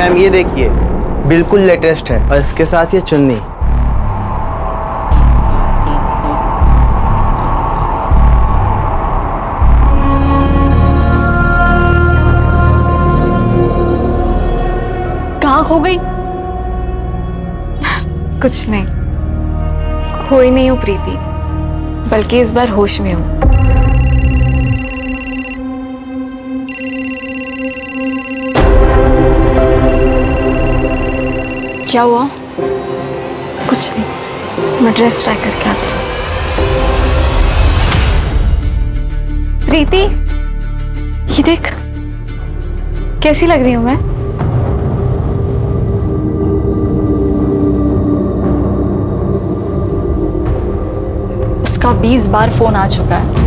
Ma'am ये देखिए, बिल्कुल लेटेस्ट है और इसके साथ ये चुन्नी। कहाँ खो गई? कुछ नहीं, खोई नहीं हूँ प्रीति, बल्कि इस बार होश में हूँ। क्या हुआ? कुछ नहीं, मैं ड्रेस ट्राई करके आती हूँ। प्रीति, ये देख, कैसी लग रही हूँ मैं? उसका 20 बार फोन आ चुका है।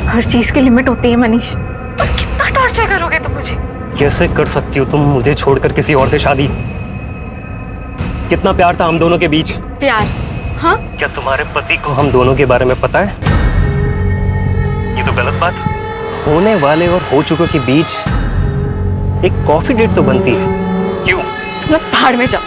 हर चीज की लिमिट होती है मनीष, और कितना टॉर्चर करोगे तुम मुझे? कैसे कर सकती हो तुम मुझे छोड़कर किसी और से शादी? कितना प्यार था हम दोनों के बीच। प्यार? हाँ? क्या तुम्हारे पति को हम दोनों के बारे में पता है? ये तो गलत बात है। होने वाले और हो चुके के बीच एक कॉफी डेट तो बनती है, क्यों? तुम पहाड़ में जाओ।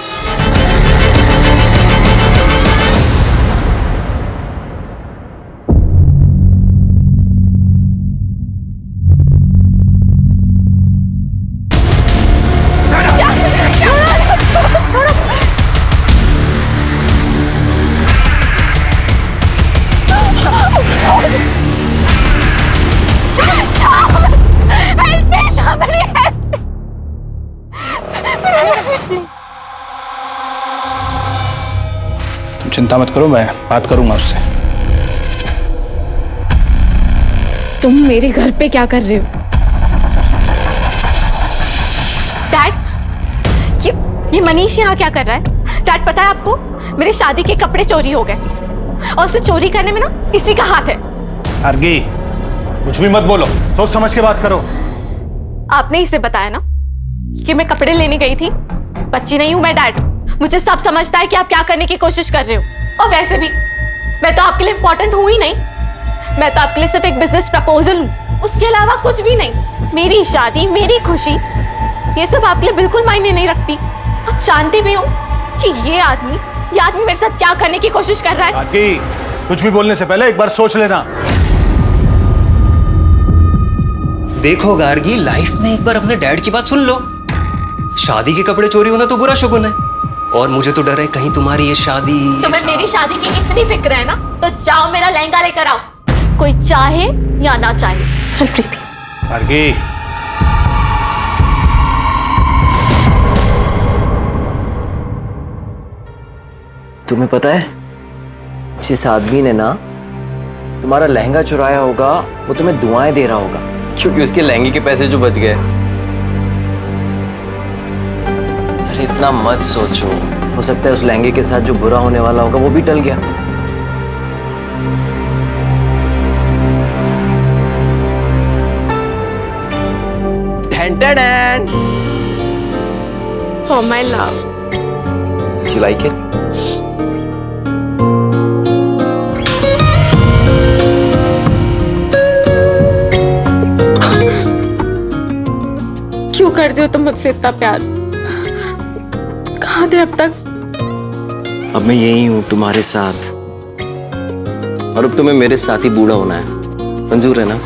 चिंता मत करो, मैं बात करूंगा उससे। तुम मेरे घर पे क्या कर रहे हो? डैड, ये मनीष यहाँ क्या कर रहा है? डैड, पता है आपको, मेरे शादी के कपड़े चोरी हो गए, और उसे चोरी करने में ना इसी का हाथ है। आरगी, कुछ भी मत बोलो, सोच समझ के बात करो। आपने इसे बताया ना कि मैं कपड़े लेने गई थी। बच्ची नहीं हूं मैं डैड, मुझे सब समझता है कि आप क्या करने की कोशिश कर रहे हो। और वैसे भी मैं तो आपके लिए इंपॉर्टेंट हूं ही नहीं, मैं तो आपके लिए सिर्फ एक बिजनेस प्रपोजल हूं, उसके अलावा कुछ भी नहीं। मेरी शादी, मेरी खुशी, ये सब आपके लिए बिल्कुल मायने नहीं रखती। आप जानते भी हो कि ये आदमी मेरे साथ क्या करने की कोशिश कर रहा है। आरगी, कुछ भी बोलने से पहले एक बार सोच लेना। देखो गार्गी, लाइफ में एक बार अपने डैड की बात सुन लो। शादी के कपड़े चोरी होना तो बुरा शगुन है, और मुझे तो डर है कहीं तुम्हारी ये शादी। तुम्हें मेरी शादी की इतनी फिक्र है ना, तो जाओ मेरा लहंगा लेकर आओ, कोई चाहे या ना चाहे। चल प्रीति। आरगी, तुम्हें पता है, जिस आदमी ने ना तुम्हारा लहंगा चुराया होगा, वो तुम्हें दुआएं दे रहा होगा, क्योंकि उसके लहंगे के पैसे जो बच गए। अरे इतना मत सोचो, हो सकता है उस लहंगे के साथ जो बुरा होने वाला होगा वो भी टल गया। Dun-dun-dun. Oh my love. You like it? क्यों करते हो तुम मुझसे इतना प्यार? कहाँ थे अब तक? अब मैं यही हूँ तुम्हारे साथ, और अब तुम्हें मेरे साथ ही बूढ़ा होना है। मंजूर है ना?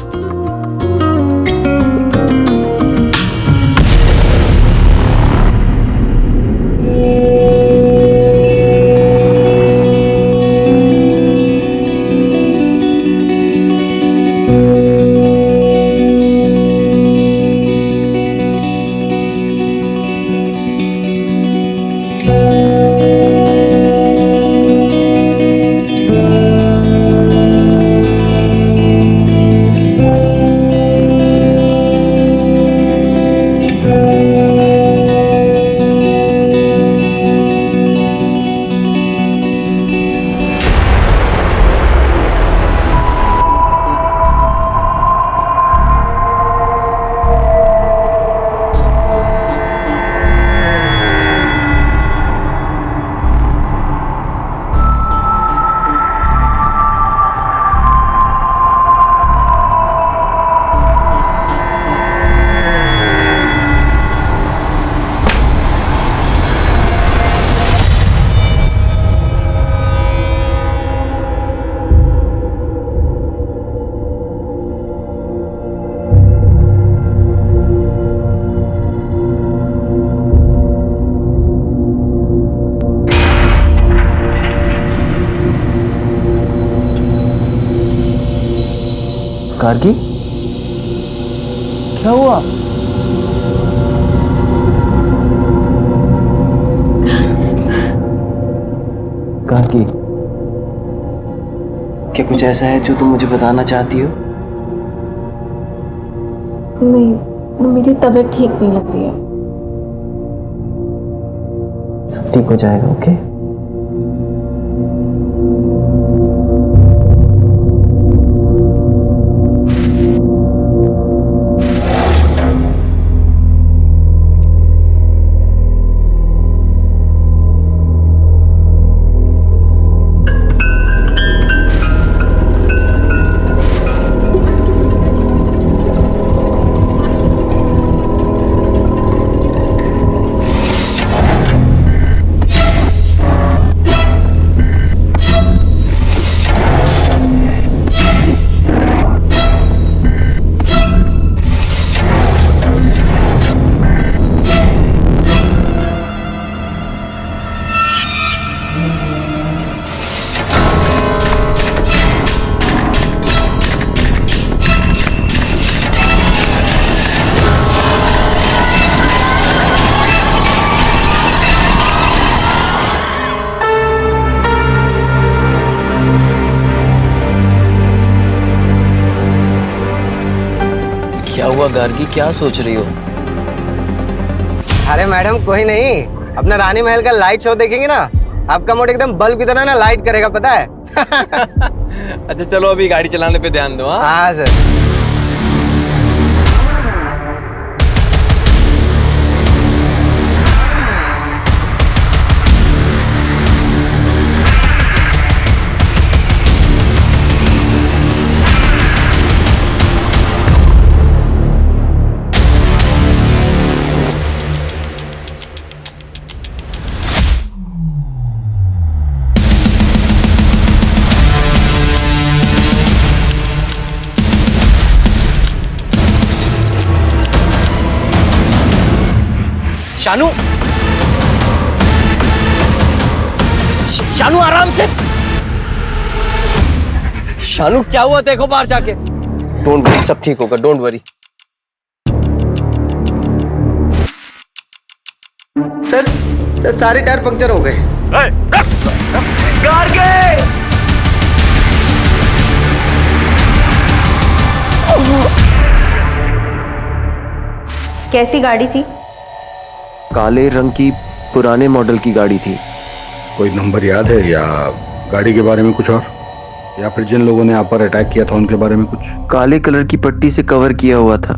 गार्गी, क्या हुआ? गार्गी, क्या कुछ ऐसा है जो तुम मुझे बताना चाहती हो? नहीं, मेरी तबीयत ठीक नहीं लग रही है। सब ठीक हो जाएगा, ओके? क्या हुआ गार्गी, क्या सोच रही हो? अरे मैडम कोई नहीं, अपना रानी महल का लाइट शो देखेंगे ना, आपका मूड एकदम बल्ब की तरह ना लाइट करेगा, पता है? अच्छा चलो अभी गाड़ी चलाने पे ध्यान दो। हाँ सर। शानू, शानू आराम से। शानू क्या हुआ, देखो बाहर जाके। डोंट वरी, सब ठीक होगा, डोंट वरी। सर सारे टायर पंक्चर हो गए। कैसी गाड़ी थी? काले रंग की पुराने मॉडल की गाड़ी थी। कोई नंबर याद है या गाड़ी के बारे में कुछ और, या फिर जिन लोगों ने आप पर अटैक किया था उनके बारे में कुछ? काले कलर की पट्टी से कवर किया हुआ था।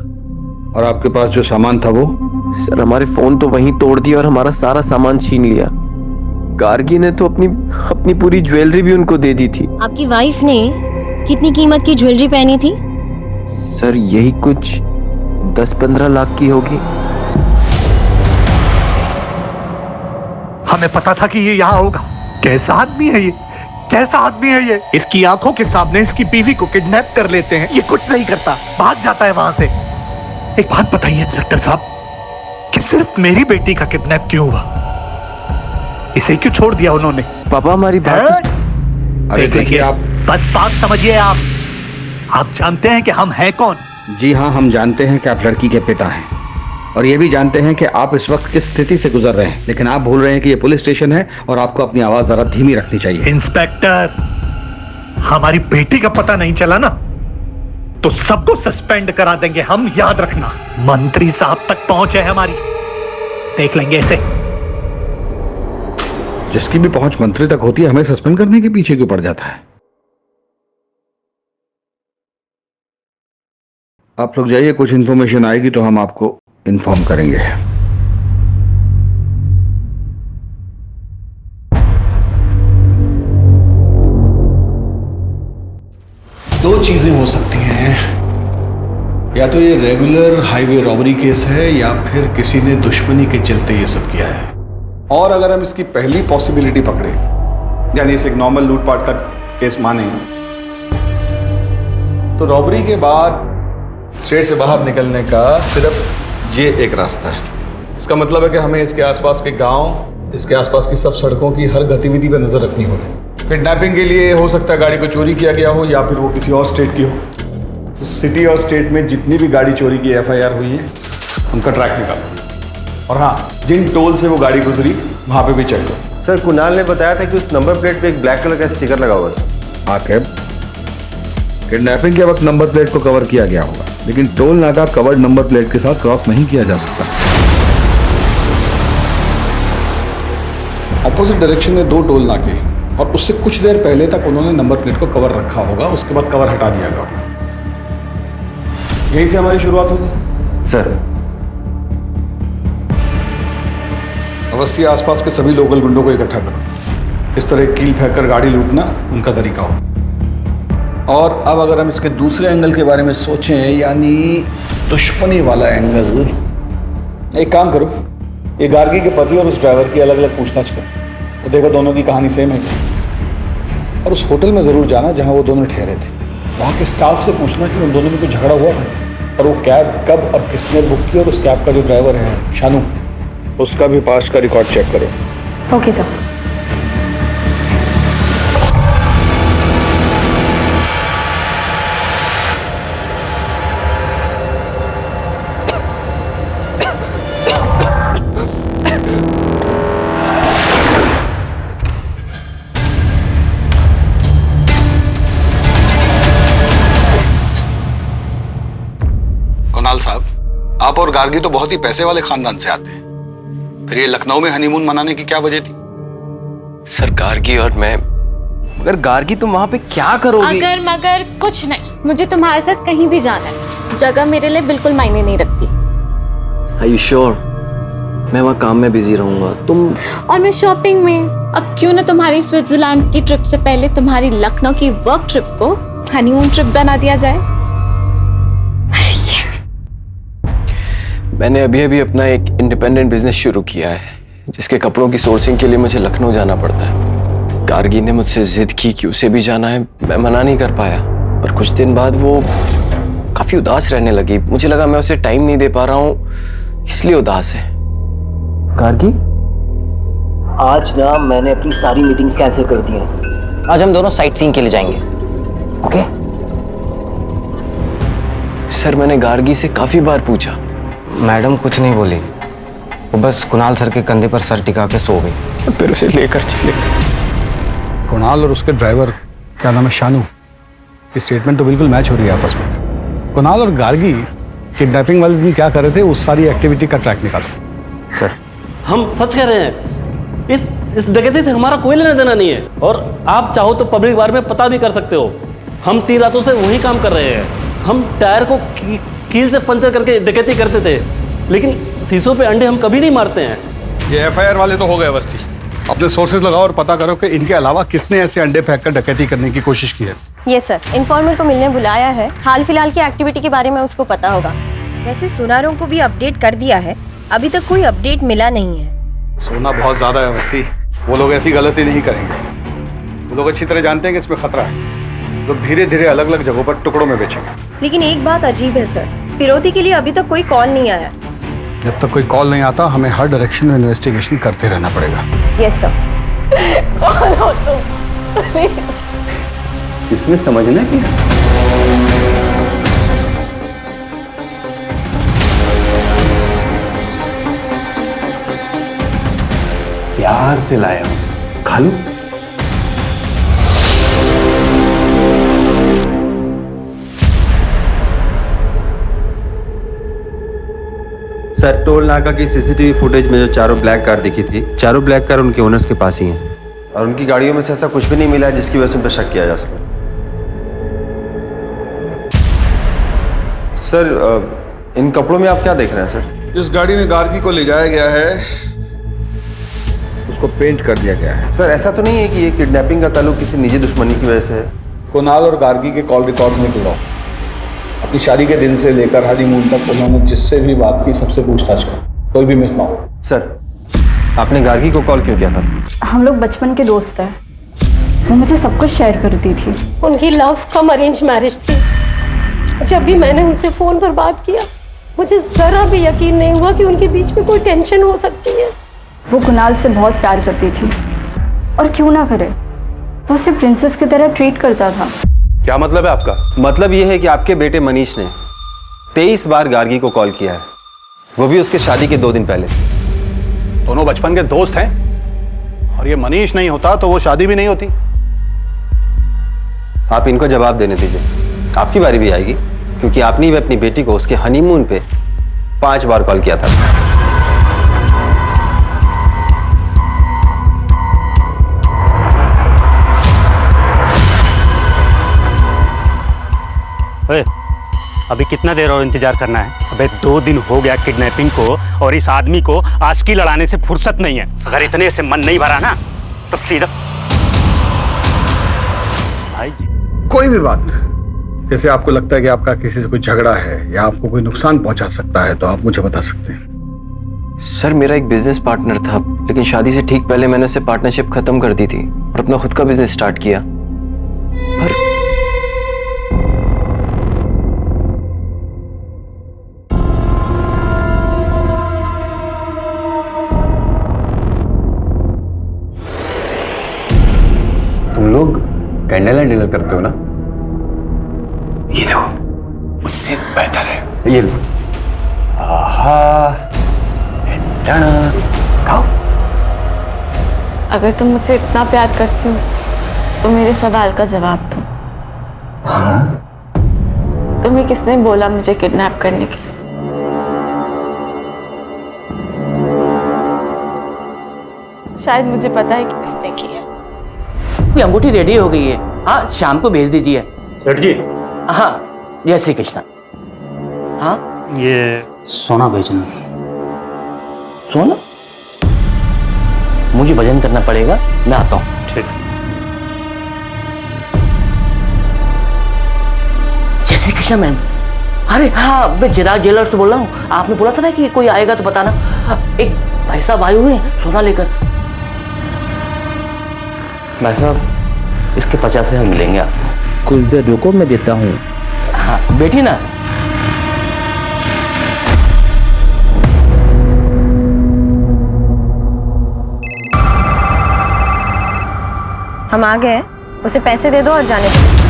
और आपके पास जो सामान था वो? सर हमारे फोन तो वहीं तोड़ दिया और हमारा सारा सामान छीन लिया। गार्गी ने तो अपनी पूरी ज्वेलरी भी उनको दे दी थी। आपकी वाइफ ने कितनी कीमत की ज्वेलरी पहनी थी? सर यही कुछ 10-15 लाख की होगी। हमें पता था कि ये यहाँ होगा। कैसा आदमी है ये, कैसा आदमी है ये? इसकी आंखों के सामने इसकी बीवी को किडनैप कर लेते हैं, ये कुछ नहीं करता, भाग जाता है वहां से। एक बात बताइए इंस्पेक्टर साहब, कि सिर्फ मेरी बेटी का किडनैप क्यों हुआ? इसे क्यों छोड़ दिया उन्होंने? पापा हमारी बात। अरे देखिए आप, बस बात समझिए। आप जानते हैं कि हम हैं कौन? जी हाँ, हम जानते हैं कि आप लड़की के पिता हैं, और ये भी जानते हैं कि आप इस वक्त किस स्थिति से गुजर रहे हैं, लेकिन आप भूल रहे हैं कि ये पुलिस स्टेशन है और आपको अपनी आवाज जरा धीमी रखनी चाहिए। इंस्पेक्टर, हमारी बेटी का पता नहीं चला ना तो सबको सस्पेंड करा देंगे हम, याद रखना। मंत्री साहब तक पहुंच है हमारी, देख लेंगे इसे। जिसकी भी पहुंच मंत्री तक होती है, हमें सस्पेंड करने के पीछे क्यों पड़ जाता है? आप लोग जाइए, कुछ इंफॉर्मेशन आएगी तो हम आपको इन्फॉर्म करेंगे। दो चीजें हो सकती हैं, या तो ये रेगुलर हाईवे रॉबरी केस है या फिर किसी ने दुश्मनी के चलते ये सब किया है। और अगर हम इसकी पहली पॉसिबिलिटी पकड़े, यानी इसे एक नॉर्मल लूटपाट का केस माने, तो रॉबरी के बाद स्टेट से बाहर निकलने का सिर्फ ये एक रास्ता है। इसका मतलब है कि हमें इसके आसपास के गांव, इसके आसपास की सब सड़कों की हर गतिविधि पर नजर रखनी होगी। किडनैपिंग के लिए हो सकता है गाड़ी को चोरी किया गया हो या फिर वो किसी और स्टेट की हो। तो सिटी और स्टेट में जितनी भी गाड़ी चोरी की FIR हुई है उनका ट्रैक निकालो। और हाँ, जिन टोल से वो गाड़ी गुजरी वहां पे भी चेक करो। सर कुणाल ने बताया था कि उस नंबर प्लेट पे एक ब्लैक कलर का स्टिकर लगा हुआ था। आकिब, किडनैपिंग के वक्त नंबर प्लेट को कवर किया गया होगा, लेकिन टोल नाका कवर्ड नंबर प्लेट के साथ क्रॉस नहीं किया जा सकता। अपोजिट डायरेक्शन में 2 टोल नाके और उससे कुछ देर पहले तक उन्होंने नंबर प्लेट को कवर रखा होगा, उसके बाद कवर हटा दिया गया। यहीं से हमारी शुरुआत होगी। सर, अवस्थी आसपास के सभी लोकल गुंडों को इकट्ठा करो। इस तरह कील फेंक कर गाड़ी लूटना उनका तरीका हो। और अब अगर हम इसके दूसरे एंगल के बारे में सोचें, यानी दुश्मनी वाला एंगल, एक काम करो, ये गार्गी के पति और उस ड्राइवर की अलग अलग पूछताछ करो तो देखो दोनों की कहानी सेम है क्या। और उस होटल में जरूर जाना जहां वो दोनों ठहरे थे, वहां के स्टाफ से पूछना कि उन दोनों में कोई झगड़ा हुआ था और वो कैब कब और किसने बुक की, और उस कैब का जो ड्राइवर है शानू, उसका भी पास्ट का रिकॉर्ड चेक करो। Okay sir. कुणाल साहब, आप और गार्गी तो बहुत ही पैसे वाले खानदान से आते हैं, फिर ये लखनऊ में हनीमून मनाने की क्या वजह थी? सर, गार्गी और मैं, मगर गार्गी तुम वहां पे क्या करोगी? अगर मगर कुछ नहीं, मुझे तुम्हारे साथ कहीं भी जाना है, जगह मेरे लिए बिल्कुल मायने नहीं रखती। Are you sure? मैं वहाँ काम में बिजी रहूंगा, तुम। और मैं शॉपिंग में। अब क्यों ना तुम्हारी स्विट्जरलैंड की ट्रिप से पहले तुम्हारी लखनऊ की वर्क ट्रिप को हनीमून ट्रिप बना दिया जाए। मैंने अभी अभी अपना एक इंडिपेंडेंट बिजनेस शुरू किया है, जिसके कपड़ों की सोर्सिंग के लिए मुझे लखनऊ जाना पड़ता है। गार्गी ने मुझसे जिद की कि उसे भी जाना है, मैं मना नहीं कर पाया। और कुछ दिन बाद वो काफी उदास रहने लगी। मुझे लगा मैं उसे टाइम नहीं दे पा रहा हूँ, इसलिए उदास है। गार्गी, आज ना मैंने अपनी सारी मीटिंग्स कैंसिल कर दी हैं। आज हम दोनों साइट सीइंग के लिए जाएंगे, ओके? सर, मैंने गार्गी से काफी बार पूछा। मैडम कुछ नहीं बोली, वो बस कुणाल सर के कंधे पर सर टिका के सो गई। फिर उसे लेकर चले। कुणाल और उसके ड्राइवर, क्या नाम है, शानू, की स्टेटमेंट तो बिल्कुल मैच हो रही है आपस में। कुणाल और गार्गी किडनैपिंग वाले दिन क्या कर रहे थे, उस सारी एक्टिविटी का ट्रैक निकालो। सर, हम सच कह रहे हैं, इस डकैती से हमारा कोई लेना देना नहीं है, और आप चाहो तो पब्लिक बारे में पता भी कर सकते हो। हम 3 रातों से वही काम कर रहे हैं। हम टायर को कील से पंचर करके डकैती करते थे, लेकिन शीशों पे अंडे हम कभी नहीं मारते हैं। ये FIR वाले तो हो गए अवस्थी। अपने सोर्सेज लगाओ और पता करो कि इनके अलावा किसने ऐसे अंडे फेंक कर डकैती करने की कोशिश की है। ये सर, इन्फॉर्मर को मिलने बुलाया है, हाल फिलहाल की एक्टिविटी के बारे में उसको पता होगा। वैसे सुनारों को भी अपडेट कर दिया है, अभी तक कोई अपडेट मिला नहीं है। सोना बहुत ज्यादा है अवस्थी, वो लोग ऐसी गलती नहीं करेंगे। वो लोग अच्छी तरह जानते हैं कि इसमें खतरा है, लोग धीरे धीरे अलग अलग जगहों पर टुकड़ों में बेचेंगे। लेकिन एक बात अजीब है सर, फिरौती के लिए अभी तक कोई कॉल नहीं आया। जब तक कोई कॉल नहीं आता, हमें हर डायरेक्शन में इन्वेस्टिगेशन करते रहना पड़ेगा। Yes sir. इसमें समझना क्या? प्यार से लाया हूं, खा लो। सर, टोल नाका की CCTV फुटेज में जो चारों ब्लैक कार दिखी थी, चारों ब्लैक कार उनके ओनर्स के पास ही हैं, और उनकी गाड़ियों में से ऐसा कुछ भी नहीं मिला जिसकी वजह से उन पर शक किया जा सके। सर, इन कपड़ों में आप क्या देख रहे हैं सर? जिस गाड़ी में गार्गी को ले जाया गया है उसको पेंट कर दिया गया है। सर, ऐसा तो नहीं है कि ये किडनैपिंग का ताल्लुक किसी निजी दुश्मनी की वजह से है? कुणाल और गार्गी के कॉल रिकॉर्ड्स निकलवाओ। अपनी शादी के दिन से लेकर हनीमून तक उन्होंने जिससे भी बात की सबसे पूछताछ करो, कोई भी मिस ना हो। सर, आपने गार्गी को कॉल क्यों किया था? हम लोग बचपन के दोस्त हैं, वो मुझे सब कुछ शेयर करती थी। उनकी लव कम अरेंज मैरिज थी। जब भी मैंने उनसे फोन पर बात किया, मुझे जरा भी यकीन नहीं हुआ कि उनके बीच में कोई टेंशन हो सकती है। वो कुणाल से बहुत प्यार करती थी, और क्यों ना करे, वो उसे प्रिंसेस की तरह ट्रीट करता था। क्या मतलब है आपका? मतलब यह है कि आपके बेटे मनीष ने 23 बार गार्गी को कॉल किया है, वो भी उसके शादी के 2 दिन पहले। दोनों बचपन के दोस्त हैं, और ये मनीष नहीं होता तो वो शादी भी नहीं होती। आप इनको जवाब देने दीजिए, आपकी बारी भी आएगी, क्योंकि आपने भी अपनी बेटी को उसके हनीमून पे 5 बार कॉल किया था। ओए, अभी कितना देर और इंतजार करना है? अबे 2 दिन हो गया किडनैपिंग को, और इस आदमी को आशिकी लड़ाने से फुर्सत नहीं है। अगर इतने से मन नहीं भरा ना तो सीधा भाई जी। कोई भी बात, जैसे आपको लगता है कि आपका किसी से कोई झगड़ा है या आपको कोई नुकसान पहुंचा सकता है, तो आप मुझे बता सकते हैं। सर, मेरा एक बिजनेस पार्टनर था, लेकिन शादी से ठीक पहले मैंने उससे पार्टनरशिप खत्म कर दी थी और अपना खुद का बिजनेस स्टार्ट किया। पर तुम लोग कैंडल लाइट डिनर करते हो ना? ये देखो, उससे बेहतर है। ये लो। आहा, खाओ। अगर तुम मुझसे इतना प्यार करती हो तो मेरे सवाल का जवाब दो। तुम्हें किसने बोला मुझे किडनैप करने के लिए? शायद मुझे पता है कि किसने किया। अंगूठी रेडी हो गई है, हाँ शाम को भेज दीजिए। सेठ जी। हाँ, जय श्री कृष्ण। हाँ, ये सोना बेचना था। सोना? मुझे वजन करना पड़ेगा, मैं आता हूँ। ठीक। जय श्री कृष्ण मैम। अरे हाँ, मैं चिराग ज्वेलर्स से बोल रहा हूँ। आपने बोला था ना कि कोई आएगा तो बताना। एक भाई साहब आए हुए हैं सोना लेकर। भाई साहब, इसके 50,000 मिलेंगे आपको। कुछ देर रुको, मैं देता हूँ। हाँ, बैठी ना। हम आ गए, उसे पैसे दे दो और जाने दो।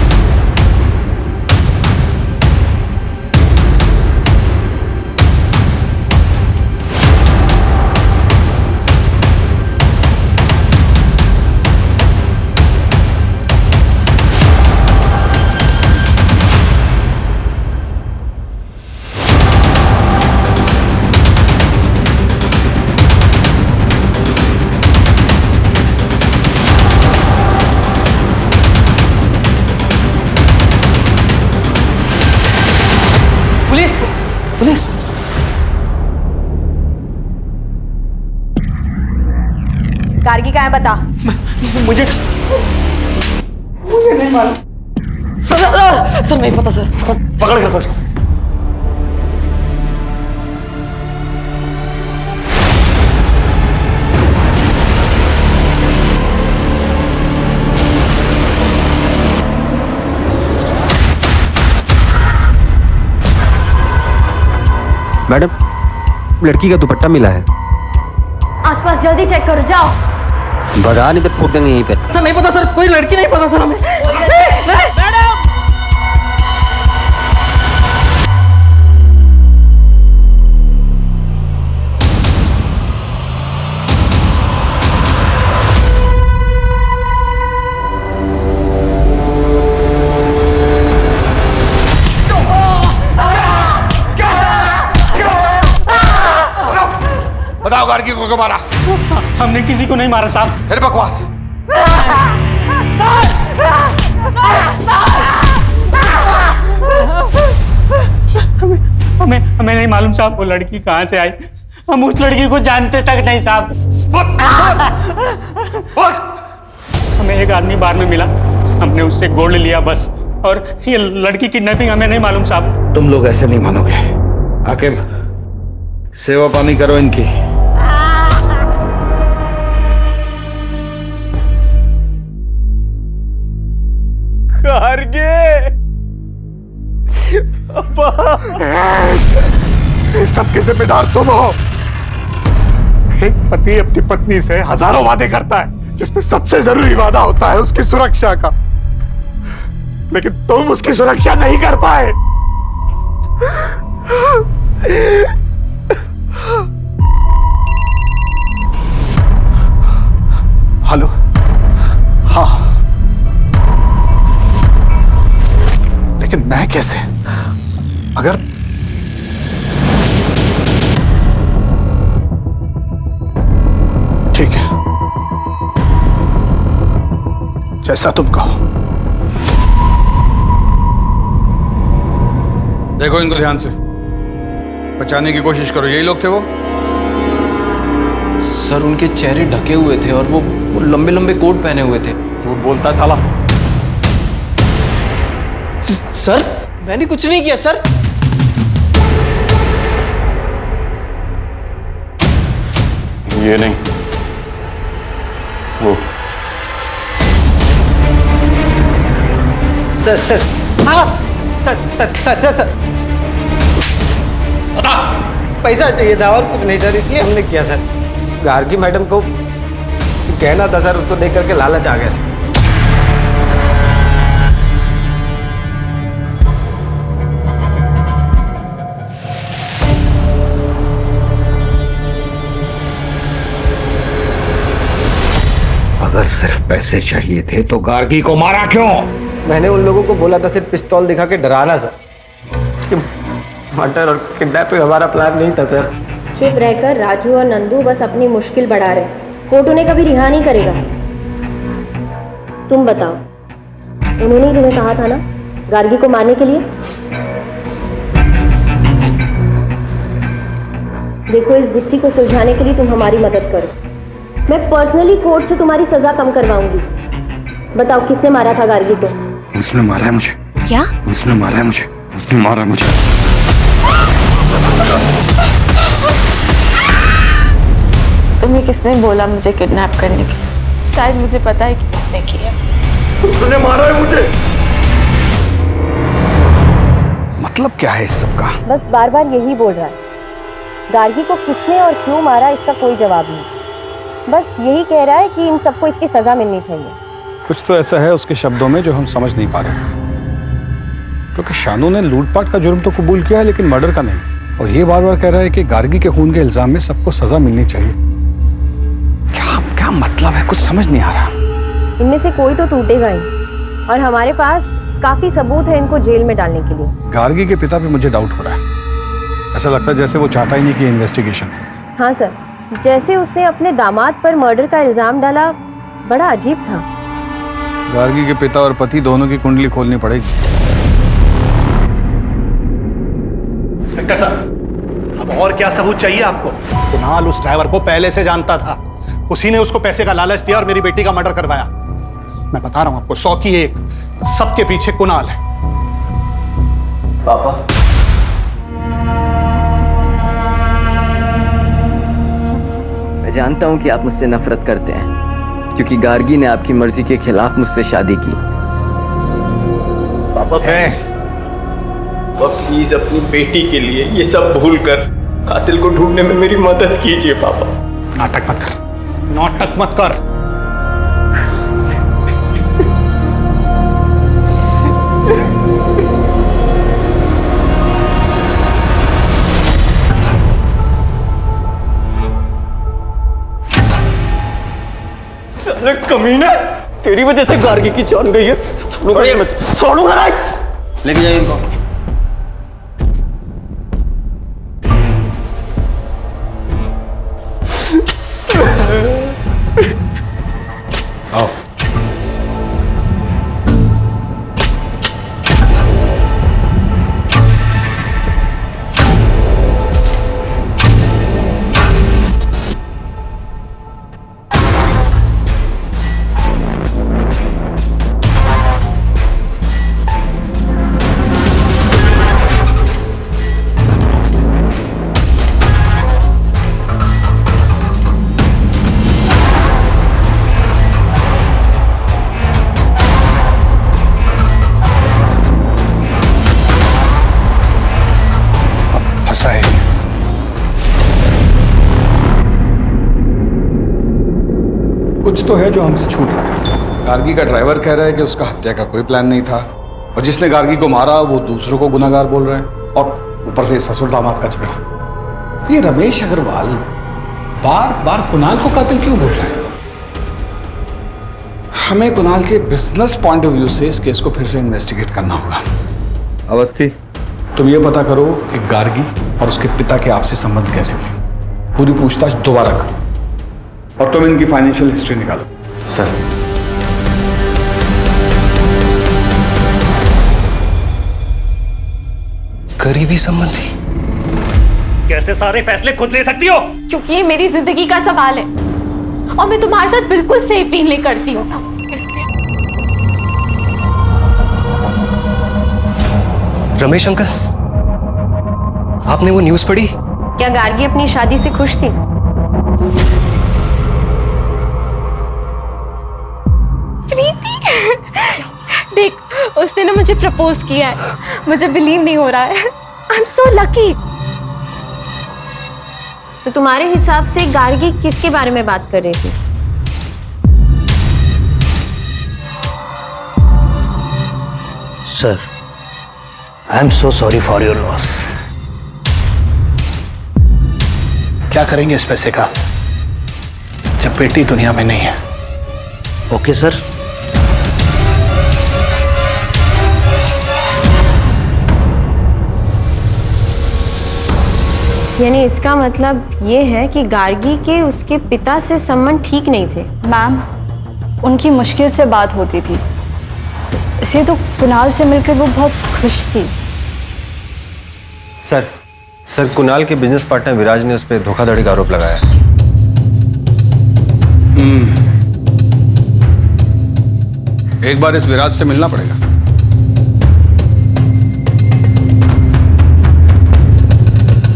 Police, police. गार्गी कहाँ है बता। मुझे नहीं मालूम सर, नहीं पता सर। पकड़ के रखो इसको। मैडम, लड़की का दुपट्टा मिला है। आसपास जल्दी चेक करो, जाओ। भगा नहीं तो फूक देंगे यहीं पे। सर नहीं पता सर, कोई लड़की नहीं पता सर हमें। मैडम, बताओ गार्गी को क्यों मारा? हमने किसी को नहीं मारा साहब। फिर बकवास। हमें नहीं मालूम साहब, वो लड़की कहाँ से आई। हम उस लड़की को जानते तक नहीं साहब। हमें एक आदमी बार में मिला, हमने उससे गोल्ड लिया बस। और ये लड़की किडनैपिंग हमें नहीं मालूम साहब। तुम लोग ऐसे नहीं मानोगे। आकिब, सेवा पानी करो इनकी। सबके जिम्मेदार तुम हो। एक पति अपनी पत्नी से हजारों वादे करता है, जिसमें सबसे जरूरी वादा होता है उसकी सुरक्षा का। लेकिन तुम उसकी सुरक्षा नहीं कर पाए। हेलो, हाँ, लेकिन मैं कैसे? अगर ठीक है, जैसा तुम कहो। देखो इनको ध्यान से, बचाने की कोशिश करो। यही लोग थे वो? सर उनके चेहरे ढके हुए थे और वो लंबे लंबे कोट पहने हुए थे। झूठ बोलता है साला। सर मैंने कुछ नहीं किया सर। ये नहीं, वो। सर सर, हाँ sir sir sir sir sir, बता। पैसा चाहिए था और कुछ नहीं सर, इसलिए हमने किया सर। गार्गी मैडम को कहना था सर, उसको देख करके लालच आ गया सर। अगर सिर्फ पैसे चाहिए थे तो गार्गी को मारा क्यों? मैंने उन लोगों को बोला था सिर्फ पिस्तौल दिखा के डराना सर। मर्डर और किडनैपिंग हमारा प्लान नहीं था सर। चुप रहकर राजू और नंदू बस अपनी मुश्किल बढ़ा रहे। कोर्ट उन्हें कभी रिहा नहीं करेगा। तुम बताओ, उन्होंने ही तुम्हें कहा था ना गार्गी को मारने के लिए? देखो, इस गुत्थी को सुलझाने के लिए तुम हमारी मदद करो। मैं पर्सनली कोर्ट से तुम्हारी सजा कम करवाऊंगी। बताओ, किसने मारा था गार्गी को? उसने मारा है मुझे। क्या? उसने मारा है मुझे। उसने मारा है मुझे। तुम्हें किसने बोला मुझे किडनैप करने के? शायद मुझे पता है कि किसने किया। उसने मारा है मुझे। मतलब क्या है इस सब का? बस बार बार यही बोल रहा है। गार्गी को किसने और क्यों मारा, इसका कोई जवाब नहीं। बस यही कह रहा है कि इन सबको इसकी सजा मिलनी चाहिए। कुछ तो ऐसा है उसके शब्दों में जो हम समझ नहीं पा रहे, क्योंकि शानू ने लूटपाट का जुर्म तो कबूल किया है लेकिन मर्डर का नहीं। और ये बार बार कह रहा है कि गार्गी के खून के इल्जाम में सबको सजा मिलनी चाहिए। क्या क्या मतलब है, कुछ समझ नहीं आ रहा। इनमें से कोई तो टूटेगा ही, और हमारे पास काफी सबूत है इनको जेल में डालने के लिए। गार्गी के पिता पे मुझे डाउट हो रहा है। ऐसा लगता है जैसे वो चाहता ही नहीं कि इन्वेस्टिगेशन। हाँ सर, जैसे उसने अपने दामाद पर मर्डर का इल्जाम डाला, बड़ा अजीब था। गार्गी के पिता और पति दोनों की कुंडली खोलनी पड़ेगी। इंस्पेक्टर साहब, अब और क्या सबूत चाहिए आपको? कुणाल उस ड्राइवर को पहले से जानता था। उसी ने उसको पैसे का लालच दिया और मेरी बेटी का मर्डर करवाया। मैं बता रहा हूं आपको, 100 की 1, सबके पीछे कुणाल है। पापा, मैं जानता हूं कि आप मुझसे नफरत करते हैं क्योंकि गार्गी ने आपकी मर्जी के खिलाफ मुझसे शादी की। पापा प्लीज अपनी बेटी के लिए ये सब भूल कर कातिल को ढूंढने में मेरी मदद कीजिए पापा। नाटक मत कर, नाटक मत कर। अरे कमीना, तेरी वजह से गार्गी की जान गई है। छोड़ूंगा मत, छोड़ूंगा नहीं। लेके जाइए इनको। आओ। कुछ तो है जो हमसे छूट रहा है। गार्गी का ड्राइवर कह रहा है कि उसका हत्या का कोई प्लान नहीं था। और जिसने गार्गी को मारा वो दूसरों को गुनाहगार बोल रहे हैं, और ऊपर से ससुर दामाद का झगड़ा। ये रमेश अग्रवाल बार बार कुणाल को कातिल क्यों बोल रहे हैं? हमें कुणाल के बिजनेस पॉइंट ऑफ व्यू से इस केस को फिर से इन्वेस्टिगेट करना होगा। अवस्थी, तुम ये पता करो कि गार्गी और उसके पिता के आपसी संबंध कैसे थे। पूरी पूछताछ दोबारा करो। और तुम इनकी फाइनेंशियल हिस्ट्री निकालो। सर, करीबी संबंधी? कैसे सारे फैसले खुद ले सकती हो? क्योंकि ये मेरी जिंदगी का सवाल है और मैं तुम्हारे साथ बिल्कुल सेफ फील नहीं करती हूँ। रमेश अंकल, आपने वो न्यूज़ पढ़ी? क्या गार्गी अपनी शादी से खुश थी? प्रीति, देख उसने ना मुझे प्रपोज किया है, मुझे बिलीव नहीं हो रहा है। I am so lucky. तो तुम्हारे हिसाब से गार्गी किसके बारे में बात कर रही थी? Sir, I am so sorry for your loss. क्या करेंगे इस पैसे का जब बेटी दुनिया में नहीं है? Okay sir. यानी इसका मतलब ये है कि गार्गी के उसके पिता से संबंध ठीक नहीं थे। मैम, उनकी मुश्किल से बात होती थी, इसलिए तो कुणाल से मिलकर वो बहुत खुश थी। सर कुणाल के बिजनेस पार्टनर विराज ने उस पर धोखाधड़ी का आरोप लगाया है। एक बार इस विराज से मिलना पड़ेगा।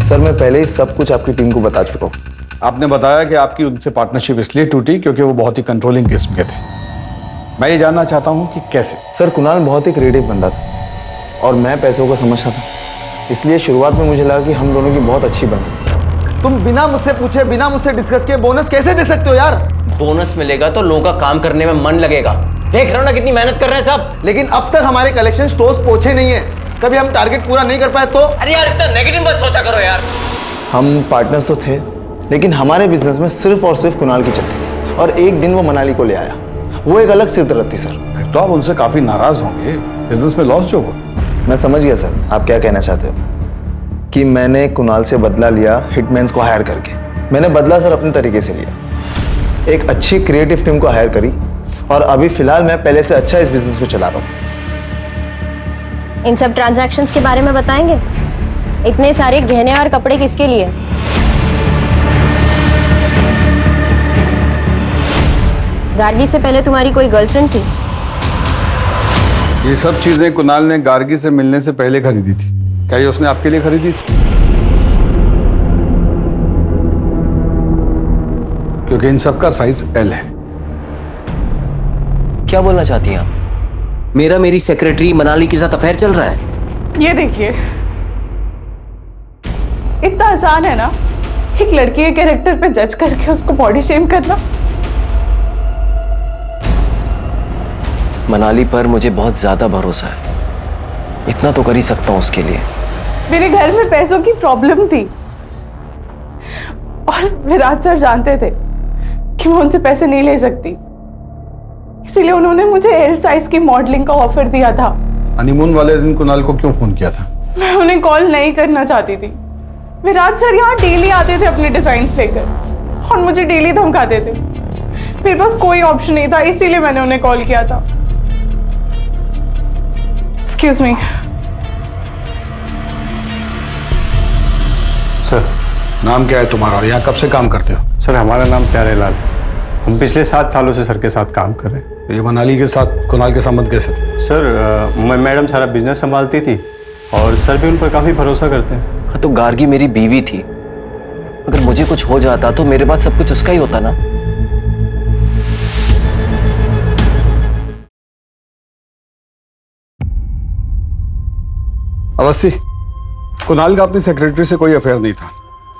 सर, मैं पहले ही सब कुछ आपकी टीम को बता चुका हूँ। आपने बताया कि आपकी उनसे पार्टनरशिप इसलिए टूटी क्योंकि वो बहुत ही कंट्रोलिंग किस्म के थे। मैं ये जानना चाहता हूँ कि कैसे। सर, कुणाल बहुत ही क्रिएटिव बंदा था और मैं पैसों को समझता था, इसलिए शुरुआत में मुझे लगा कि हम दोनों की बहुत अच्छी बनी। तुम बिना मुझसे पूछे, बिना मुझसे डिस्कस किए बोनस कैसे दे सकते हो यार? बोनस मिलेगा तो लोगों का काम करने में मन लगेगा। देख रहे हो ना कितनी मेहनत कर रहे हैं सब। लेकिन अब तक हमारे कलेक्शन स्टोर्स पहुंचे नहीं है। कभी हम टारगेट पूरा नहीं कर पाए तो? अरे यार, इतना नेगेटिव मत सोचा करो यार। हम पार्टनर्स तो थे, लेकिन हमारे बिजनेस में सिर्फ और सिर्फ कुणाल की चलती थी और एक दिन वो मनाली को ले आया। वो एक अलग सिरदर्द थी सर। तो आप उनसे काफी नाराज होंगे, बिजनेस में लॉस जो हो। मैं समझ गया सर, आप क्या कहना चाहते हो। कि मैंने कुणाल से बदला लिया हिटमैन्स को हायर करके। मैंने बदला सर अपने तरीके से लिया, एक अच्छी क्रिएटिव टीम को हायर करी और अभी फिलहाल मैं पहले से अच्छा इस बिजनेस को चला रहा हूँ। इन सब ट्रांजैक्शंस के बारे में बताएंगे? इतने सारे गहने और कपड़े किसके लिए? गार्गी से पहले तुम्हारी कोई गर्लफ्रेंड थी? ये सब चीजें कुणाल ने गार्गी से मिलने से पहले खरीदी थी। क्या ये उसने आपके लिए खरीदी थी? क्योंकि इन सब का साइज एल है। क्या बोलना चाहती हैं आप? मेरी सेक्रेटरी मनाली के साथ अफेयर चल रहा है। ये देखिए, इतना आसान है ना एक लड़की के कैरेक्टर पे जज करके उसको बॉडी शेम करना। मनाली पर मुझे बहुत ज्यादा भरोसा है, इतना तो कर ही सकता हूँ उसके लिए। मेरे घर में पैसों की प्रॉब्लम थी और विराज सर जानते थे कि मैं उनसे पैसे नहीं ले सकती, इसीलिए उन्होंने मुझे एल साइज की मॉडलिंग का ऑफर दिया था। हनीमून वाले दिन कुणाल को क्यों फोन किया था? मैं उन्हें कॉल नहीं करना चाहती थी। विराज सर यहाँ डेली आते थे अपने डिजाइन्स लेकर और मुझे डेली धमकाते थे। मेरे पास कोई ऑप्शन नहीं था, इसीलिए मैंने उन्हें कॉल किया था। एक्सक्यूज मी सर, नाम क्या है तुम्हारा और यहाँ कब से काम करते हो? सर, हमारा नाम प्यारेलाल। हम पिछले 7 सालों से सर के साथ काम कर रहे हैं। ये मनाली के साथ कुणाल के संबंध कैसे थे? सर, मैडम सारा बिजनेस संभालती थी और सर भी उन पर काफी भरोसा करते हैं। हाँ, तो गार्गी मेरी बीवी थी। अगर मुझे कुछ हो जाता तो मेरे बाद सब कुछ उसका ही होता ना। अवस्थी, कुणाल का अपनी सेक्रेटरी से कोई अफेयर नहीं था।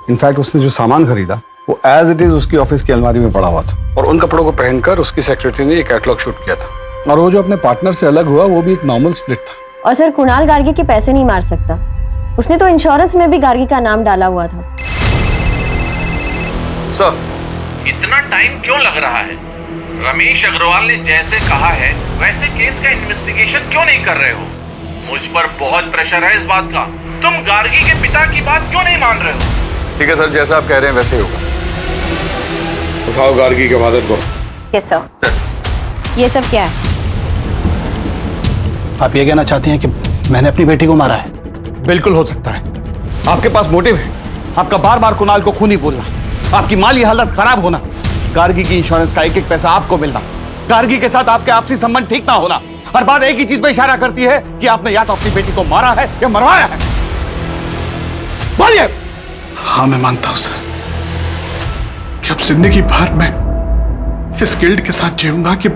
इनफैक्ट उसने जो सामान खरीदा वो एज इट इज उसकी ऑफिस की अलमारी में पड़ा हुआ था और उन कपड़ों को पहनकर उसकी सेक्रेटरी ने एक कैटलॉग शूट किया था। और वो जो अपने पार्टनर से अलग हुआ वो भी एक नॉर्मल स्प्लिट था। और सर कुणाल गार्गी के पैसे नहीं मार सकता, उसने तो इंश्योरेंस में भी गार्गी का नाम डाला हुआ था। सर, इतना टाइम क्यों लग रहा है? रमेश अग्रवाल ने जैसे कहा है वैसे केस का इन्वेस्टिगेशन क्यों नहीं कर रहे हो? मुझ पर बहुत प्रेशर है इस बात का। तुम गार्गी के पिता की बात क्यों नहीं मान रहे हो? ठीक है सर, जैसा आप कह रहे हैं वैसे ही होगा। उठाओ गार्गी के फादर को। Yes sir. ये सब क्या है? आप ये कहना चाहती हैं कि मैंने अपनी बेटी को मारा है? बिल्कुल हो सकता है। आपके पास मोटिव है, आपका बार बार कुणाल को खूनी बोलना, आपकी माली हालत खराब होना, गार्गी की इंश्योरेंस का एक एक पैसा आपको मिलना, गार्गी के साथ आपके आपसी संबंध ठीक ना होना। हर बात एक ही चीज पे इशारा करती है कि आपने या तो अपनी बेटी को मारा है या मरवाया है। बोलिए। हाँ, मैं मानता हूं सर कि अब जिंदगी भर मैं इस गिल्ट के साथ जीऊंगा कि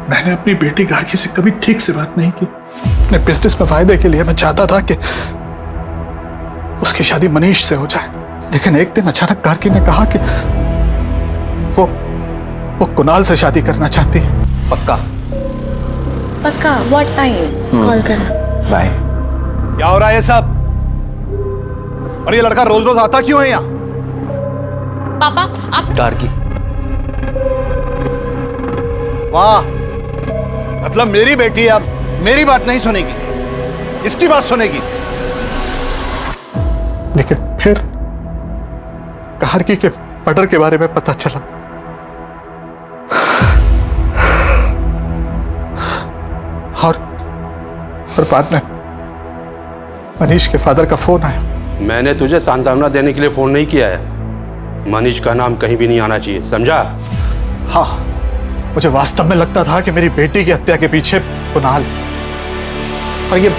मैंने अपनी बेटी गार्गी से कभी ठीक से बात नहीं की। अपने बिजनेस में फायदे के लिए मैं चाहता था कि उसकी शादी मनीष से हो जाए, लेकिन एक दिन अचानक गार्गी ने कहा कि वो कुणाल से शादी करना चाहती है। पक्का? पक्का। What time? कॉल करना। बाय। क्या हो रहा है ये सब? और ये लड़का रोज रोज आता क्यों है यहाँ? पापा आप गार्गी। वाह, मतलब मेरी बेटी अब मेरी बात नहीं सुनेगी, इसकी बात सुनेगी। लेकिन फिर गार्गी के मर्डर के बारे में पता चला और बाद में मनीष के फादर का फोन आया। मैंने तुझे सांत्वना देने के लिए फोन नहीं किया है। मनीष का नाम कहीं भी नहीं आना चाहिए, समझा? हाँ, मुझे वास्तव में लगता था कि मेरी बेटी की हत्या के पीछे कुणाल, और ये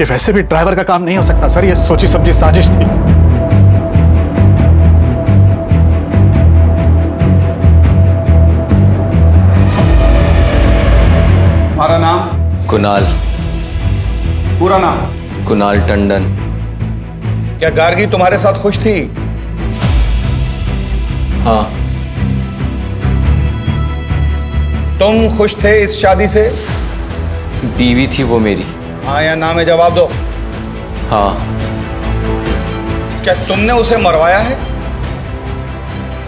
वैसे भी ड्राइवर का काम नहीं हो सकता सर, ये सोची समझी साजिश थी। हमारा नाम? कुणाल। पूरा नाम? कुणाल टंडन। क्या गार्गी तुम्हारे साथ खुश थी? हाँ। तुम खुश थे इस शादी से? बीवी थी वो मेरी। हाँ या ना में जवाब दो। हाँ। क्या तुमने उसे मरवाया है?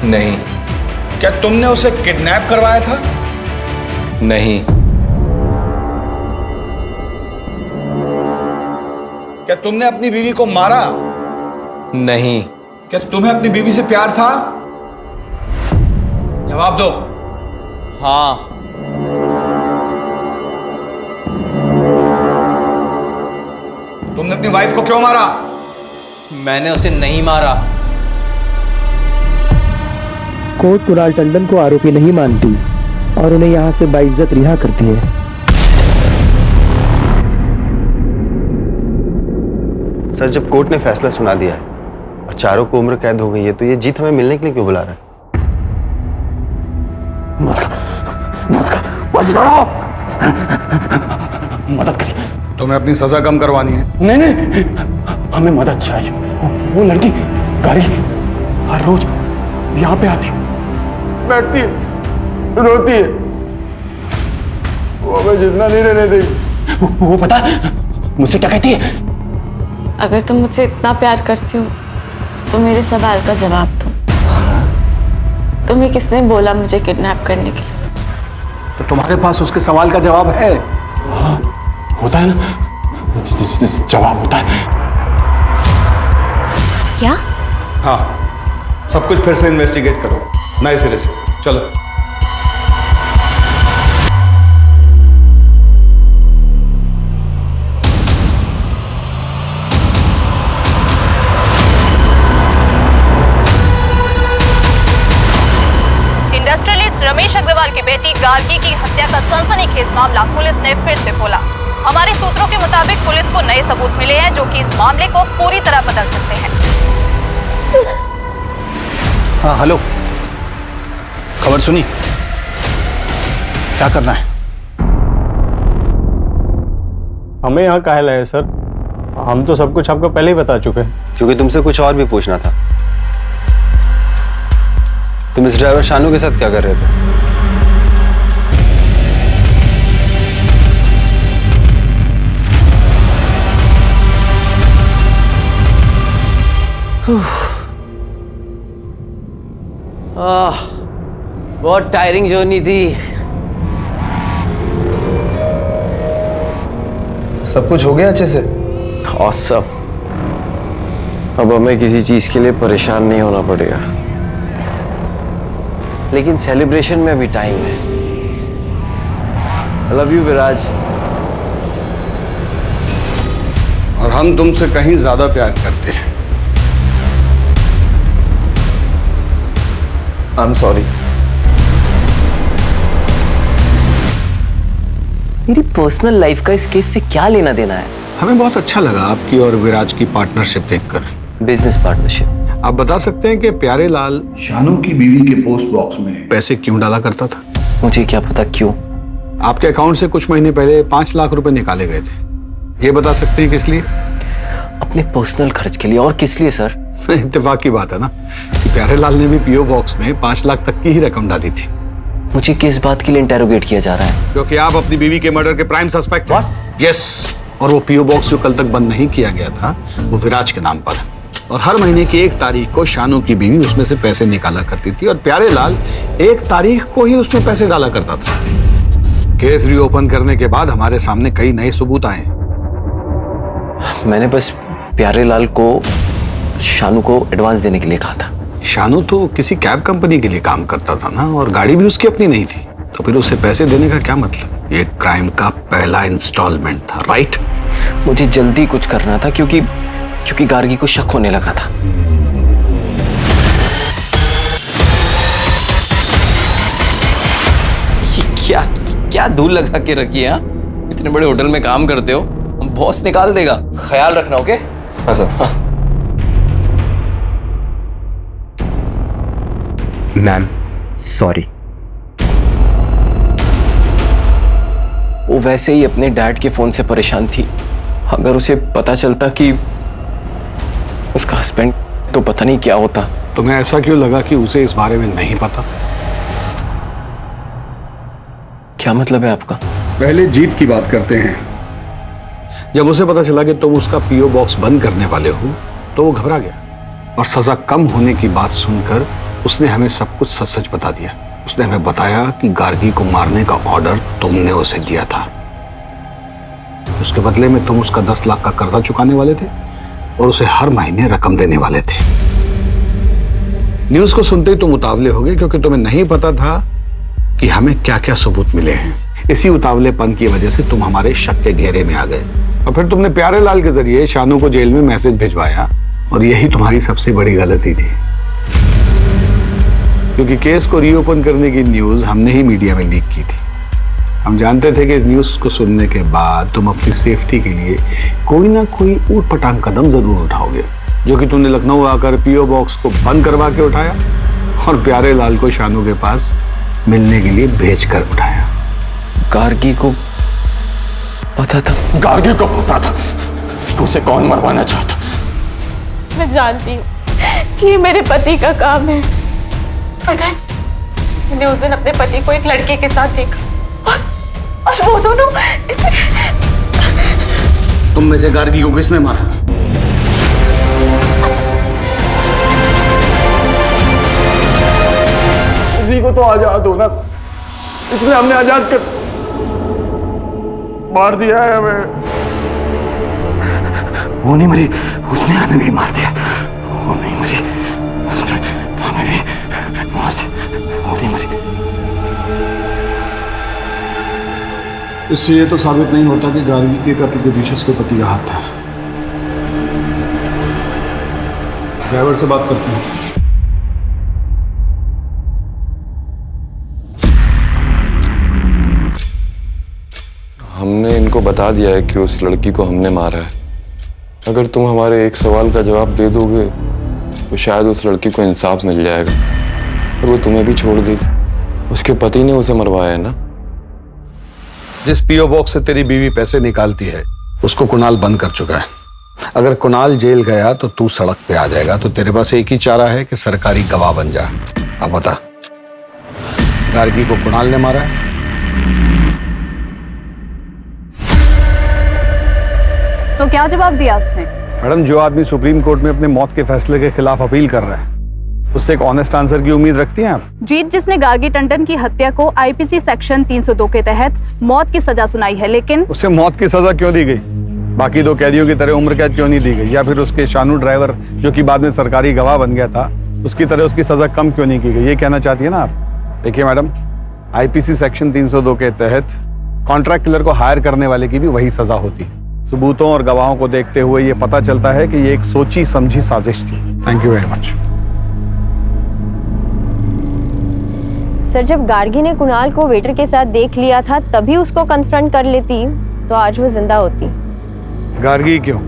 नहीं। क्या तुमने उसे किडनैप करवाया था? नहीं। क्या तुमने अपनी बीवी को मारा? नहीं। क्या तुम्हें अपनी बीवी से प्यार था? जवाब दो। हाँ। तुमने अपनी वाइफ को क्यों मारा? मैंने उसे नहीं मारा। कोर्ट कुणाल टंडन को आरोपी नहीं मानती और उन्हें यहां से बाइज्जत रिहा करती है। सर, जब कोर्ट ने फैसला सुना दिया है और चारों को उम्र कैद हो गई है, तो ये जीत हमें मिलने के लिए क्यों बुला रहा है? मदद करिए। तुम्हें अपनी सजा कम करवानी है? नहीं, हमें मदद चाहिए। वो लड़की गार्गी हर रोज यहाँ पे आती, बैठती है, रोती है, वो हमें जितना नहीं रहने देगी। वो पता है मुझसे क्या कहती है? अगर तुम मुझसे इतना प्यार करती हो तो मेरे सवाल का जवाब दो। तुम्हें किसने बोला मुझे किडनैप करने के लिए? तो तुम्हारे पास उसके सवाल का जवाब है? हाँ, होता है ना, जवाब होता है। क्या? हाँ, सब कुछ फिर से इन्वेस्टिगेट करो नए सिरे से। चलो। इंडस्ट्रियलिस्ट रमेश अग्रवाल की बेटी गार्गी की हत्या का सनसनीखेज मामला पुलिस ने फिर से खोला। हमारे सूत्रों के मुताबिक पुलिस को नए सबूत मिले हैं जो कि इस मामले को पूरी तरह बदल सकते हैं। हाँ, हेलो, खबर सुनी? क्या करना है? हमें यहाँ काहे लाए सर? हम तो सब कुछ आपको पहले ही बता चुके हैं। क्योंकि तुमसे कुछ और भी पूछना था। तुम इस ड्राइवर शानू के साथ क्या कर रहे थे? बहुत टायरिंग जर्नी थी। सब कुछ हो गया अच्छे से? ऑसम। अब हमें किसी चीज के लिए परेशान नहीं होना पड़ेगा, लेकिन सेलिब्रेशन में भी टाइम है। आई लव यू विराज। और हम तुमसे कहीं ज्यादा प्यार करते हैं। I am sorry. मेरी पर्सनल लाइफ का इस केस से क्या लेना देना है? हमें बहुत अच्छा लगा आपकी और विराज की पार्टनरशिप देखकर। Business partnership. आप बता सकते हैं कि प्यारे लाल शानू की बीवी के पोस्ट बॉक्स में पैसे क्यों डाला करता था? मुझे क्या पता क्यों। आपके अकाउंट से कुछ महीने पहले 5 लाख रुपए निकाले गए थे। ये बता सकते हैं किस लिए? अपने पर्सनल खर्च के लिए। और किस लिए सर? इत्तेफाक की बात है ना कि प्यारे लाल ने भी पीओ बॉक्स में 5 लाख तक की ही रकम डाली थी। मुझे किस बात के लिए इंटेरोगेट किया जा रहा है? क्योंकि आप अपनी बीवी के मर्डर के प्राइम सस्पेक्ट हैं। यस। और वो पीओ बॉक्स जो कल तक बंद नहीं किया गया था वो विराज के नाम पर है। और हर महीने की 1 तारीख को शानू की बीवी उसमें से पैसे निकाला करती थी और प्यारे लाल 1 तारीख को ही उसमें पैसे डाला करता था। केस रीओपन करने के बाद हमारे सामने कई नए सबूत आए। मैंने बस प्यारे लाल को शानू को एडवांस देने के लिए कहा था। शानू तो किसी कैब कंपनी के लिए काम करता था ना, और गाड़ी भी उसकी अपनी नहीं थी, तो फिर उसे पैसे देने का क्या मतलब? ये क्राइम का पहला इंस्टॉलमेंट था, राइट? मुझे जल्दी कुछ करना था क्योंकि गार्गी को शक होने लगा था। ये क्या धूल लगा के रखी है? इतने बड़े होटल में काम करते हो, बॉस निकाल देगा। ख्याल रखना, ओके? हाँ सर। Ma'am sorry. वो वैसे ही अपने डैड के फोन से परेशान थी। अगर उसे पता चलता कि उसका हस्बैंड, तो पता नहीं क्या होता। तुम्हें ऐसा क्यों लगा कि उसे इस बारे में नहीं पता? क्या मतलब है आपका? पहले जीत की बात करते हैं। जब उसे पता चला कि तुम उसका पीओ बॉक्स बंद करने वाले हो तो वो घबरा गया और सजा कम होने की बात सुनकर उसने हमें सब कुछ सच सच बता दिया। उसने हमें बताया कि गार्गी को मारने का ऑर्डर तुमने उसे दिया था। उसके बदले में तुम उसका 10 लाख का कर्जा चुकाने वाले थे और उसे हर महीने रकम देने वाले थे। न्यूज़ को सुनते ही तुम उतावले हो गए क्योंकि तुम्हें नहीं पता था कि हमें क्या क्या सबूत मिले हैं। इसी उतावलेपन की वजह से तुम हमारे शक के घेरे में आ गए और फिर तुमने प्यारे लाल के जरिए शानू को जेल में मैसेज भिजवाया, और यही तुम्हारी सबसे बड़ी गलती थी, क्योंकि केस को रीओपन करने की न्यूज़ हमने ही मीडिया में लीक की थी। हम जानते थे कि इस न्यूज़ को सुनने के बाद तुम अपनी सेफ्टी के लिए कोई ना कोई ऊट-पटांग कदम जरूर उठाओगे, जो कि तुमने लखनऊ आकर पीओ बॉक्स को बंद करवा के उठाया और प्यारे लाल को शानू के पास मिलने के लिए भेज कर उठाया। गार्गी को पता था? गार्गी को पता था कि उसे कौन मरवाना चाहता। मैं जानती हूँ कि ये मेरे पति का काम है। पता है, मैंने उस दिन अपने पति को एक लड़के के साथ देखा और वो दोनों इसे। तुम में से गार्गी को किसने मारा? किसी को तो आजाद हो ना, इसलिए हमने आजाद कर मार दिया है हमें। वो नहीं मरी, उसने हमें भी मार दिया। वो नहीं मरी, उसने हमें भी मार दिया। वो नहीं मरी। इससे ये तो साबित नहीं होता कि गार्गी के कत्ल के पीछे उसके पति का हाथ था। ड्राइवर से बात करते हैं। हमने इनको बता दिया है कि उस लड़की को हमने मारा है। अगर तुम हमारे एक सवाल का जवाब दे दोगे तो शायद उस लड़की को इंसाफ मिल जाएगा और वो तुम्हें भी छोड़ देगी। उसके पति ने उसे मरवाया है ना। जिस पीओ बॉक्स से तेरी बीवी पैसे निकालती है उसको कुणाल बंद कर चुका है। अगर कुणाल जेल गया तो तू सड़क पे आ जाएगा, तो तेरे पास एक ही चारा है कि सरकारी गवाह बन जा। अब बता, गार्गी को कुणाल ने मारा है? तो क्या जवाब दिया उसने? मैडम, जो आदमी सुप्रीम कोर्ट में अपने मौत के फैसले के खिलाफ अपील कर रहा है उससे एक ऑनेस्ट आंसर की उम्मीद रखती हैं आप? जीत जिसने गार्गी टंडन की हत्या को आईपीसी सेक्शन 302 के तहत मौत की सजा सुनाई है, लेकिन उसे मौत की सजा क्यों दी गई? बाकी दो कैदियों की तरह उम्र कैद क्यों नहीं दी गई? या फिर उसके शानू ड्राइवर जो कि बाद में सरकारी गवाह बन गया था, उसकी तरह उसकी सजा कम क्यों नहीं की गई? ये कहना चाहती है ना आप? देखिए मैडम, आईपीसी सेक्शन 302 के तहत कॉन्ट्रैक्ट किलर को हायर करने वाले की भी वही सजा होती है। सबूतों और गवाहों को देखते हुए ये पता चलता है कि ये एक सोची समझी साजिश थी। Thank you very much. Sir, जब गार्गी ने कुणाल को वेटर के साथ देख लिया था तभी उसको कन्फ्रंट कर लेती तो आज वो जिंदा होती। गार्गी क्यों?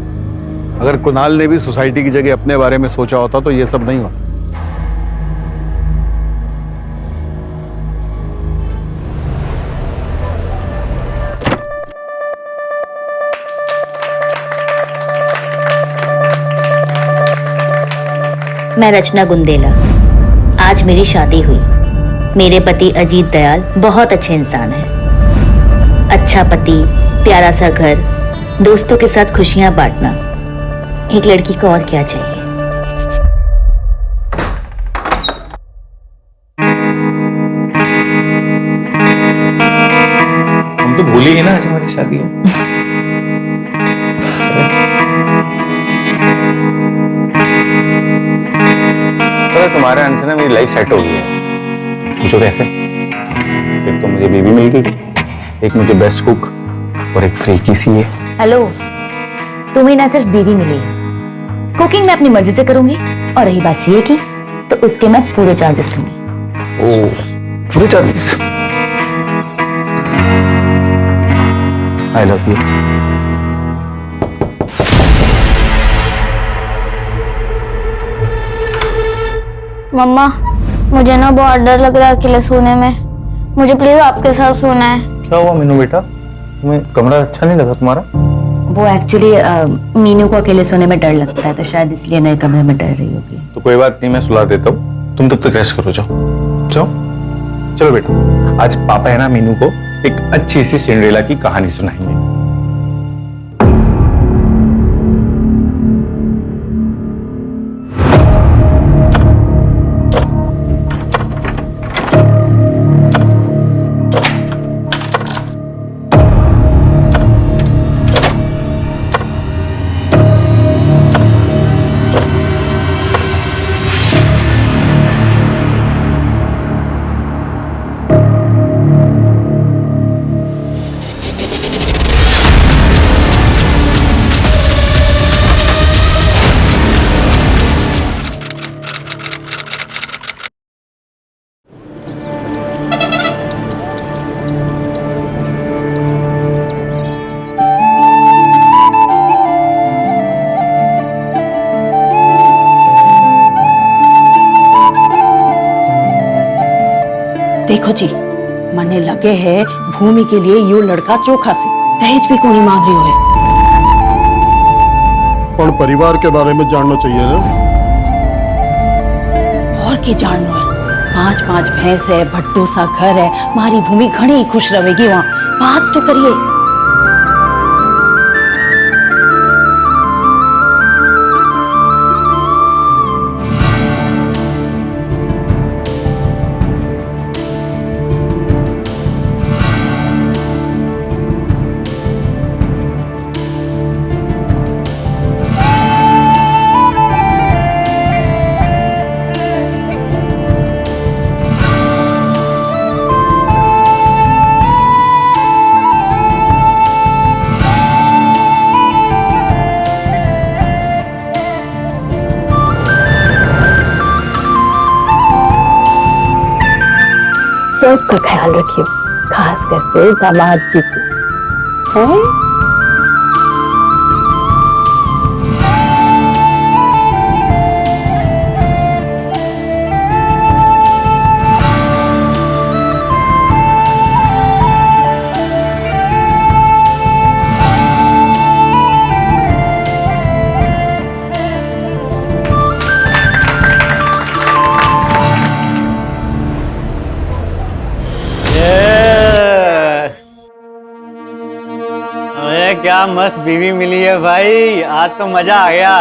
अगर कुणाल ने भी सोसाइटी की जगह अपने बारे में सोचा होता तो ये सब नहीं होता। मैं रचना गुंदेला। आज मेरी शादी हुई। मेरे पति अजीत दयाल बहुत अच्छे इंसान हैं। अच्छा पति, प्यारा सा घर, दोस्तों के साथ खुशियां बांटना, एक लड़की को और क्या चाहिए। हम तो भूल ही गए ना आज हमारी शादी है। तुम्हारे आंसर ना मेरी लाइफ सेट हो गई है। पूछो कैसे? एक तो मुझे बेबी मिल गई, एक मुझे बेस्ट कुक और एक फ्री की सी है। हेलो, तुम्हें ना सिर्फ बीवी मिली, कुकिंग मैं अपनी मर्जी से करूंगी, और रही बात सीए की तो उसके मैं पूरे चार्जेस लूंगी। ओ, पूरे चार्जेस? I love you. मम्मा, मुझे ना बहुत डर लग रहा है अकेले सोने में। मुझे प्लीज आपके साथ सोना है। क्या हुआ मीनू बेटा, तुम्हें कमरा अच्छा नहीं लगा तुम्हारा? वो एक्चुअली मीनू को अकेले सोने में डर लगता है, तो शायद इसलिए नए कमरे में डर रही होगी। तो कोई बात नहीं, मैं सुला देता हूँ, तुम तब तक रेस्ट करो। जाओ जाओ, चलो बेटा। आज पापा है ना मीनू को एक अच्छी सी सिंड्रेला की कहानी सुनाएंगे। देखो जी, मने लगे है भूमि के लिए यो लड़का चोखा से दहेज भी कोनी मांग रही है। पर परिवार के बारे में जानना चाहिए ना। और की जानना है? 5-5 भैंस है, भट्टू सा घर है, मारी भूमि घनी खुश रहेगी वहाँ। बात तो करिए। सबका ख्याल रखियो, खास करके दामाद जी को। हैं? क्या मस्त बीवी मिली है भाई, आज तो मजा आ गया।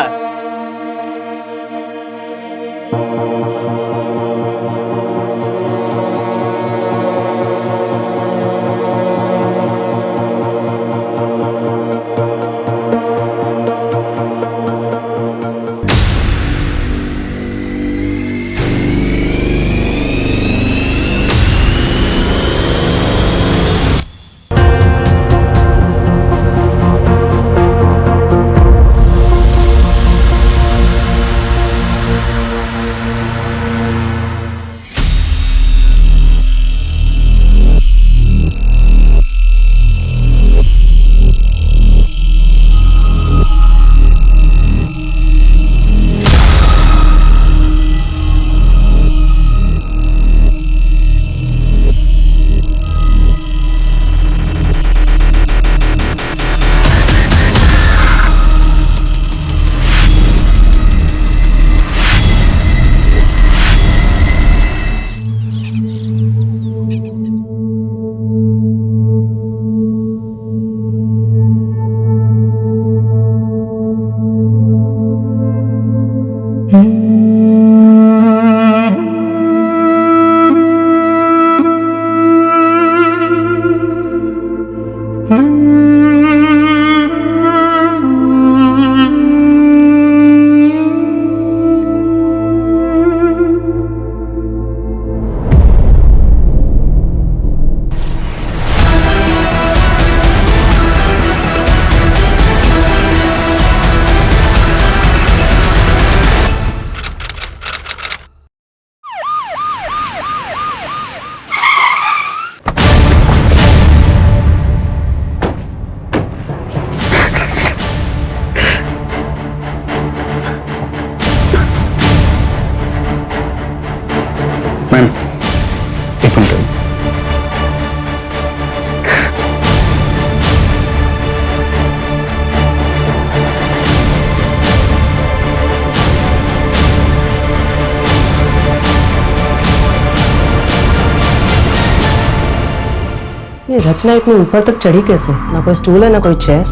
ये रचना इतनी ऊपर तक चढ़ी कैसे? ना कोई स्टूल है ना कोई चेयर,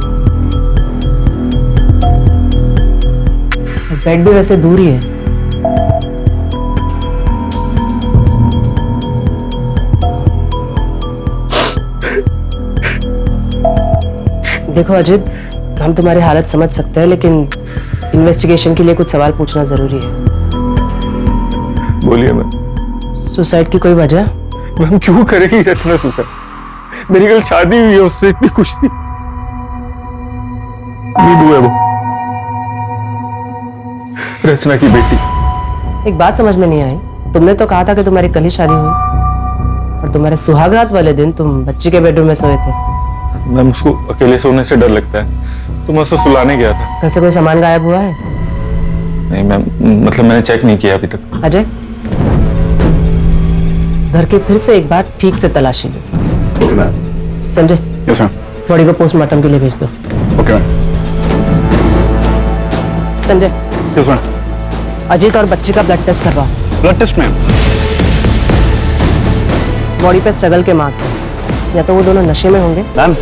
बेड भी वैसे दूर ही है। देखो अजित, हम तुम्हारी हालत समझ सकते हैं, लेकिन इन्वेस्टिगेशन के लिए कुछ सवाल पूछना जरूरी है। बोलिए मैम। सुसाइड की कोई वजह? मैम क्यों करेगी रचना सुसाइड? मेरी कल शादी हुई है उससे, इतनी खुश थी। नींबू है वो, रचना की बेटी। एक बात समझ में नहीं आई, तुमने तो कहा था कि तुम्हारी कल ही शादी हुई, और तुम्हारे सुहागरात वाले दिन तुम बच्ची के बेडरूम में सोए थे। मैम उसको अकेले सोने से डर लगता है, तो मैं उसको सुलाने गया था। घर से कोई सामान गायब हुआ है? नहीं मैम, मतलब मैंने चेक नहीं किया अभी तक। अजय, घर की फिर से एक बार ठीक से तलाशी लो। Sanjay, yes ma'am. बॉडी को पोस्टमार्टम के लिए भेज दो। Okay ma'am. Sanjay, yes ma'am. Ajit और बच्ची का ब्लड टेस्ट करवाओ। Blood test ma'am? बॉडी पे स्ट्रगल के मार्क्स हैं, या तो वो दोनों नशे में होंगे। मैम,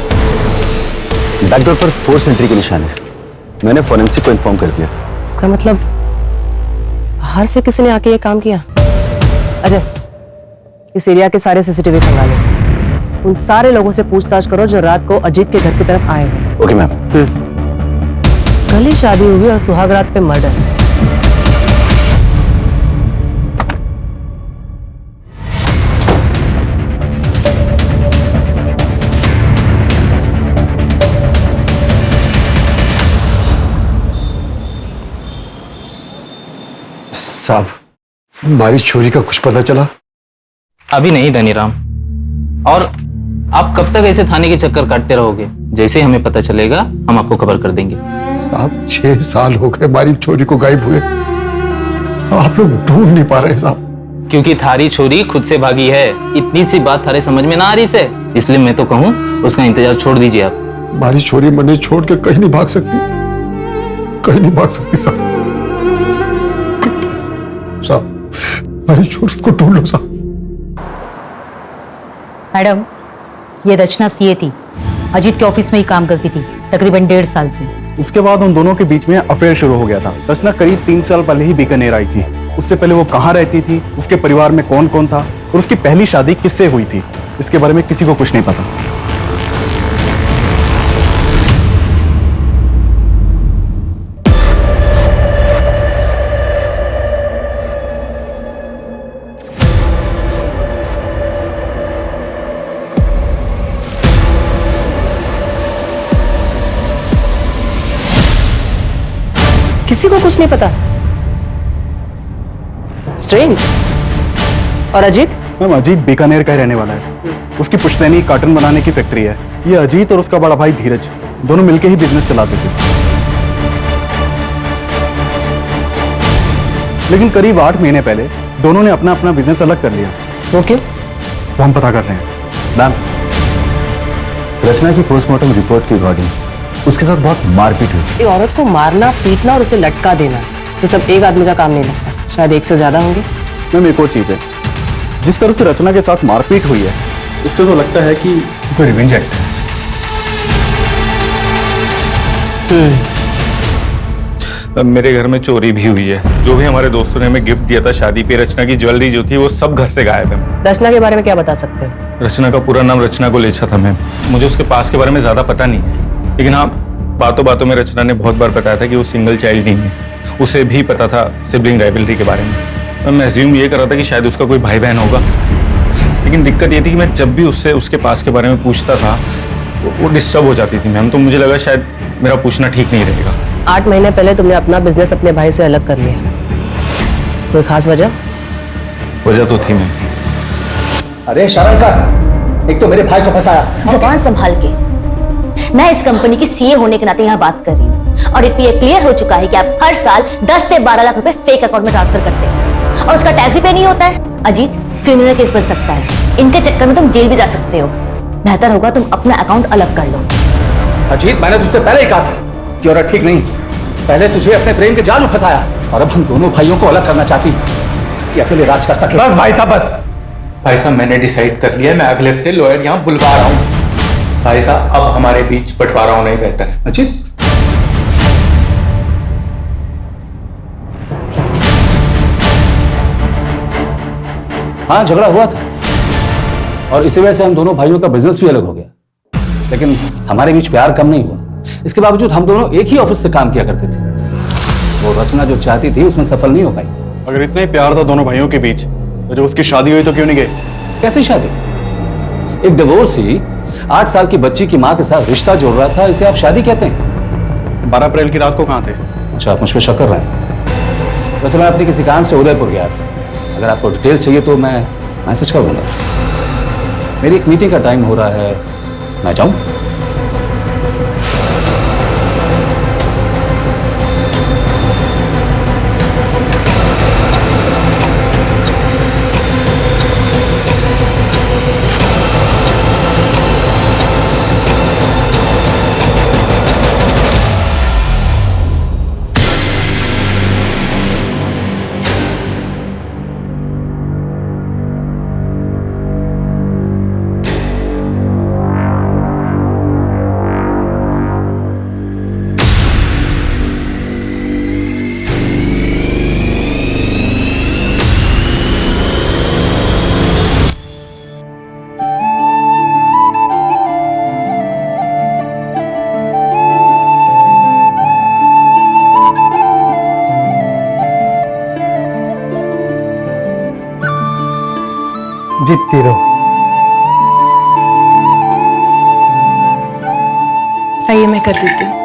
बैकडोर पर फोर्स एंट्री के निशान है। मैंने फोरेंसिक को इन्फॉर्म कर दिया। इसका मतलब बाहर से किसी ने आके ये काम किया। अजय, इस एरिया के सारे सीसीटीवी खंगालो, उन सारे लोगों से पूछताछ करो जो रात को अजीत के घर की तरफ आए हैं। Okay ma'am. कल ही शादी हुई और सुहागरात पे मर्डर। साहब, हमारी चोरी का कुछ पता चला? अभी नहीं धनीराम, और आप कब तक ऐसे थाने के चक्कर काटते रहोगे? जैसे ही हमें पता चलेगा हम आपको खबर कर देंगे। साहब 6 साल हो गए हमारी चोरी को गायब हुए, आप लोग ढूंढ नहीं पा रहे साहब। क्योंकि थारी छोरी खुद से भागी है। इतनी सी बात थारे समझ में ना आ रही से, इसलिए मैं तो कहूँ उसका इंतजार छोड़ दीजिए आप। हमारी चोरी मने छोड़ के कहीं नहीं भाग सकती, कहीं नहीं भाग सकती साहब। हमारी चोरी को ढूंढ लो साहब। मैडम, ये रचना सीए थी, अजीत के ऑफिस में ही काम करती थी तकरीबन 1.5 साल से। उसके बाद उन दोनों के बीच में अफेयर शुरू हो गया था। रचना करीब 3 साल पहले ही बीकानेर आई थी। उससे पहले वो कहाँ रहती थी, उसके परिवार में कौन कौन था, और उसकी पहली शादी किससे हुई थी, इसके बारे में किसी को कुछ नहीं पता। किसी को कुछ नहीं पता। स्ट्रेंज। और अजीत? मैम, अजीत बीकानेर का ही रहने वाला है। उसकी पुश्तैनी कार्टन बनाने की फैक्ट्री है। ये अजीत और उसका बड़ा भाई धीरज दोनों मिलकर ही बिजनेस चलाते थे। लेकिन करीब 8 महीने पहले दोनों ने अपना अपना बिजनेस अलग कर लिया। ओके, वो हम पता कर रहे हैं। मैम, रचना की पोस्टमार्टम रिपोर्ट के अकॉर्डिंग उसके साथ बहुत मारपीट हुई। एक औरत को मारना, पीटना और उसे लटका देना, ये सब एक आदमी का काम नहीं लगता, शायद एक से ज्यादा होंगे। मैम, एक और चीज है, जिस तरह से रचना के साथ मारपीट हुई है, उससे तो लगता है कि कोई रिवेंज एक्ट है। मेरे घर में चोरी भी हुई है। जो भी हमारे दोस्तों ने हमें गिफ्ट दिया था शादी पे, रचना की ज्वेलरी जो थी वो सब घर से गायब है। रचना के बारे में क्या बता सकते हैं? रचना का पूरा नाम रचना गोलेछा था मैम। मुझे उसके पास के बारे में ज्यादा पता नहीं है, लेकिन हाँ, बातों बातों में रचना ने बहुत बार बताया था कि वो सिंगल चाइल्ड नहीं है। उसे भी पता था सिबलिंग राइवलरी के बारे में। मैं अज्यूम ये कर रहा था कि शायद उसका कोई भाई बहन होगा, लेकिन दिक्कत ये थी कि मैं जब भी उससे उसके पास के बारे में पूछता था वो डिस्टर्ब हो जाती थी मैम। तो मुझे लगा शायद मेरा पूछना ठीक नहीं रहेगा। 8 महीने पहले तुमने अपना बिजनेस अपने भाई से अलग कर लिया, कोई खास वजह? वजह तो थी मैम। अरे शरण कर, एक तो मेरे भाई को फंसाया। जुबान संभाल के। मैं इस कंपनी की सीए होने के नाते यहाँ बात कर रही हूँ, और ये क्लियर हो चुका है कि आप हर साल 10 से 12 लाख रुपए फेक अकाउंट में ट्रांसफर करते हैं, और उसका टैक्स भी पे नहीं होता है। अजीत, क्रिमिनल केस बन सकता है, इनके चक्कर में तुम जेल भी जा सकते हो। बेहतर होगा तुम अपना अकाउंट अलग कर लो। अजीत, मैंने तुझसे पहले ही कहा था कि औरत ठीक नहीं। पहले तुझे अपने प्रेम के जाल में फंसाया, और अब हम दोनों भाइयों को अलग करना चाहती कि अकेले राज कर सके। बस भाई साहब, बस भाई साहब, मैंने डिसाइड कर लिया है। मैं अगले हफ्ते लॉयर यहाँ बुलवा रहा हूँ। भाई साहब, अब हमारे बीच बंटवारा होना ही बेहतर है। अजीत, हाँ झगड़ा हुआ था और इसी वजह से हम दोनों भाइयों का बिजनेस भी अलग हो गया, लेकिन हमारे बीच प्यार कम नहीं हुआ। इसके बावजूद हम दोनों एक ही ऑफिस से काम किया करते थे। वो रचना जो चाहती थी उसमें सफल नहीं हो पाई। अगर इतना ही प्यार था दोनों भाइयों के बीच तो जब उसकी शादी हुई तो क्यों नहीं गए? कैसी शादी? एक डिवोर्सी 8 साल की बच्ची की माँ के साथ रिश्ता जोड़ रहा था, इसे आप शादी कहते हैं? 12 अप्रैल की रात को कहाँ थे? अच्छा, आप मुझ पर शक कर रहे हैं? वैसे मैं अपने किसी काम से उदयपुर गया था। अगर आपको डिटेल्स चाहिए तो मैं मैसेज कर दूंगा। मेरी एक मीटिंग का टाइम हो रहा है, मैं जाऊं? जीतती रहो। आइए मैं कर देती हूँ।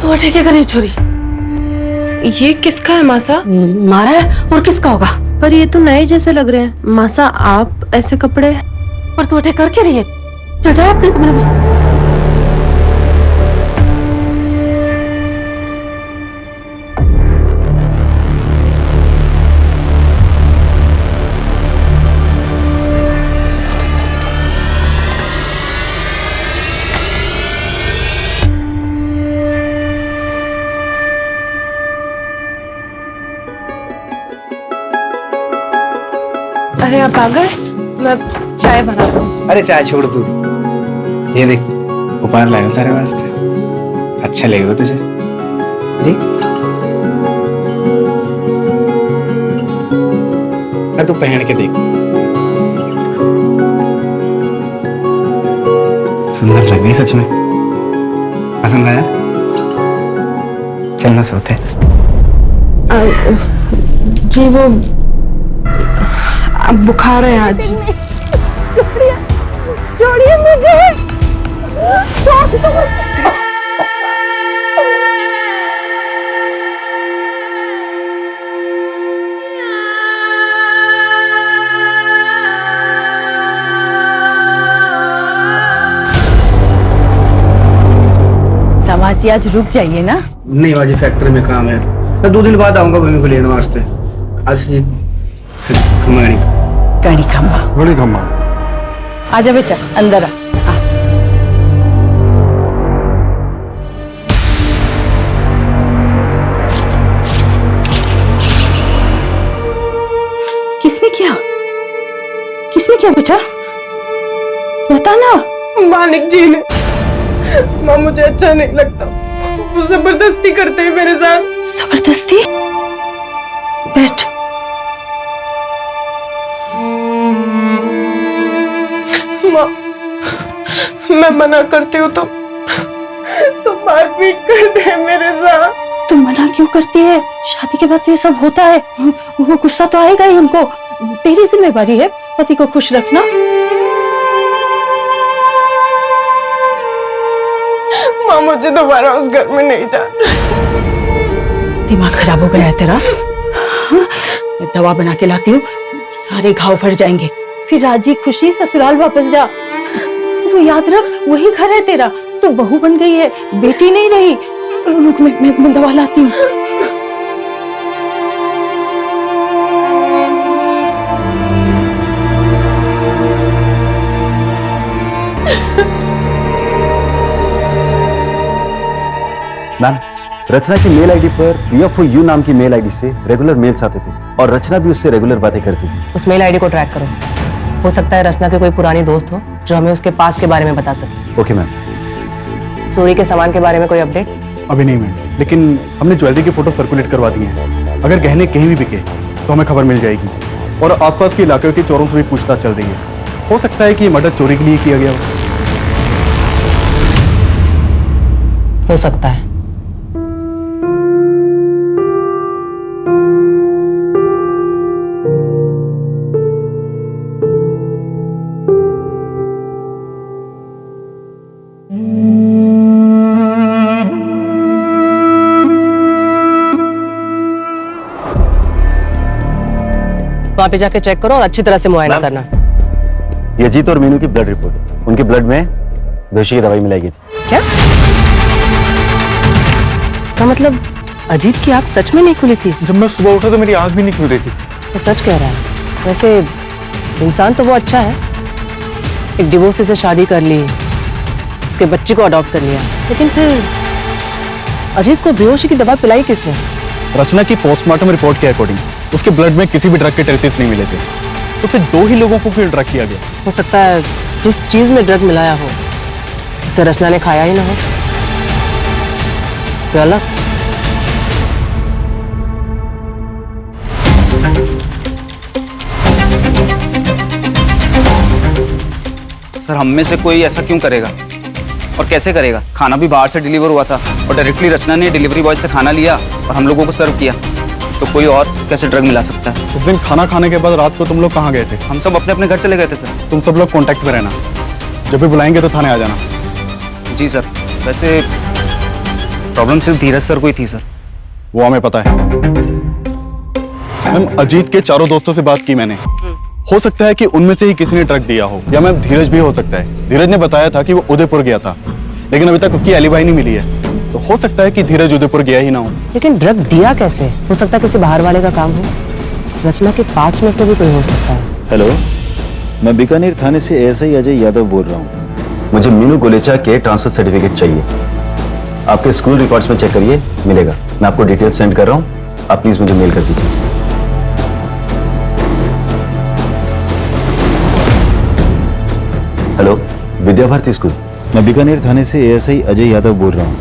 तो ठीक है करे छोरी। ये किसका है मासा? मारा है और किसका होगा? पर ये तो नए जैसे लग रहे हैं। मासा आप ऐसे कपड़े? पर तू अटैक कर क्या रही है? चल जाए अपने कमरे में। अरे आप आ गए? मैं चाय बनाता हूँ। अरे चाय छोड़ तू, ये देख उपहार लाया हूं तेरे वास्ते, अच्छा लगेगा तुझे। देख, तू पहन के देख, सुंदर लग रही सच में। पसंद आया? चलना सोते। जी वो अब बुखार है आज। छोड़िए मुझे। तमाची आज रुक जाइए ना। नहीं बाजी, फैक्ट्री में काम है, मैं 2 दिन बाद आऊंगा भूमि को लेने वास्ते। आज से गाड़ी खम्बा। बड़ी खम्बा। आजा बेटा अंदर आ। किसने किया? किसने किया बेटा? बता ना। मालिक जी ने। माँ मुझे अच्छा नहीं लगता, वो जबरदस्ती करते हैं मेरे साथ। जबरदस्ती? बैठ। माँ, मैं मना करती हूँ तो मारपीट करते हैं मेरे साथ। तुम मना क्यों करती है? शादी के बाद तो ये सब होता है। वो गुस्सा तो आएगा ही उनको। तेरी जिम्मेवारी है पति को खुश रखना। माँ मुझे दोबारा उस घर में नहीं जाना। दिमाग खराब हो गया है तेरा? मैं दवा बना के लाती हूँ, सारे घाव भर जाएंगे। फिर राजी खुशी ससुराल वापस जा। वो याद रख, वही घर है तेरा। तू बहू बन गई है, बेटी नहीं रही। रुक, मैं दवा लाती हूँ। मैम, रचना की मेल आईडी पर PFOU नाम की मेल आईडी से रेगुलर मेल्स आते थे और रचना भी उससे रेगुलर बातें करती थी। उस मेल आईडी को ट्रैक करो। हो सकता है रचना के कोई पुरानी दोस्त हो जो हमें उसके पास के बारे में बता सके। Okay ma'am. चोरी के सामान के बारे में कोई अपडेट? अभी नहीं मैम, लेकिन हमने ज्वेलरी की फोटो सर्कुलेट करवा दी है। अगर गहने कहीं भी बिके तो हमें खबर मिल जाएगी। और आसपास के इलाके के चोरों से भी पूछताछ चल रही है। हो सकता है कि मर्डर चोरी के लिए किया गया हो सकता है। वहां पे जाके चेक करो और अच्छी तरह से मुआयना करना। ये अजीत और मीनू की ब्लड रिपोर्ट। उनके ब्लड में बेहोशी की दवाई मिलाई गई थी। क्या? इसका मतलब अजीत की आंख सच में नहीं खुली थी? जब मैं सुबह उठा तो मेरी आंख भी नहीं खुल रही थी। वो सच कह रहा है। वैसे इंसान तो वो अच्छा है, एक डिवोर्सी से शादी कर ली, उसके बच्चे को अडॉप्ट कर लिया, लेकिन फिर अजीत को बेहोशी की दवा पिलाई किसने? रचना की पोस्टमार्टम रिपोर्ट के अकॉर्डिंग उसके ब्लड में किसी भी ड्रग के ट्रेसेस नहीं मिले थे। तो फिर 2 ही लोगों को क्यों ड्रग किया गया? हो सकता है जिस चीज में ड्रग मिलाया हो उसे रचना ने खाया ही ना हो। तो अलग। सर, हम में से कोई ऐसा क्यों करेगा और कैसे करेगा? खाना भी बाहर से डिलीवर हुआ था और डायरेक्टली रचना ने डिलीवरी बॉय से खाना लिया और हम लोगों को सर्व किया। तो कोई और कैसे ड्रग मिला सकता है? उस दिन खाना खाने के बाद रात को तुम लोग कहाँ गए थे? हम सब अपने अपने घर चले गए थे सर। तुम सब लोग कांटेक्ट में रहना, जब भी बुलाएंगे तो थाने आ जाना। जी सर। वैसे प्रॉब्लम सिर्फ धीरज सर को ही थी सर। वो हमें पता है मैम। अजीत के चारों दोस्तों से बात की मैंने। हो सकता है कि उनमें से ही किसी ने ड्रग दिया हो, या मैम धीरज भी हो सकता है। धीरज ने बताया था कि वो उदयपुर गया था, लेकिन अभी तक उसकी एलिबाई नहीं मिली है। तो हो सकता है कि धीरज उदयपुर गया ही ना हो। लेकिन ड्रग दिया कैसे? हो सकता है किसी बाहर वाले का काम हो। रचना के पास में से भी कोई हो सकता है। हेलो, मैं बीकानेर थाने से ASI अजय यादव बोल रहा हूँ। मुझे मीनू गोलेचा के ट्रांसफर सर्टिफिकेट चाहिए। आपके स्कूल रिकॉर्ड्स में चेक करिए, मिलेगा। मैं आपको डिटेल सेंड कर रहा हूँ, आप प्लीज मुझे मेल कर दीजिए। Hello, Vidya Bharati school. मैं बीकानेर थाने से ASI अजय यादव बोल रहा हूँ।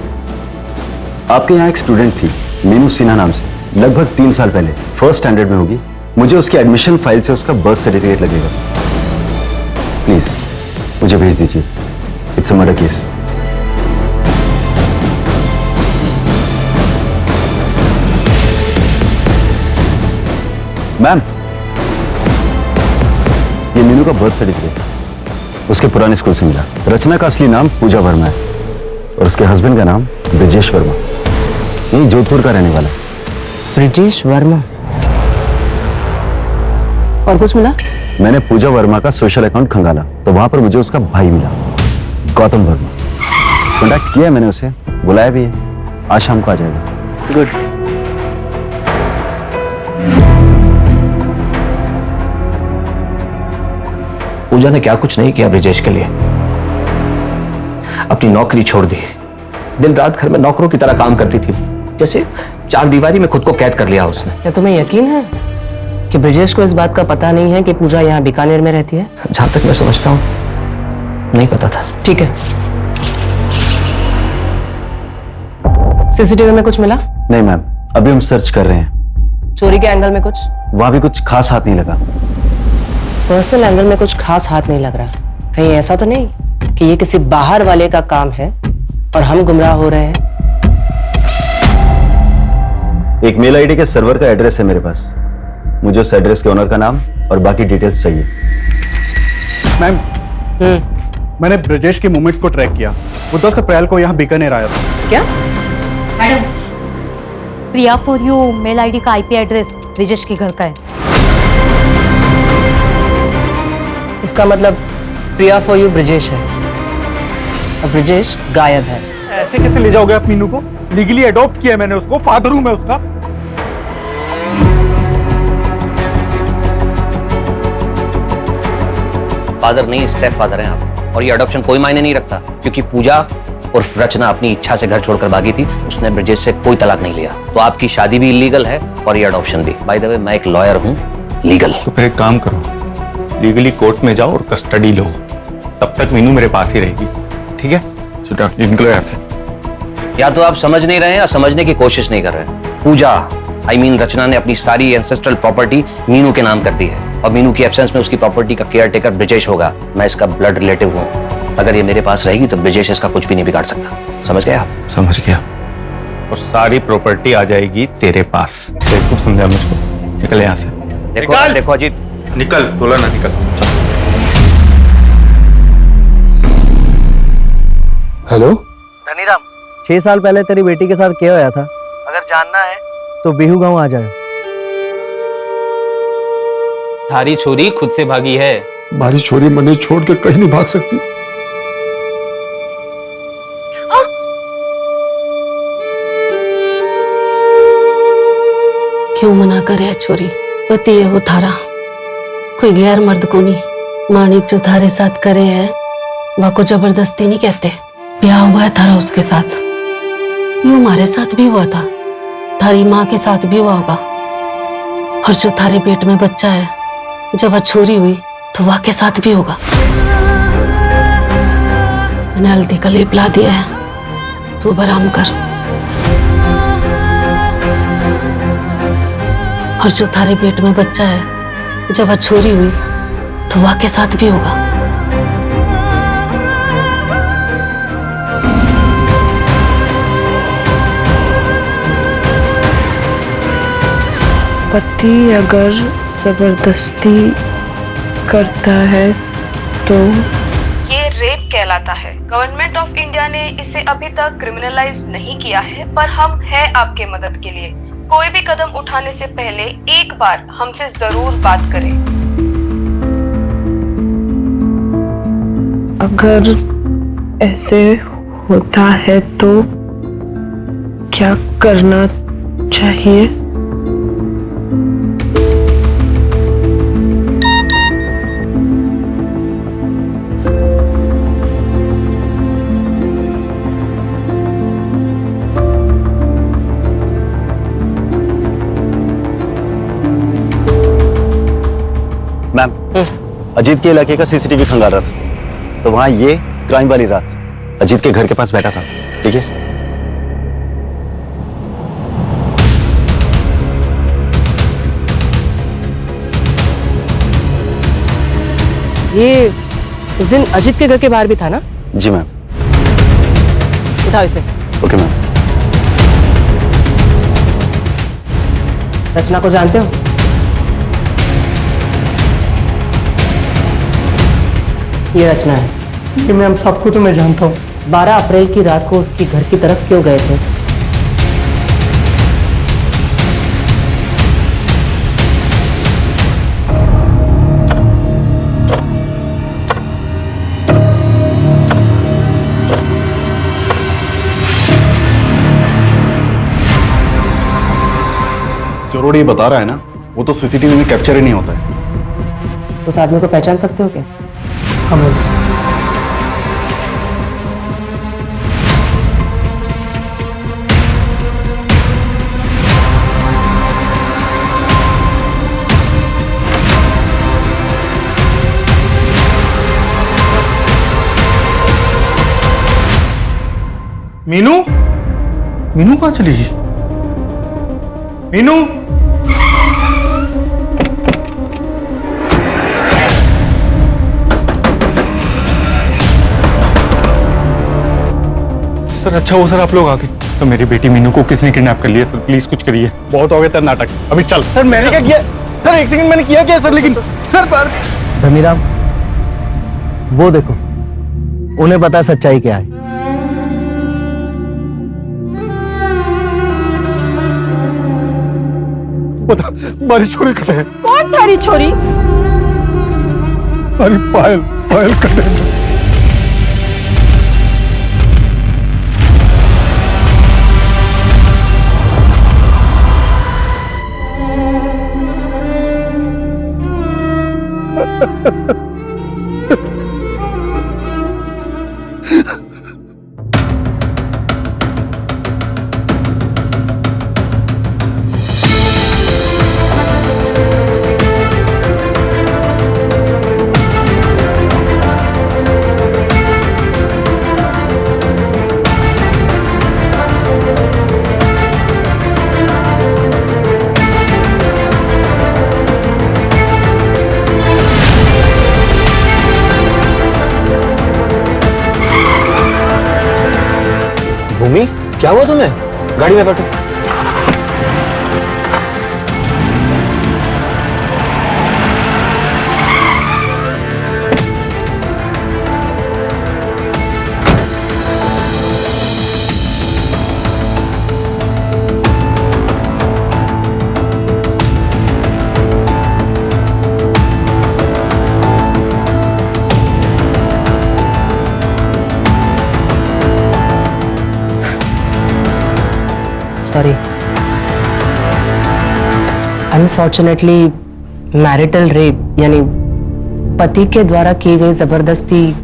आपके यहाँ एक स्टूडेंट थी मीनू सिन्हा नाम से, लगभग 3 साल पहले, फर्स्ट स्टैंडर्ड में होगी। मुझे उसकी एडमिशन फाइल से उसका बर्थ सर्टिफिकेट लगेगा। प्लीज मुझे भेज दीजिए। It's a murder case. Ma'am, ये मीनू का बर्थ सर्टिफिकेट उसके पुराने स्कूल से मिला। रचना का असली नाम पूजा वर्मा है और उसके हस्बैंड का नाम ब्रिजेश वर्मा, यही जोधपुर का रहने वाला। ब्रिजेश वर्मा। और कुछ मिला? मैंने पूजा वर्मा का सोशल अकाउंट खंगाला तो वहां पर मुझे उसका भाई मिला, गौतम वर्मा। कॉन्टैक्ट किया मैंने उसे, बुलाया भी है। आज शाम को आ जाएगा। गुड। पूजा ने क्या कुछ नहीं किया ब्रिजेश के लिए। अपनी नौकरी छोड़ दी, दिन रात घर में नौकरों की तरह काम करती थी, जैसे 4 दीवारी में खुद को कैद कर लिया उसने। क्या तुम्हें यकीन है कि ब्रिजेश को इस बात का पता नहीं है कि पूजा यहाँ बीकानेर में रहती है? जहां तक मैं समझता हूँ नहीं पता था। ठीक है। CCTV में कुछ मिला? नहीं मैम, अभी हम सर्च कर रहे हैं। चोरी के एंगल में कुछ? वहां भी कुछ खास हाथ नहीं लगा। पर्सनल एंगल में कुछ खास हाथ नहीं लग रहा। कहीं ऐसा तो नहीं कि ये किसी बाहर वाले का काम है और हम गुमराह हो रहे हैं? एक मेल आईडी के सर्वर का एड्रेस है मेरे पास। मुझे उस एड्रेस के ओनर का नाम और बाकी डिटेल्स चाहिए। मैम, मैंने ब्रजेश के मूवमेंट्स को ट्रैक किया। वो 10 अप्रैल को यहाँ बीकानेर आया था। क्या? Madam, Priya for you mail ID का आईपी एड्रेस ब्रजेश के घर का है। इसका मतलब प्रिया फॉर यू ब्रजेश है और ब्रजेश गायब है। ऐसे कैसे ले जाओगे आप मीनू को? लीगली अडॉप्ट किया है मैंने उसको, फादर हूं मैं उसका। फादर नहीं, स्टेप फादर हैं आप। और ये अडॉप्शन कोई मायने नहीं रखता, क्योंकि पूजा और रचना अपनी इच्छा से घर छोड़कर भागी थी। उसने ब्रजेश से कोई तलाक नहीं लिया, तो आपकी शादी भी इलीगल है और ये अडॉप्शन भी। बाय द वे, मैं एक लॉयर हूँ, लीगल। तो फिर एक काम करो, लीगली कोर्ट में जाओ और कस्टडी लो। तब तक मीनू मेरे पास ही रहेगी, ठीक है? निकलो यहाँ से। या तो आप समझ नहीं रहे हैं या समझने की कोशिश नहीं कर रहे हैं। पूजा रचना ने अपनी सारी एंसेस्ट्रल प्रॉपर्टी मीनू के नाम कर दी है, और मीनू की एब्सेंस में उसकी प्रॉपर्टी का केयर टेकर ब्रजेश होगा। मैं इसका ब्लड रिलेटिव हूँ। अगर ये मेरे पास रहेगी तो ब्रजेश इसका कुछ भी नहीं बिगाड़ सकता। समझ गए आप? समझ गया। और सारी प्रॉपर्टी आ जाएगी तेरे पास। देखो, समझा मुझको। निकल यहाँ से। देखो अजीत, निकल। बोला ना, निकल। हेलो धनीराम, 6 साल पहले तेरी बेटी के साथ क्या होया था? अगर जानना है तो बिहू गांव आ जाए। थारी छोरी खुद से भागी है। हमारी छोरी मने छोड़ के कहीं नहीं भाग सकती। क्यों मना करे छोरी? पति है वो थारा, कोई गैर मर्द को नहीं। माणिक जो थारे साथ करे है वह को जबरदस्ती नहीं कहते। ब्याह हुआ है थारा उसके साथ, यूं हमारे साथ भी हुआ था, थारी माँ के साथ भी हुआ होगा। और जो थारे पेट में बच्चा है, जब वह छोरी हुई तो वह के साथ भी होगा। मैंने हल्दी का लेप ला दिया है, तू आराम कर। और जो थारे पेट में बच्चा है, जब वह छोरी हुई तो वह के साथ भी होगा। पति अगर जबरदस्ती करता है तो ये रेप कहलाता है। गवर्नमेंट ऑफ इंडिया ने इसे अभी तक क्रिमिनलाइज नहीं किया है, पर हम हैं आपके मदद के लिए। कोई भी कदम उठाने से पहले एक बार हमसे जरूर बात करें। अगर ऐसे होता है तो क्या करना चाहिए? मैम, अजीत के इलाके का सीसीटीवी खंगाल रहा था, तो वहां ये क्राइम वाली रात अजीत के घर के पास बैठा था। ठीक है? ये उस दिन अजीत के घर के बाहर भी था ना? जी मैम। उठाओ इसे। Okay ma'am. रचना को जानते हो? ये रचना है। कि मैम सबको तो मैं जानता हूँ। 12 अप्रैल की रात को उसके घर की तरफ क्यों गए थे? जो रोड ये बता रहा है ना, वो तो सीसीटीवी में कैप्चर ही नहीं होता है। उस आदमी को पहचान सकते हो क्या? हाँ मैम। मीनू? मीनू कहाँ चली गई? मीनू? सर अच्छा हो सर आप लोग आके। सर मेरी बेटी मीनू को किसने किडनैप कर लिया सर, प्लीज कुछ करिए। बहुत हो गया तेरा नाटक, अभी चल। सर मैंने क्या किया सर, एक सेकंड मैंने किया क्या सर, लेकिन सर पर धनीराम वो देखो, उन्हें पता है सच्चाई क्या है। बता, हमारी छोरी कटे है। कौन थारी छोरी? अरे पायल, पायल कटे है। भूमि, क्या हुआ तुम्हें? गाड़ी में बैठो। सॉरी, अनफॉर्चुनेटली मैरिटल रेप यानी पति के द्वारा की गई जबरदस्ती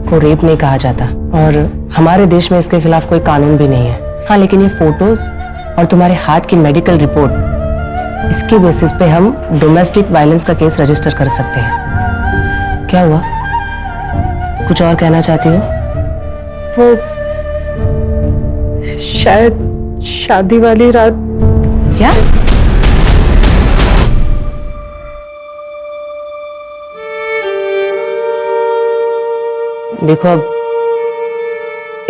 को रेप नहीं कहा जाता और हमारे देश में इसके खिलाफ कोई कानून भी नहीं है। हाँ, लेकिन ये फोटोज और तुम्हारे हाथ की मेडिकल रिपोर्ट, इसके बेसिस पे हम डोमेस्टिक वायलेंस का केस रजिस्टर कर सकते हैं। क्या हुआ, कुछ और कहना चाहती हो? वो शायद शादी वाली रात। क्या? देखो, अब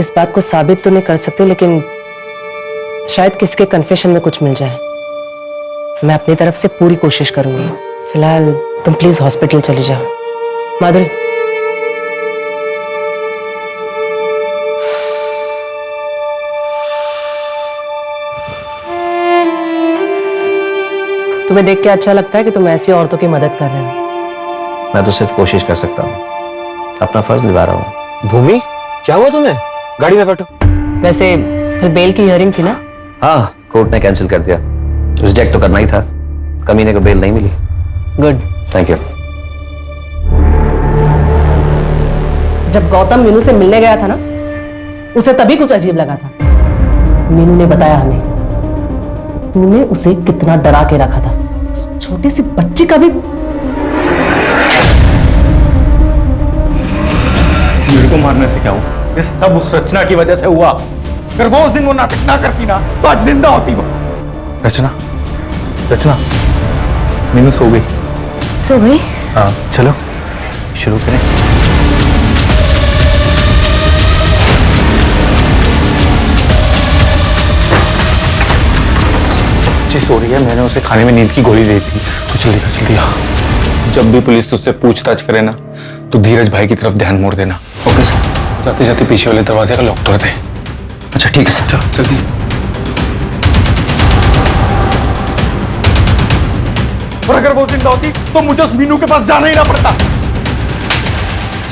इस बात को साबित तो नहीं कर सकते, लेकिन शायद किसके कन्फेशन में कुछ मिल जाए। मैं अपनी तरफ से पूरी कोशिश करूंगी। फिलहाल तुम प्लीज हॉस्पिटल चले जाओ। माधुरी, तुम्हें देख के अच्छा लगता है कि तुम ऐसी औरतों की मदद कर रहे हो। मैं तो सिर्फ कोशिश कर सकता हूँ, अपना फर्ज निभा रहा हूँ। भूमि, क्या हुआ तुम्हें? गाड़ी में बैठो। वैसे कल बेल की हियरिंग थी ना? हाँ, कोर्ट ने कैंसिल कर दिया। रिजेक्ट तो करना ही था, कमीने को बेल नहीं मिली। Good, thank you. जब गौतम मीनू से मिलने गया था ना, उसे तभी कुछ अजीब लगा था। मीनू ने बताया हमें तूने उसे कितना डरा के रखा था। उस छोटी सी बच्ची का भी। मेरे को मारने से क्या हुआ? ये सब उस रचना की वजह से हुआ। अगर वो उस दिन वो नाटक ना करती ना, तो आज जिंदा होती वो। रचना, रचना, मीनू सो गई। सो गई? हाँ, चलो शुरू करें। सो रही है, मैंने उसे खाने में नींद की गोली दी थी। तो जल्दी आ। जब भी पुलिस तुझसे पूछताछ करे ना, तो धीरज भाई की तरफ ध्यान मोड़ देना। Okay sir. जाते जाते पीछे वाले दरवाजे का लॉक तोड़ दे। अच्छा ठीक है सर, चलो जल्दी। और अगर वो जिंदा होती तो मुझे उस मीनू के पास जाना ही ना पड़ता।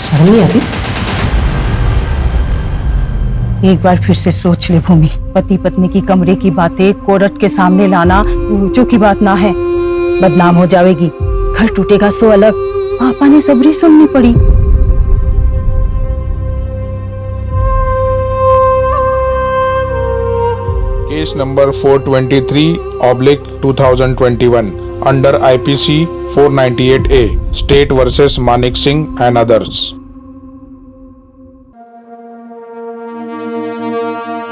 शर्म नहीं आती? एक बार फिर से सोच ले भूमि, पति पत्नी की कमरे की बातें कोर्ट के सामने लाना ऊंचों की बात ना है। बदनाम हो जाएगी, घर टूटेगा सो अलग। पापा ने सबरी सुननी पड़ी। Case number 423/2021 under IPC 498A state versus Manik Singh and others.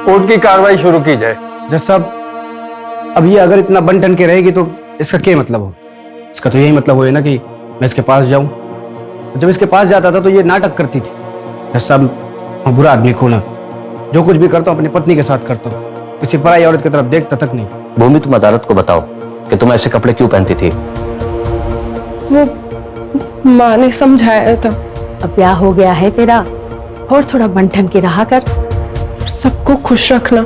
Court की कार्रवाई शुरू की जाए। जज साहब, अब ये अगर इतना बन ठन के रहेगी तो इसका क्या मतलब हो? इसका तो यही मतलब हो ना कि मैं इसके पास जाऊं। जब इसके पास जाता था तो ये नाटक करती थी। जज साहब, मैं बुरा आदमी को ना जो कुछ भी करता हूँ अपनी पत्नी के साथ करता हूँ, किसी पराई औरत की तरफ देखता तक नहीं। भूमि, तुम अदालत को बताओ कि तुम ऐसे कपड़े क्यों पहनती थी। वो माँ ने समझाया था। अब ब्याह हो गया है तेरा, और थोड़ा बंठन के रहा कर, सबको खुश रखना।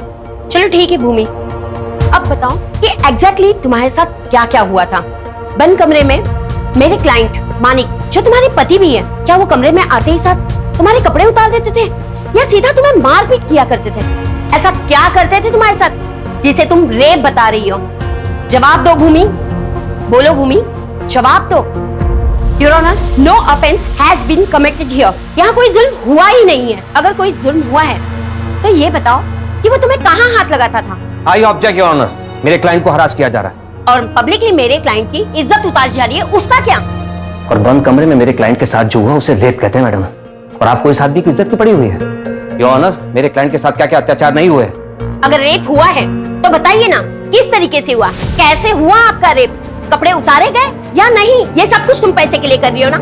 चलो ठीक है भूमि, अब बताओ कि एग्जैक्टली तुम्हारे साथ क्या क्या हुआ था। बंद कमरे में मेरे क्लाइंट मानिक, जो तुम्हारे पति भी है, क्या वो कमरे में आते ही साथ तुम्हारे कपड़े उतार देते थे या सीधा तुम्हें मारपीट किया करते थे? ऐसा क्या करते थे तुम्हारे साथ जिसे तुम रेप बता रही हो? जवाब दो भूमि, बोलो भूमि, जवाब दो। Your Honor, no offense has been committed here. यहाँ कोई जुल्म हुआ ही नहीं है। अगर कोई जुल्म हुआ है तो ये बताओ कि वो तुम्हें कहाँ हाथ लगाता था? आई ऑब्जेक्ट योर ऑनर, मेरे क्लाइंट को हरास किया जा रहा है और पब्लिकली मेरे क्लाइंट की इज्जत उतारी जा रही है, उसका क्या? और बंद कमरे में मेरे क्लाइंट के साथ जो हुआ उसे रेप कहते हैं मैडम, और आपको इस आदमी की इज्जत की पड़ी हुई है। योर ऑनर, मेरे क्लाइंट के साथ क्या क्या अत्याचार नहीं हुए? अगर रेप हुआ है तो बताइए ना, किस तरीके से हुआ, कैसे हुआ आपका रेप? कपड़े उतारे गए या नहीं? ये सब कुछ तुम पैसे के लिए कर रही हो ना?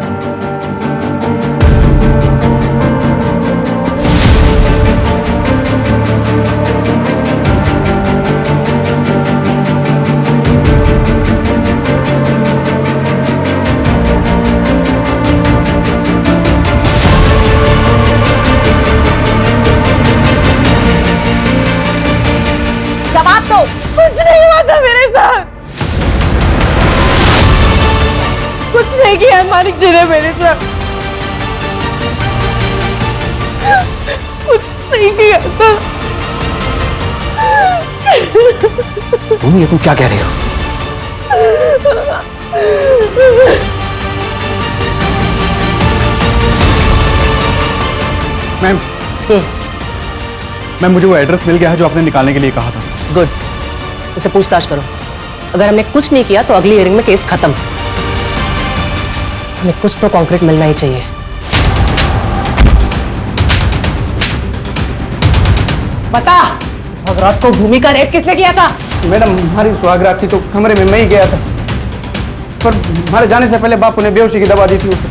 जवाब दो। कुछ नहीं हुआ था मेरे साथ, कुछ नहीं किया मालिक जी ने मेरे साथ, कुछ नहीं किया था। भूमि, ये तुम क्या कह रही हो? मैम, मुझे वो एड्रेस मिल गया है जो आपने निकालने के लिए कहा था। गुड, उसे पूछताछ करो। अगर हमने कुछ नहीं किया तो अगली हियरिंग में केस खत्म। हमें कुछ तो कॉन्क्रीट मिलना ही चाहिए। बता, रात को भूमि का रेप किसने किया था? मैडम, हमारी सुहागरात थी तो कमरे में मैं ही गया था, पर हमारे जाने से पहले बापू ने बेहोशी की दवा दी थी उसे।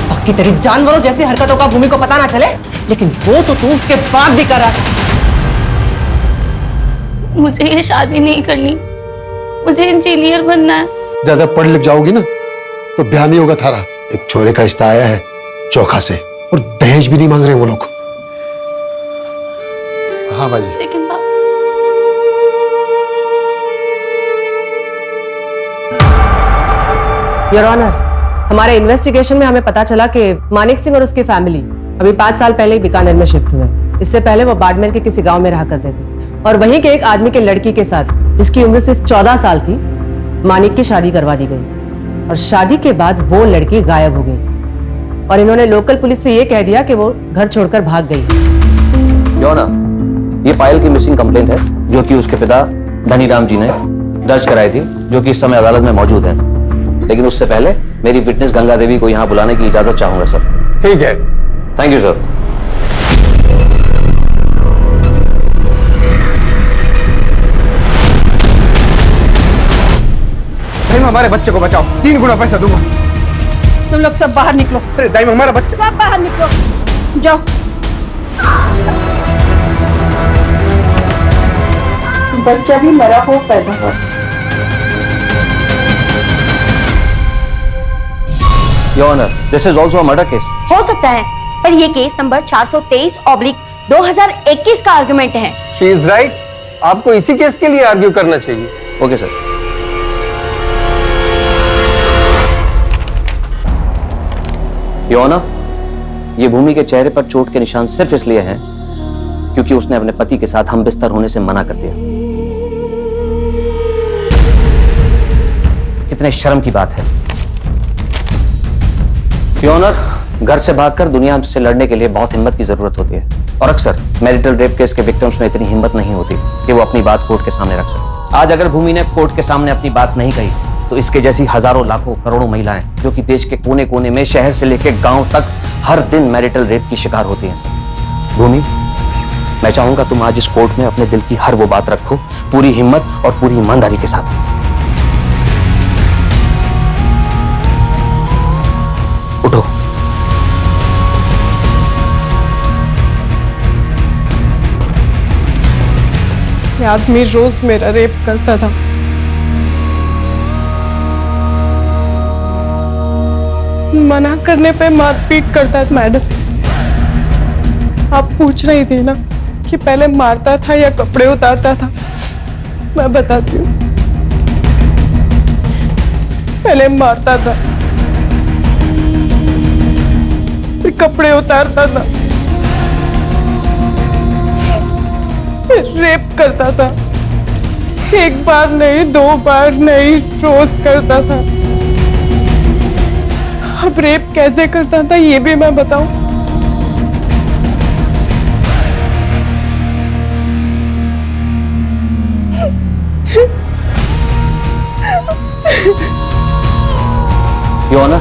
बाकी तेरी जानवरों जैसी हरकतों का भूमि को पता ना चले, लेकिन वो तो तू उसके बाद भी कर रहा था। मुझे ये शादी नहीं करनी, मुझे इंजीनियर बनना है। ज्यादा पढ़ लिख जाओगी ना तो ब्याह नहीं होगा थारा। एक छोरे का रिश्ता आया है चोखा से, और दहेज भी नहीं मांग रहे वो लोग। हाँ बाजी। लेकिन योर ऑनर, हमारे इन्वेस्टिगेशन में हमें पता चला कि मानिक सिंह और उसकी फैमिली अभी 5 साल पहले ही बीकानेर में शिफ्ट हुए। इससे पहले वो बाड़मेर के किसी गांव में रहा करते थे और वहीं के एक आदमी के लड़की के साथ, जिसकी उम्र सिर्फ 14 साल थी, मानिक की शादी करवा दी गई। और शादी के बाद वो लड़की गायब हो गई और इन्होंने लोकल पुलिस से ये कह दिया कि वो घर छोड़कर भाग गई। योना, ये पायल की मिसिंग कंप्लेंट है जो कि उसके पिता धनीराम जी ने दर्ज कराई थी, जो कि इस समय अदालत में मौजूद है। लेकिन उससे पहले मेरी विटनेस गंगा देवी को यहाँ बुलाने की इजाजत चाहूंगा सर। ठीक है, थैंक यू सर। हमारे बच्चे को बचाओ, 3 गुना पैसा दूंगा। तुम लोग सब बाहर निकलो। अरे दाई, हमारा बच्चा। सब बाहर निकलो, जाओ। बच्चा भी मरा हो पैदा हो। Your honour, this is also a murder case. हो सकता है, पर ये केस नंबर 423/2021 का आर्गुमेंट है। शी इज राइट, आपको इसी केस के लिए आर्ग्यू करना चाहिए। Okay sir. योर ऑनर, ये भूमि के चेहरे पर चोट के निशान सिर्फ इसलिए हैं क्योंकि उसने अपने पति के साथ हम बिस्तर होने से मना कर दिया। कितने शर्म की बात है। योर ऑनर, घर से भागकर दुनिया से लड़ने के लिए बहुत हिम्मत की जरूरत होती है और अक्सर मैरिटल रेप केस के विक्टिम्स में इतनी हिम्मत नहीं होती कि वो अपनी बात कोर्ट के सामने रख सके। आज अगर भूमि ने कोर्ट के सामने अपनी बात नहीं कही तो इसके जैसी हजारों लाखों करोड़ों महिलाएं जो कि देश के कोने कोने में, शहर से लेकर गांव तक हर दिन मैरिटल रेप की शिकार होती हैं सर। भूमि, मैं चाहूंगा तुम आज इस कोर्ट में अपने दिल की हर वो बात रखो, पूरी हिम्मत और पूरी ईमानदारी के साथ। उठो। आदमी रोज मेरा रेप करता था। मना करने पे मारपीट करता था। मैडम, आप पूछ रही थी ना कि पहले मारता था या कपड़े उतारता था। मैं बताती हूँ, पहले मारता था, फिर कपड़े उतारता था, फिर रेप करता था। एक बार नहीं, 2 बार नहीं, रोज करता था। अब रेप कैसे करता था ये भी मैं बताऊं? योर ऑनर,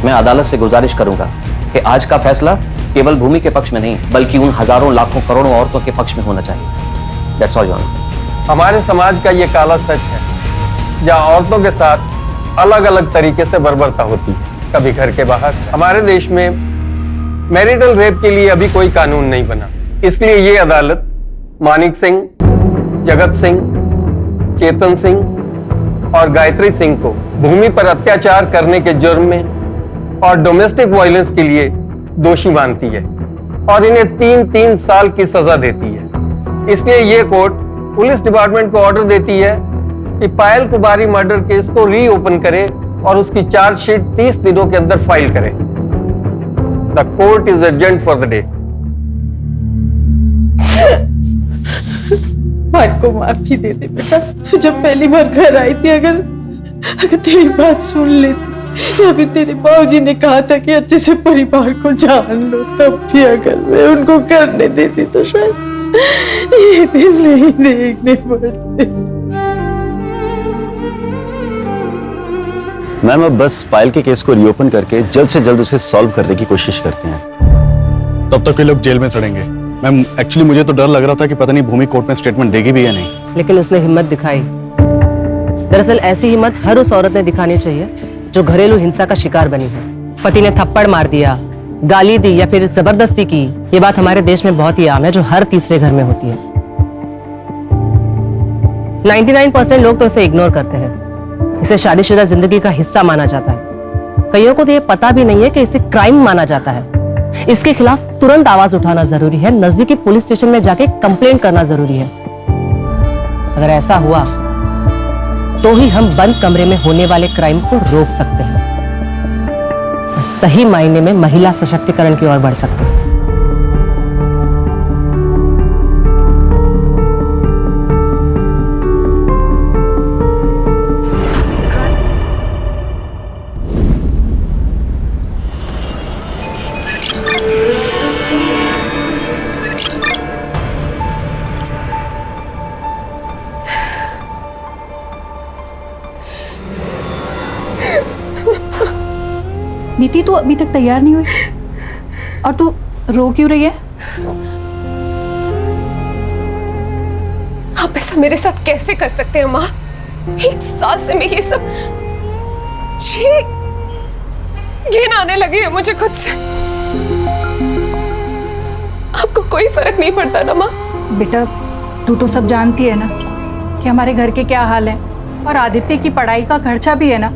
मैं अदालत से गुजारिश करूंगा कि आज का फैसला केवल भूमि के पक्ष में नहीं बल्कि उन हजारों लाखों करोड़ों औरतों के पक्ष में होना चाहिए। That's all your honour. हमारे समाज का ये काला सच है, जहाँ औरतों के साथ अलग अलग तरीके से बर्बरता होती है, कभी घर के बाहर। हमारे देश में मैरिटल रेप के लिए अभी कोई कानून नहीं बना, इसलिए ये अदालत मानिक सिंह, जगत सिंह, चेतन सिंह और गायत्री सिंह को भूमि पर अत्याचार करने के जुर्म में और डोमेस्टिक वायलेंस के लिए दोषी मानती है और इन्हें 3-3 साल की सजा देती है। इसलिए ये कोर्ट पुलिस डिपार्टमेंट को ऑर्डर देती है कि पायल कुमारी मर्डर केस को रीओपन करे और उसकी चार्जशीट 30 दिनों के अंदर फाइल करे। The court is adjourned for the day. भाई को माफी दे दे बेटा, तू जब पहली बार घर आई थी, अगर तेरी बात सुन लेती या फिर तेरे बाबूजी ने कहा था कि अच्छे से परिवार को जान लो, तब भी अगर मैं उनको करने देती तो शायद ये दिन नहीं देखने पड़ते। मैम, अब बस पायल के केस को रीओपन करके जल्द से जल्द उसे सॉल्व करने की कोशिश करते हैं। तब तक ये लोग जेल में सड़ेंगे। मैम, एक्चुअली मुझे तो डर लग रहा था कि पता नहीं भूमि कोर्ट में स्टेटमेंट देगी भी या नहीं। लेकिन उसने हिम्मत दिखाई। दरअसल ऐसी हिम्मत हर उस औरत ने दिखानी चाहिए जो घरेलू हिंसा का शिकार बनी है। पति ने थप्पड़ मार दिया, गाली दी या फिर जबरदस्ती की, ये बात हमारे देश में बहुत ही आम है, जो हर तीसरे घर में होती है। 99% लोग तो इसे इग्नोर करते हैं। इसे शादीशुदा जिंदगी का हिस्सा माना जाता है। कईयों को तो ये पता भी नहीं है कि इसे क्राइम माना जाता है। इसके खिलाफ तुरंत आवाज उठाना जरूरी है, नजदीकी पुलिस स्टेशन में जाके कंप्लेंट करना जरूरी है। अगर ऐसा हुआ तो ही हम बंद कमरे में होने वाले क्राइम को रोक सकते हैं, सही मायने में महिला सशक्तिकरण की ओर बढ़ सकते हैं। नीति, तू अभी तक तैयार नहीं हुई और तू रो क्यों रही है? आप ऐसा मेरे साथ कैसे कर सकते हैं माँ? 1 साल से मैं ये सब घिन आने लगी है मुझे खुद से। आपको कोई फर्क नहीं पड़ता ना माँ? बेटा, तू तो सब जानती है ना कि हमारे घर के क्या हाल है, और आदित्य की पढ़ाई का खर्चा भी है ना।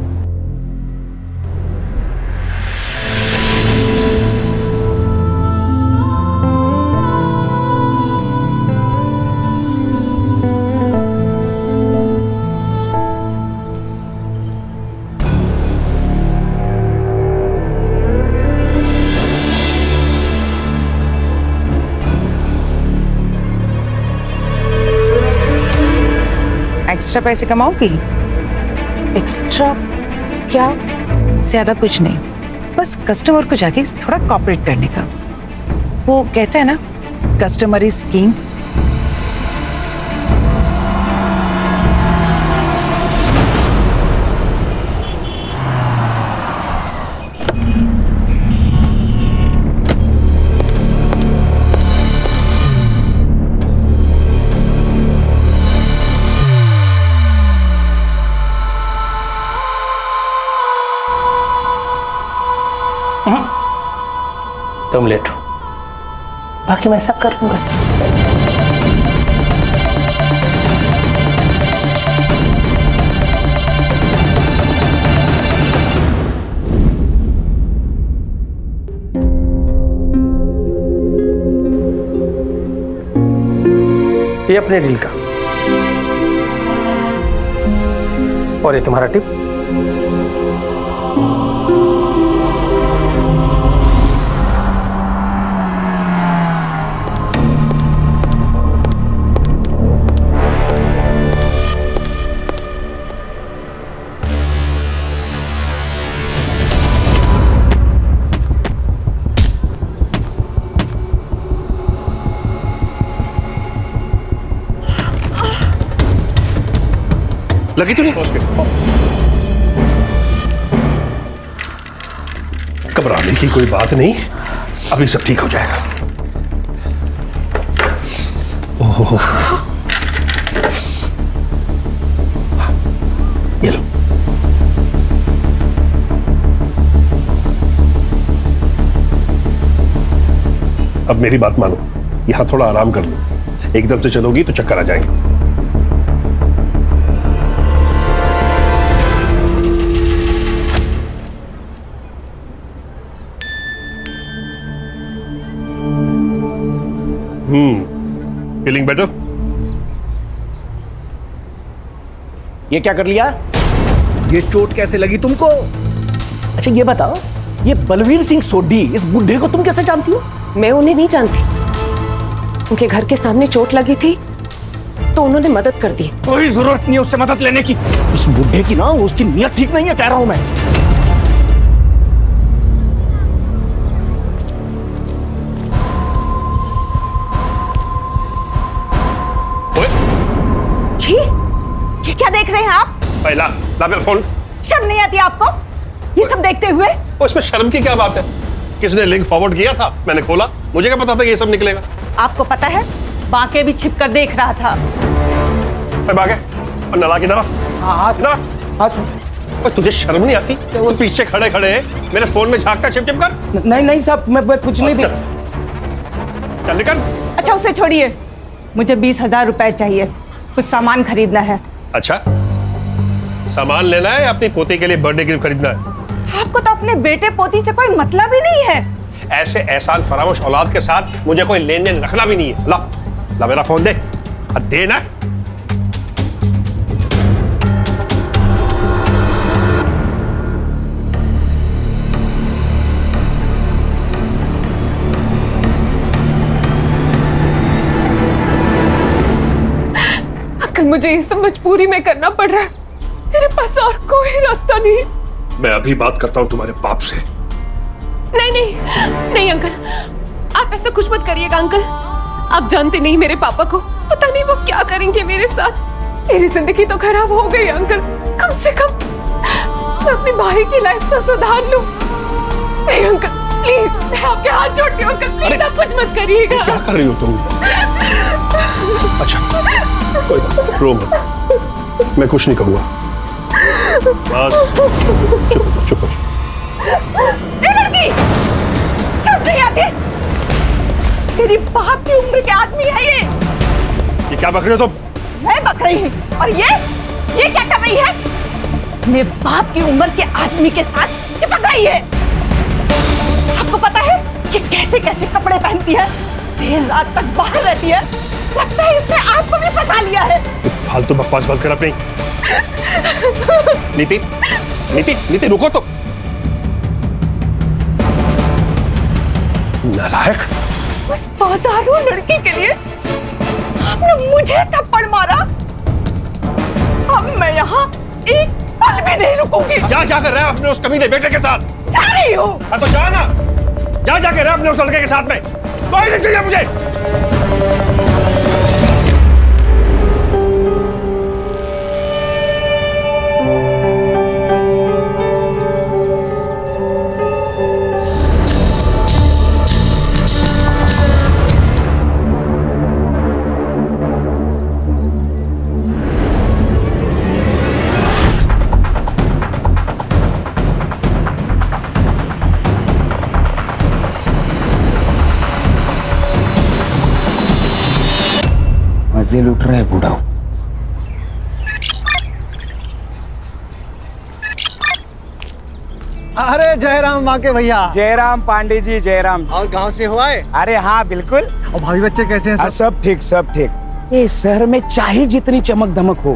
एक्स्ट्रा पैसे कमाओगी? एक्स्ट्रा क्या? ज्यादा कुछ नहीं, बस कस्टमर को जाके थोड़ा कॉपरेट करने का। वो कहते हैं ना, कस्टमर इज किंग। तुम लेट हो, बाकी मैं सब कर लूंगा। ये अपने डील का, और ये तुम्हारा टिप। लगी तो नहीं? घबराने की कोई बात नहीं, अभी सब ठीक हो जाएगा। ओहो, ये लो। अब मेरी बात मानो, यहां थोड़ा आराम कर लो। एकदम से चलोगी तो चक्कर आ जाएंगे। Feeling better? ये क्या कर लिया? ये चोट कैसे लगी तुमको? अच्छा ये बताओ, ये बलवीर सिंह सोढ़ी, इस बुढ़े को तुम कैसे जानती हो? मैं उन्हें नहीं जानती। उनके घर के सामने चोट लगी थी तो उन्होंने मदद कर दी। कोई जरूरत नहीं है उससे मदद लेने की। उस बुढ़े की ना, उसकी नीयत ठीक नहीं है, कह रहा हूं मैं। छी, ये क्या देख रहे हैं आप? पहला ला मेरा फोन। शर्म नहीं आती आपको ये सब देखते हुए? उसमें शर्म की क्या बात है? किसने लिंक फॉरवर्ड किया था? मैंने खोला, मुझे क्या पता था कि ये सब निकलेगा। आपको पता है, बांके भी छिप कर देख रहा था। बांके और नला की तरफ। हाँ सर। तुझे शर्म नहीं आती? वो पीछे खड़े खड़े मेरे फोन में झांकता छिप छिप कर। नहीं साहब, मैं कुछ नहीं। चल निकल। अच्छा उसे छोड़िए, मुझे 20,000 रुपए चाहिए, कुछ सामान खरीदना है। अच्छा, सामान लेना है या अपनी पोती के लिए बर्थडे गिफ्ट खरीदना है? आपको तो अपने बेटे पोती से कोई मतलब ही नहीं है। ऐसे एहसान फरामोश औलाद के साथ मुझे कोई लेन देन रखना भी नहीं है। ला ला मेरा फोन दे। दे ना। अंकल मुझे ये सब मजबूरी में करना पड़ रहा है, मेरे पास और कोई रास्ता नहीं। मैं अभी बात करता हूं तुम्हारे बाप से। नहीं अंकल, आप ऐसा कुछ मत करिएगा अंकल। आप जानते नहीं मेरे पापा को, पता नहीं वो क्या करेंगे मेरे साथ। मेरी जिंदगी तो खराब हो गई अंकल, कम से कम मैं अपने भाई की लाइफ तो सुधार लूं। नहीं अंकल प्लीज, मैं आपके हाथ जोड़ती हूँ अंकल, प्लीज आप कुछ मत करिएगा। क्या कर रही हो तुम? अच्छा कोई बात, रो मत, मैं कुछ नहीं कहूंगा। बस चुप। लड़की शर्म नहीं आती? तेरी बाप की उम्र के आदमी है ये क्या बक रहे हो तुम? मैं बक रही हूँ, और ये क्या कर रही है? मेरे बाप की उम्र के आदमी के साथ चिपक रही है। आपको पता है ये कैसे कैसे कपड़े पहनती है, देर रात तक बाहर रहती है, लगता है इसने आपको भी फंसा लिया है। फालतू बकवास बंद कर अपनी। नीति रुको तो। नालायक। उस बाजारू लड़की के लिए आपने मुझे थप्पड़ मारा, अब मैं यहाँ एक पल भी नहीं रुकूंगी। जा कर रहा है अपने उस कमीने बेटे के साथ? जा रही हूँ। तो जा ना, जा कर रहा है अपने उस लड़के के साथ में। कोई नहीं चाहिए मुझे। मजे लूट रहा है बूढ़ा। अरे जयराम बांके भैया। जयराम पांडे जी, जयराम। और गांव से हो आए? अरे हाँ बिल्कुल। और भाई बच्चे कैसे हैं? सब ठीक सब ठीक। ये शहर में चाहे जितनी चमक धमक हो,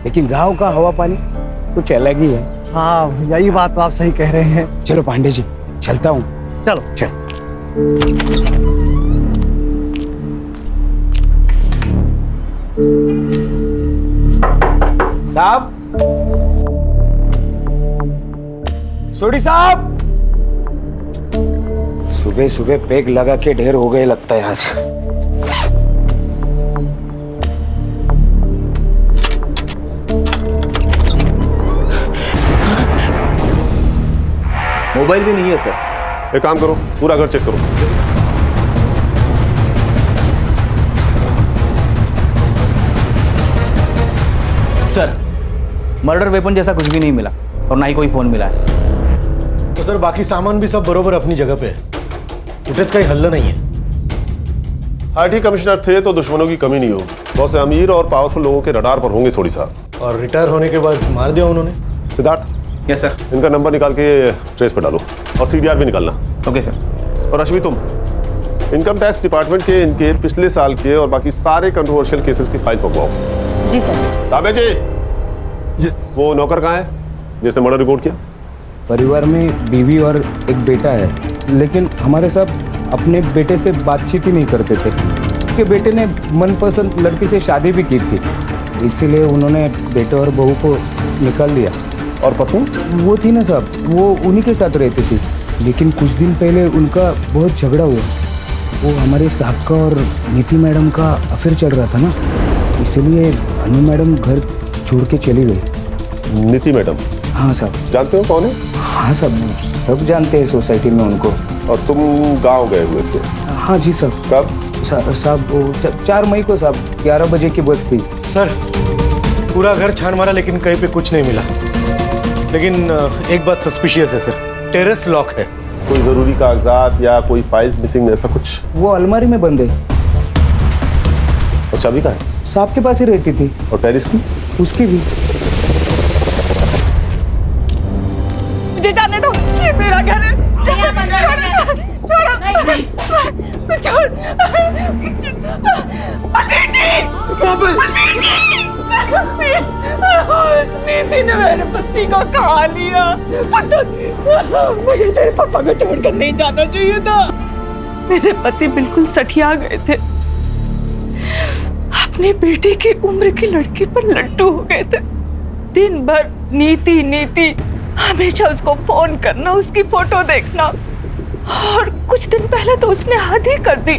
लेकिन गांव का हवा पानी कुछ अलग ही है। हाँ, यही बात तो आप सही कह रहे हैं। चलो पांडे जी, चलता हूँ। चलो चल। साहब, सोडी साहब, सुबह सुबह पेग लगा के ढेर हो गए लगता है आज। मोबाइल भी नहीं है सर। एक काम करो, पूरा घर चेक करो। सर, मर्डर वेपन जैसा कुछ भी नहीं मिला और ना ही कोई फोन मिला है। तो सर बाकी सामान भी सब बरोबर अपनी जगह पे है, फुटेज का ही हल्ला नहीं है। आईटी कमिश्नर थे तो दुश्मनों की कमी नहीं होगी। बहुत से अमीर और पावरफुल लोगों के रडार पर होंगे सोडी साहब। और रिटायर होने के बाद मार दिया उन्होंने। Siddharth, yes sir. इनका नंबर निकाल के ट्रेस पे डालो और सीडीआर भी निकालना। Okay sir. और रश्मि, तुम इनकम टैक्स डिपार्टमेंट के इनके पिछले साल के और बाकी सारे कंट्रोवर्शियल केसेस की फाइल मंगवाओ। जी सर। ताबे जी, वो नौकर कहाँ है जिसने मर्डर रिपोर्ट किया? परिवार में बीवी और एक बेटा है, लेकिन हमारे साथ अपने बेटे से बातचीत ही नहीं करते थे। उनके बेटे ने मनपसंद लड़की से शादी भी की थी, इसीलिए उन्होंने बेटे और बहू को निकाल दिया। और पत्नी? वो थी ना साहब, वो उन्हीं के साथ रहती थी, लेकिन कुछ दिन पहले उनका बहुत झगड़ा हुआ। वो हमारे साहब का और नीति मैडम का अफेयर चल रहा था ना, इसीलिए अनु मैडम घर छोड़ के चली गई। नीति मैडम? हाँ साहब। जानते हो कौन है? हाँ साहब, सब जानते हैं सोसाइटी में उनको। और तुम गांव गए हुए थे? हाँ जी साहब। कब? साहब 4 मई को साहब, 11 बजे की बस थी। सर पूरा घर छान मारा लेकिन कहीं पे कुछ नहीं मिला। लेकिन एक बात सस्पिशियस है सर, टेरेस लॉक है। कोई जरूरी कागजात या कोई फाइल्स मिसिंग ऐसा कुछ? वो अलमारी में बंद है। और चाबी कहाँ है? साहब के पास ही रहती थी। और टेरेस की? उसकी भी। मुझे जाने दो, ये मेरा घर है। छोड़ो, छोड़। बलबीर जी, बलबीर जी, उस नीति ने मेरे पति को खा लिया। मुझे तेरे पापा को छोड़कर नहीं जाना चाहिए था। मेरे पति बिल्कुल सठिया गए थे, अपने बेटे की उम्र की लड़की पर लट्टू हो गए थे। दिन भर नीति नीति, हमेशा उसको फोन करना, उसकी फोटो देखना, और कुछ दिन पहले तो उसने हद ही कर दी।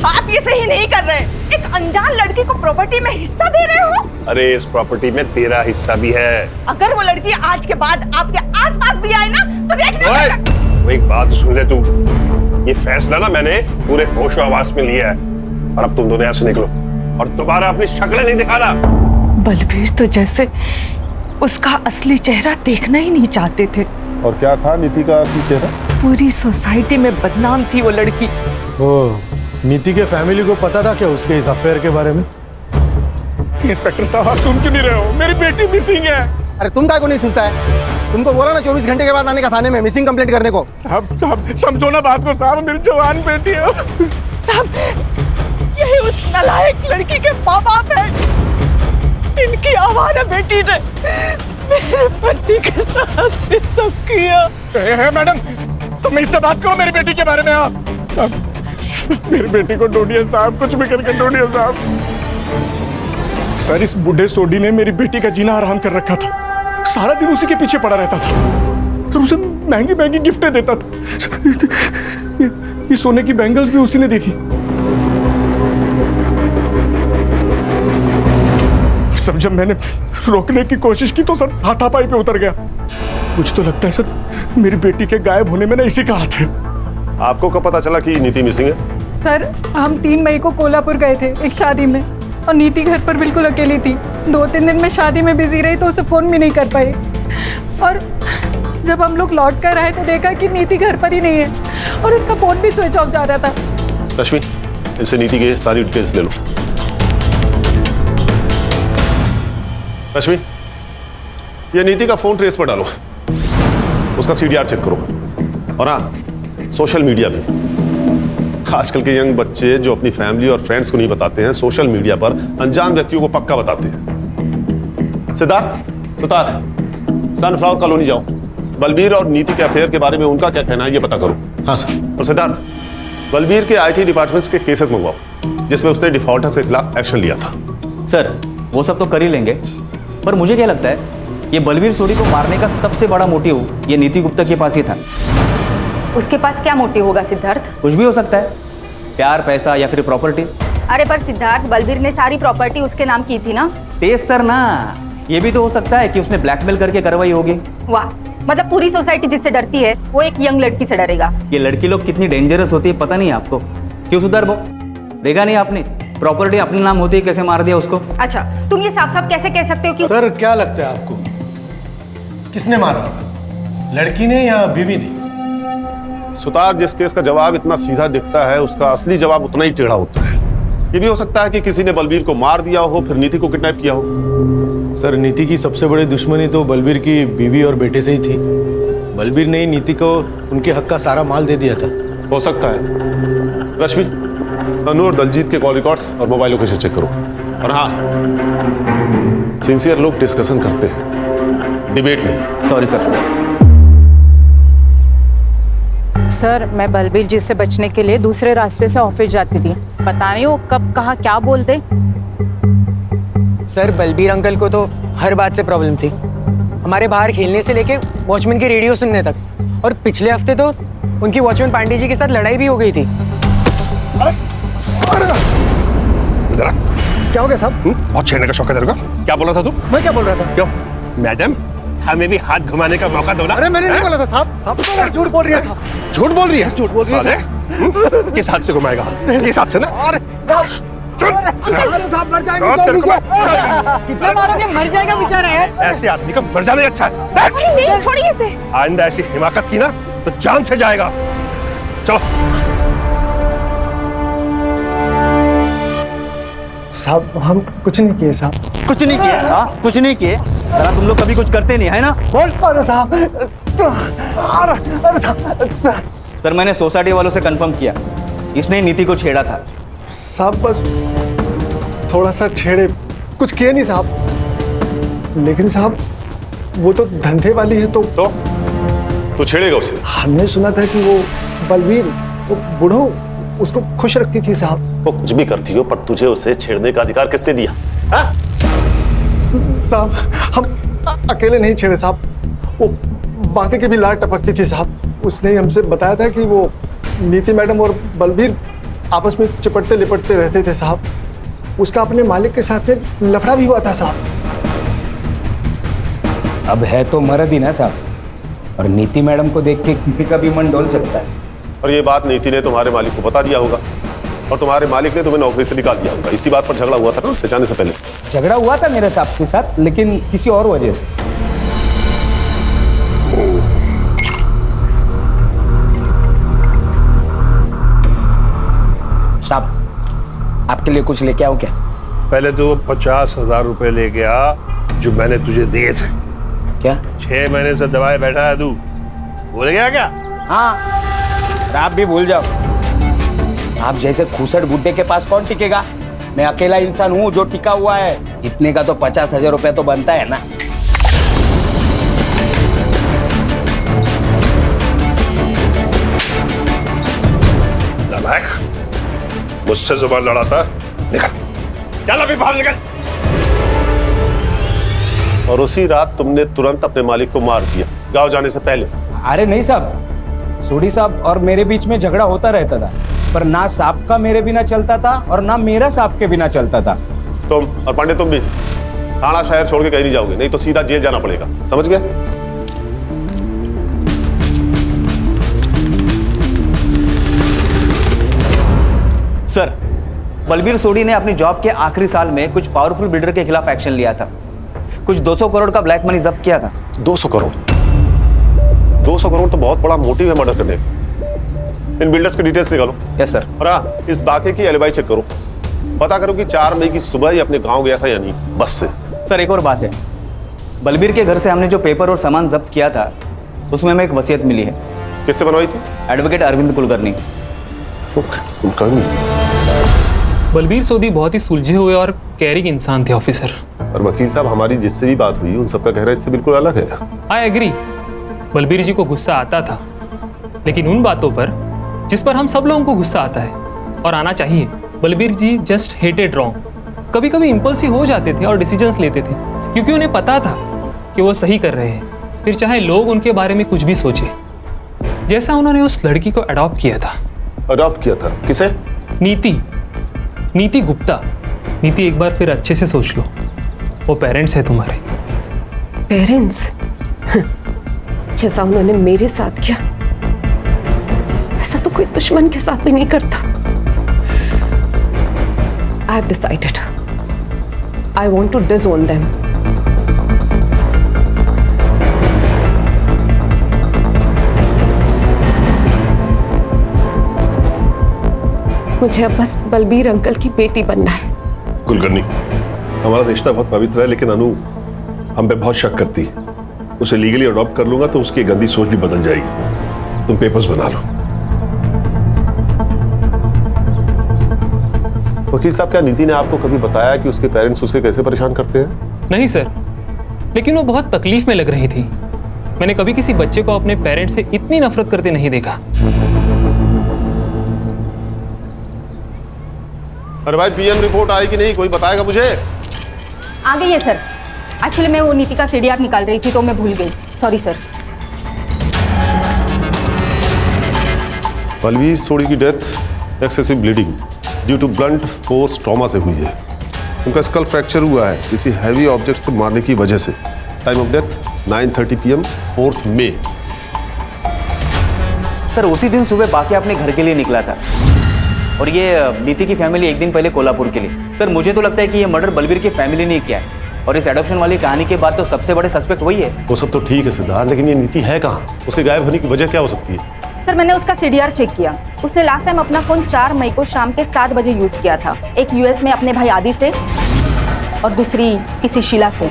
आप ये सही नहीं कर रहे। एक अनजान लड़की को प्रॉपर्टी में हिस्सा दे रहे हो। अरे इस प्रॉपर्टी में तेरा हिस्सा भी है। अगर वो लड़की आज के बाद आपके आसपास भी आए ना तो देखना। एक बात सुन ले, तुम ये फैसला ना मैंने पूरे होशो हवास में लिया है, और अब तुम दोनों यहाँ से निकलो और दोबारा अपनी शक्लें नहीं दिखाना। बलबीर तो जैसे उसका असली चेहरा देखना ही नहीं चाहते थे। और क्या था नीति का असली चेहरा? पूरी सोसाइटी में बदनाम थी वो लड़की। नीति के फैमिली को पता था क्या उसके इस अफेयर के बारे में? इंस्पेक्टर साहब, आप सुन क्यों नहीं रहे हो? मेरी बेटी मिसिंग है। अरे तुम काय को नहीं सुनता है? तुमको बोला ना 24 घंटे के बाद आने का थाने में मिसिंग कंप्लेंट करने को। साहब समझो ना बात को साहब, मेरी जवान बेटी है। साहब, यही उस नालायक लड़की के माँ बाप है। इनकी आवारा बेटी ने मेरे पति के साथ ये सब किया। मैडम, तुम इससे बात करो मेरी बेटी के बारे में। आप मेरी बेटी को ढूंढिए साहब, कुछ भी करके ढूंढिए साहब। सर, इस बूढ़े सोडी ने मेरी बेटी का जीना हराम कर रखा था। सारा दिन उसी के पीछे पड़ा रहता था, फिर उसे महंगी महंगी गिफ्टें देता था। ये सोने की बैंगल्स भी उसी ने दी थी। सब जब मैंने रोकने की कोशिश की तो सर हाथापाई पे उतर गया। मुझे तो लगता है सर मेरी बेटी के गायब होने में ना इसी का हाथ है। आपको कब पता चला कि नीति मिसिंग है? सर, हम 3 मई को कोल्हापुर गए थे एक शादी में, और नीति घर पर बिल्कुल अकेली थी। 2-3 दिन में शादी में बिजी रही तो उसे फोन भी नहीं कर पाई। और जब हम लोग लौट कर आए तो देखा कि नीति घर पर ही नहीं है, और उसका फोन भी स्विच ऑफ जा रहा था। रश्मि, इनसे नीति के सारी डिटेल्स ले लो। रश्मि, ये नीति का फोन ट्रेस पर डालो, उसका सीडीआर चेक करो, और हाँ, सोशल मीडिया भी। आजकल के यंग बच्चे जो अपनी फैमिली और फ्रेंड्स को नहीं बताते हैं, सोशल मीडिया पर अनजान व्यक्तियों को पक्का बताते हैं। सिद्धार्थ, सुतार, सनफ्लावर कॉलोनी जाओ, बलबीर और नीति के अफेयर के बारे में उनका क्या कहना है ये पता करो। हाँ सर। और सिद्धार्थ, बलबीर के आईटी डिपार्टमेंट्स के केसेस मंगवाओ जिसमें उसने डिफॉल्टर्स के खिलाफ एक्शन लिया था। सर वो सब तो कर ही लेंगे, पर मुझे क्या लगता है ये बलबीर सोडी को मारने का सबसे बड़ा मोटिव ये नीति गुप्ता के पास ही था। उसके पास क्या मोटिव होगा सिद्धार्थ? कुछ भी हो सकता है, प्यार, पैसा या फिर प्रॉपर्टी। अरे पर सिद्धार्थ, बलबीर ने सारी प्रॉपर्टी उसके नाम की थी ना। तेज करना, ये भी तो हो सकता है कि उसने ब्लैकमेल करके करवाई होगी। वाह, मतलब पूरी सोसाइटी जिससे डरती है वो एक यंग लड़की से डरेगा। ये लड़की लोग कितनी डेंजरस होती है पता नहीं आपको। क्यों सुधर वो देखा नहीं आपने, प्रॉपर्टी अपने नाम होती है कैसे मार दिया उसको। अच्छा, तुम ये साफ साफ कैसे कह सकते हो कि सर क्या लगता है आपको किसने मारा होगा, लड़की ने या बीवी ने? सुतार, जिस केस का जवाब इतना सीधा दिखता है उसका असली जवाब उतना ही टेढ़ा होता है। ये भी हो सकता है कि किसी ने बलबीर को मार दिया हो, फिर नीति को किडनैप किया हो। सर नीति की सबसे बड़ी दुश्मनी तो बलबीर की बीवी और बेटे से ही थी। बलबीर ने ही नीति को उनके हक का सारा माल दे दिया था। हो सकता है। रश्मि, अनु और दलजीत के कॉल रिकॉर्ड्स और मोबाइल लोकेशन चेक करो। और हाँ, सिंसियर लोग डिस्कशन करते हैं, डिबेट नहीं। Sorry sir. सर मैं बलबीर जी से बचने के लिए दूसरे रास्ते से ऑफिस जाती थी, पता नहीं वो कब कहाँ क्या बोल दे। सर बलबीर अंकल को तो हर बात से प्रॉब्लम थी, हमारे बाहर खेलने से लेके वॉचमैन की रेडियो सुनने तक। और पिछले हफ्ते तो उनकी वॉचमैन पांडे जी के साथ लड़ाई भी हो गई थी। क्या हो गया साहब? बहुत छेड़ने का शौक है तेरे को? क्या बोल रहा था तू? मैं क्या बोल रहा था? क्यों मैडम, हमें भी हाथ घुमाने का मौका दो ना। अरे मैंने नहीं बोला था साहब। साहब झूठ बोल रही है साहब। झूठ बोल रही है? झूठ बोल रही है। किस हाथ से घुमाएगा हाथ? किस हाथ से ना? अरे साहब मर जाएंगे। कितना मारोगे, मर जाएगा बेचारा यार। ऐसे आदमी का मर जाना अच्छा है। नहीं, छोड़िए इसे। आइंदा ऐसी हिमाकत की ना तो जान से जाएगा। चलो साहब, हम कुछ नहीं किए साहब। कुछ नहीं किए? हाँ कुछ नहीं किए? जरा तुम लोग कभी कुछ करते नहीं है ना? बोल अरे साहब। सर मैंने सोसाइटी वालों से कंफर्म किया, इसने नीति को छेड़ा था। साहब बस थोड़ा सा छेड़े, कुछ किए नहीं साहब। लेकिन साहब वो तो धंधे वाली है तो तू छेड़ेगा उसे? हमने सुना था कि वो बलबीर, वो बूढ़ो उसको खुश रखती थी साहब। वो कुछ भी करती हो, पर तुझे उसे छेड़ने का अधिकार किसने दिया? साहब हम अकेले नहीं छेड़े साहब, वो बाकी की भी लाट टपकती थी साहब। उसने हमसे बताया था कि वो नीति मैडम और बलबीर आपस में चिपटते लिपटते रहते थे साहब। उसका अपने मालिक के साथ में लफड़ा भी हुआ था साहब। अब है तो मर्द ही ना साहब, और नीति मैडम को देख के किसी का भी मन डोल सकता है। और ये बात नीति ने तुम्हारे मालिक को बता दिया होगा, और तुम्हारे मालिक ने तुम्हें नौकरी से निकाल दिया होगा। इसी बात पर झगड़ा हुआ था ना उससे जाने से पहले? झगड़ा हुआ था मेरे साहब के साथ, लेकिन किसी और वजह से। साहब आपके लिए कुछ लेके आओ क्या? पहले तो 50,000 रुपए लेके आ जो मैंने तुझे दिए थे। क्या? 6 महीने से दबाए बैठा है तू, भूल गया क्या? हाँ, आप भी भूल जाओ। आप जैसे खूसट बुड्ढे के पास कौन टिकेगा? मैं अकेला इंसान हूँ जो टिका हुआ है। इतने का तो 50,000 रुपया तो बनता है ना। नालायक, मुझसे जुबान लड़ाता, निकल, चल अभी बाहर निकल। और उसी रात तुमने तुरंत अपने मालिक को मार दिया, गांव जाने से पहले। अरे नहीं साहब, सोडी साहब और मेरे बीच में झगड़ा होता रहता था, पर ना साहब का मेरे बिना चलता था और ना मेरा साहब के बिना चलता था। तुम और पांडे तुम भी थाना शहर छोड़ के कहीं नहीं जाओगे, नहीं तो सीधा जेल जाना पड़ेगा, समझ गए? सर बलबीर सोडी ने अपनी जॉब के आखिरी साल में कुछ पावरफुल बिल्डर के खिलाफ एक्शन लिया था। कुछ 200 करोड़ का ब्लैक मनी जब्त किया था। 200 करोड़? 200 करोड़ तो बहुत बड़ा मोटिव है मर्डर करने का। इन बिल्डर्स के डिटेल्स निकालो। Yes sir. और हाँ, इस बाकी की एलिबाई चेक करो, पता करो कि 4 मई की सुबह ही अपने गांव गया था या नहीं, बस से। सर एक और बात है, बलबीर के घर से हमने जो पेपर और सामान जब्त किया था उसमें हमें एक वसीयत मिली है। किससे बनवाई थी? एडवोकेट अरविंद कुलकर्णी। बलबीर सोदी बहुत ही सुलझे हुए और केयरिंग इंसान थे ऑफिसर। और वकील साहब, हमारी जिससे भी बात हुई उन सबका कहना इससे बिल्कुल अलग है। आई एग्री, बलबीर जी को गुस्सा आता था, लेकिन उन बातों पर जिस पर हम सब लोगों को गुस्सा आता है और आना चाहिए। बलबीर जी जस्ट हेटेड रॉन्ग। कभी कभी इम्पल्सिव हो जाते थे और डिसीजंस लेते थे, क्योंकि उन्हें पता था कि वो सही कर रहे हैं, फिर चाहे लोग उनके बारे में कुछ भी सोचे। जैसा उन्होंने उस लड़की को अडॉप्ट किया था। अडॉप्ट किया था? किसे? नीति गुप्ता। नीति, एक बार फिर अच्छे से सोच लो, वो पेरेंट्स है तुम्हारे। पेरेंट्स? जैसा उन्होंने मेरे साथ किया ऐसा तो कोई दुश्मन के साथ भी नहीं करता। I have decided. I want to disown them. मुझे अब बस बलबीर अंकल की बेटी बनना है। कुलकर्णी, हमारा रिश्ता बहुत पवित्र है, लेकिन अनु हम पे बहुत शक करती है। उसे लीगली अडॉप्ट कर लूंगा तो उसकी गंदी सोच भी बदल जाएगी। तुम पेपर्स बना लो। वकील साहब, क्या नीति ने आपको कभी बताया कि उसके पेरेंट्स उसे कैसे परेशान करते हैं? नहीं सर, लेकिन वो बहुत तकलीफ में लग रही थी। मैंने कभी किसी बच्चे को अपने पेरेंट्स से इतनी नफरत करते नहीं देखा। अरे भाई, पीएम रिपोर्ट आई कि नहीं? कोई बताएगा मुझे? आ गई है सर। एक्चुअली मैं वो नीति का सीडीआर निकाल रही थी तो मैं भूल गई, सॉरी सर। बलबीर सोडी की death excessive bleeding due to blunt force trauma से हुई है। उनका स्कल फ्रैक्चर हुआ है किसी हैवी ऑब्जेक्ट से मारने की वजह से। टाइम ऑफ डेथ 9:30 PM 4 मई। सर, उसी दिन सुबह बाकी अपने घर के लिए निकला था और ये नीति की फैमिली एक दिन पहले कोल्हापुर के लिए। सर, मुझे तो लगता है कि ये मर्डर बलबीर की फैमिली ने किया है और इस एडॉप्शन वाली कहानी के बाद तो सबसे बड़े सस्पेक्ट वही है। वो सब तो ठीक है सिद्धार्थ, लेकिन ये नीति है कहाँ? उसके गायब होने की वजह क्या हो सकती है? सर, मैंने उसका सीडीआर चेक किया। उसने लास्ट टाइम अपना फोन 4 मई को शाम के 7 बजे यूज किया था। एक यूएस में अपने भाई आदि से और दूसरी किसी शीला से।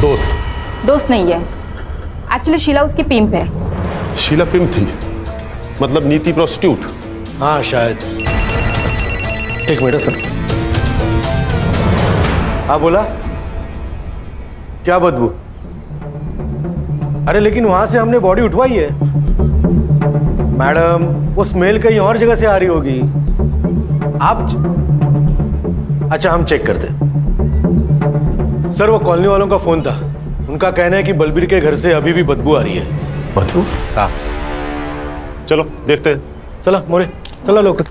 दोस्त नहीं है, एक्चुअली शीला उसकी पिंप है। शीला पिंप थी? मतलब नीति प्रोस्टिट्यूट? हाँ शायद। एक मिनट सर। हाँ बोला, क्या बदबू? अरे लेकिन वहां से हमने बॉडी उठवाई है मैडम, वो स्मेल कहीं और जगह से आ रही होगी। आप अच्छा, हम चेक करते। सर, वो कॉलोनी वालों का फोन था। उनका कहना है कि बलबीर के घर से अभी भी बदबू आ रही है। बदबू? हाँ। चलो देखते हैं। चलो मोरे, चलो लोग।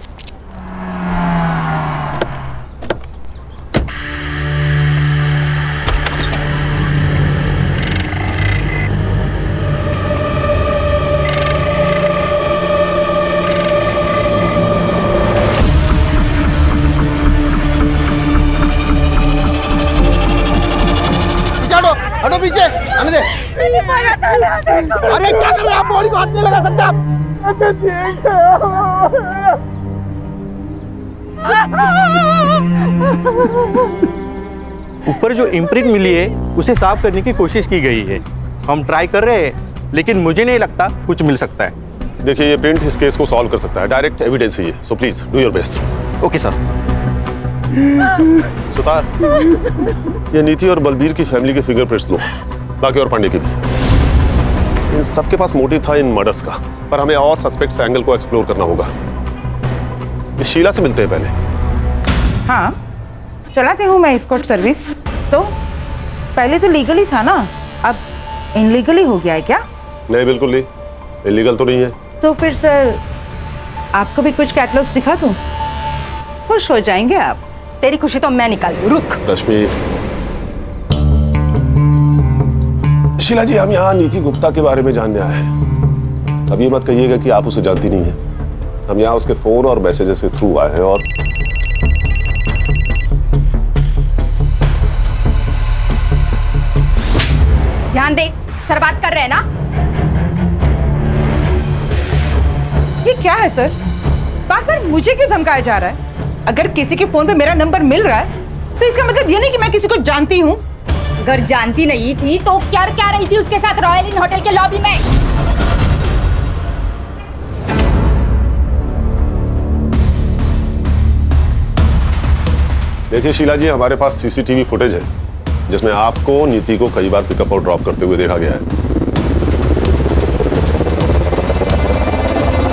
हटो पीछे, आने दे। अरे क्या कर रहे हैं आप? बॉडी को हाथ नहीं लगा सकते आप। अच्छा ठीक है। ऊपर जो इम्प्रिंट मिली है उसे साफ करने की कोशिश की गई है। हम ट्राई कर रहे हैं, लेकिन मुझे नहीं लगता कुछ मिल सकता है। देखिए, ये प्रिंट इस केस को सॉल्व कर सकता है। डायरेक्ट एविडेंस है ये, so please do your best. Okay sir. Sutar, ये नीति और बलबीर की फैमिली के फिंगरप्रिंट्स लो, बाकी और पांडे के भी। इन सबके पास मोटिव था इन मर्डर्स का, पर हमें और सस्पेक्ट्स एंगल को एक्सप्लोर करना होगा। ये शीला से मिलते हैं पहले। हाँ, चलाती हूँ मैं एस्कॉर्ट सर्विस। तो पहले तो लीगली था ना, अब इनलीगली हो गया है क्या? नहीं, बिल्कुल नहीं, इलीगल तो नहीं है। तो फिर सर, आपको भी कुछ कैटलॉग सिखा दूँ? खुश हो जाएंगे आप। तेरी खुशी तो मैं निकाल दूँ, रुक। रश्मि, शीला जी, हम यहाँ नीति गुप्ता के बारे में जानने आए हैं। अब ये मत कहिएगा कि आप उसे जानती नहीं है। हम यहाँ उसके फोन और मैसेजेस के थ्रू आए हैं और ध्यान दे, सर बात कर रहे हैं ना। ये क्या है सर? बार बार मुझे क्यों धमकाया जा रहा है? अगर किसी के फोन पे मेरा नंबर मिल रहा है तो इसका मतलब ये नहीं कि मैं किसी को जानती हूँ। अगर जानती नहीं थी तो क्या रही थी उसके साथ रॉयल इन होटल के लॉबी में? देखिए शीला जी, हमारे पास सीसीटीवी फुटेज है जिसमें आपको नीति को कई बार पिकअप और ड्रॉप करते हुए देखा गया है।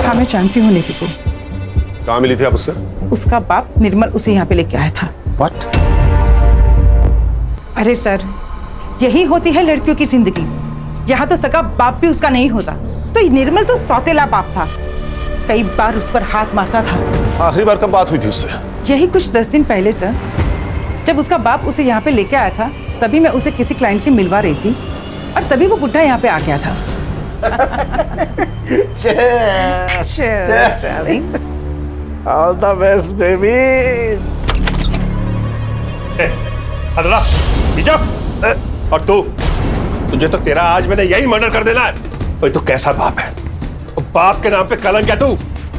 हाँ, मैं जानती हूँ नीति को। कहाँ मिली थी आप उससे? उसका बाप निर्मल उसे यहाँ पे लेके आया था। What? अरे सर, यही होती है लड़कियों की जिंदगी। यहाँ तो सगा बाप भी उसका नहीं होता, तो निर्मल तो सौतेला बाप था, कई बार उस पर हाथ मारता था। आखिरी बार कब बात हुई थी उससे? यही कुछ 10 दिन पहले सर, जब उसका बाप उसे यहाँ पे लेके आया था, तभी मैं उसे किसी क्लाइंट से मिलवा रही थी और तभी वो बुढ़ा यहाँ पे आ गया था। Cheers, darling. All the best, baby. अदला, और तुझे तो तेरा आज मैंने यही मर्डर कर देना है। तो कैसा बाप है? बाप के नाम पे कलंक है तू।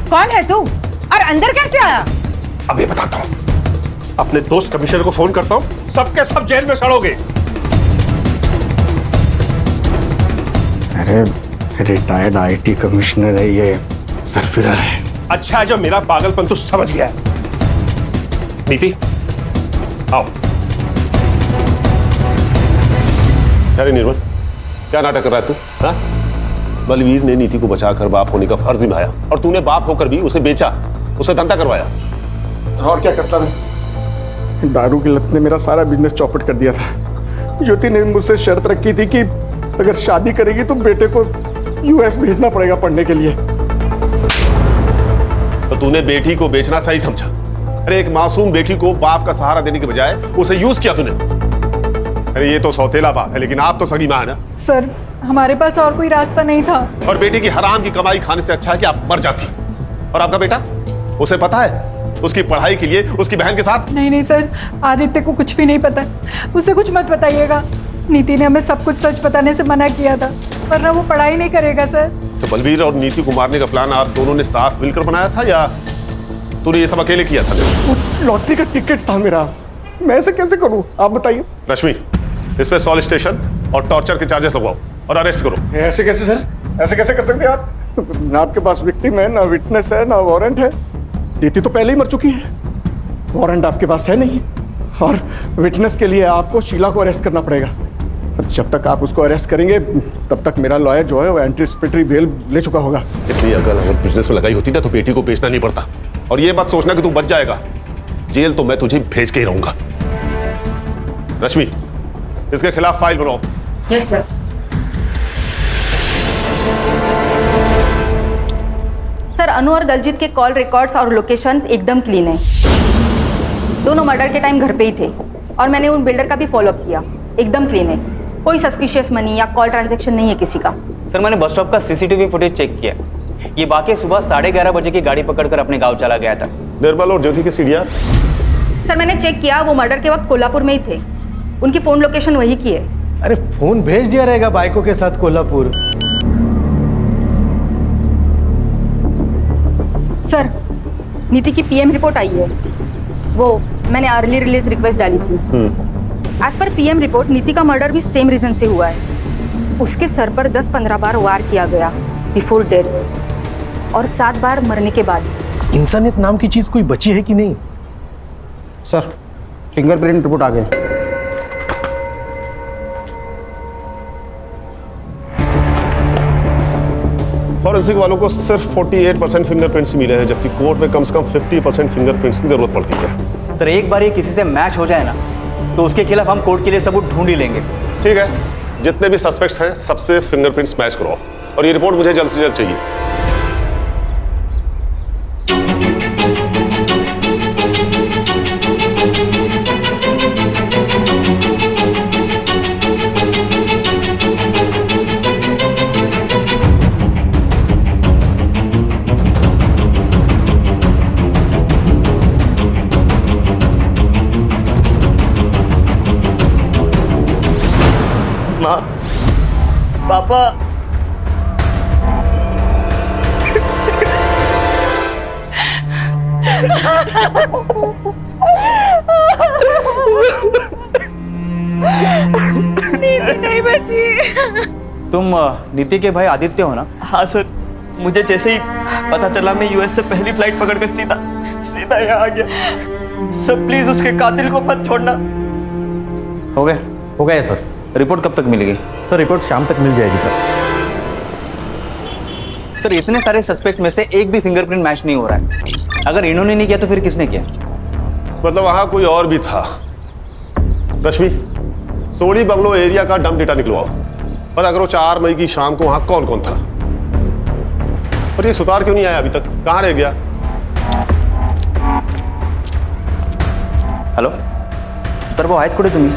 कौन है तू और अंदर कैसे आया? अभी बताता हूँ। अपने दोस्त कमिश्नर को फोन करता हूँ, सबके सब जेल में सड़ोगे। अरे रिटायर्ड आईटी कमिश्नर है ये, सरफिरा है। अच्छा है जो मेरा पागलपन तू समझ गया है। नीति, आओ। अरे निर्मल, क्या नाटक कर रहा है तू? हाँ? बलवीर ने नीति को बचाकर बाप होने का फर्ज निभाया और तूने बाप होकर भी उसे बेचा, उसे धंधा करवाया। और क्या करता मैं? दारू की लत ने मेरा सारा बिजनेस चौपट कर दिया था। ज्योति ने मुझसे शर्त रखी थी कि अगर शादी करेगी तो बेटे को यूएस भेजना पड़ेगा पढ़ने के लिए। तो तूने बेटी को बेचना सही समझा? अरे एक मासूम बेटी को बाप का सहारा देने के बजाय उसे यूज किया तूने। अरे ये तो सौतेला बाप है, लेकिन आप तो सगी मां है ना। सर, हमारे पास और कोई रास्ता नहीं था। और बेटी की हराम की कमाई खाने से अच्छा है कि आप मर जाती। और आपका बेटा, उसे पता है उसकी पढ़ाई के लिए उसकी बहन के साथ? नहीं सर, आदित्य को कुछ भी नहीं पता, उसे कुछ मत बताइएगा। नीति ने हमें सब कुछ सच बताने से मना किया था, वरना वो पढ़ाई नहीं करेगा सर। तो बलवीर और नीति को मारने का प्लान आप दोनों ने साथ मिलकर बनाया था या तूने ये सब अकेले किया था? लॉटरी का टिकट था मेरा, मैं ऐसे कैसे करूं आप बताइए। रश्मि, इस पे सॉल स्टेशन और टॉर्चर के चार्जेस लगवाओ और अरेस्ट करो। ऐसे कैसे सर? ऐसे कैसे कर सकते हैं आप? ना आपके पास विक्टिम है, ना विटनेस है, ना वारंट है। नीति तो पहले ही मर चुकी है, वारंट आपके पास है नहीं, और विटनेस के लिए आपको शीला को अरेस्ट करना पड़ेगा। जब तक आप उसको अरेस्ट करेंगे तब तक मेरा लॉयर जो है वो एंटीसिपेटरी बेल ले चुका होगा। इतनी अकल अगर बिजनेस में लगाई होती ना तो बेटी को बेचना नहीं पड़ता। और ये बात सोचना कि तू बच जाएगा, जेल तो मैं तुझे भेज के ही रहूंगा। रश्मि, इसके खिलाफ फाइल बनाओ। Yes sir. सर, अनु और दलजीत के कॉल रिकॉर्ड्स और लोकेशन एकदम क्लीन है। दोनों मर्डर के टाइम घर पे ही थे और मैंने उन बिल्डर का भी फॉलोअप किया, एकदम क्लीन है। कोई सस्पिशियस मनी या कॉल ट्रांजैक्शन नहीं है किसी का। सर, मैंने बस स्टॉप का सीसीटीवी फुटेज चेक किया, ये बाकी सुबह 11:30 बजे की गाड़ी पकड़कर अपने गांव चला गया था। निर्मल और ज्योति के सीडीआर? सर, मैंने चेक किया, वो मर्डर के वक्त कोल्हापुर में ही थे, उनकी फोन लोकेशन वही की है। अरे फोन भेज दिया रहेगा बाइकों के साथ कोल्हापुर। सर, नीति की पीएम रिपोर्ट आई है, वो मैंने अर्ली रिलीज रिक्वेस्ट डाली थी। एज पर पीएम रिपोर्ट नीति का मर्डर भी सेम रीजन से हुआ है। उसके सर पर 10-15 बार वार किया गया बिफोर डेथ और 7 बार मरने के बाद। इंसानियत नाम की चीज कोई बची है कि नहीं? सर, फिंगरप्रिंट रिपोर्ट आ गए। फॉरेंसिक वालों को सिर्फ 48% फिंगरप्रिंट्स मिले हैं, जबकि कोर्ट में कम से कम 50% फिंगरप्रिंट्स की जरूरत पड़ती है। सर, एक बार ये किसी से मैच हो जाए ना तो उसके खिलाफ हम कोर्ट के लिए सबूत ढूंढ ही लेंगे। ठीक है, जितने भी सस्पेक्ट्स हैं सबसे फिंगरप्रिंट्स मैच कराओ और ये रिपोर्ट मुझे जल्द से जल्द चाहिए। माँ, पापा, नीति नहीं बची। तुम नीति के भाई आदित्य हो ना? हाँ सर, मुझे जैसे ही पता चला मैं यूएस से पहली फ्लाइट पकड़कर सीधा यहाँ आ गया। सर प्लीज उसके कातिल को मत छोड़ना। हो गया सर। रिपोर्ट कब तक मिलेगी? सर रिपोर्ट शाम तक मिल जाएगी सर। सर इतने सारे सस्पेक्ट में से एक भी फिंगरप्रिंट मैच नहीं हो रहा है। अगर इन्होंने नहीं किया तो फिर किसने किया? मतलब वहां कोई और भी था। रश्मि, सोडी बंगलो एरिया का डंप डेटा निकलवाओ, पता करो 4 मई की शाम को वहां कौन कौन था। और ये सुतार क्यों नहीं आया अभी तक? कहां रह गया? हॅलो सुतार भाऊ आहेत कुठे तुम्ही?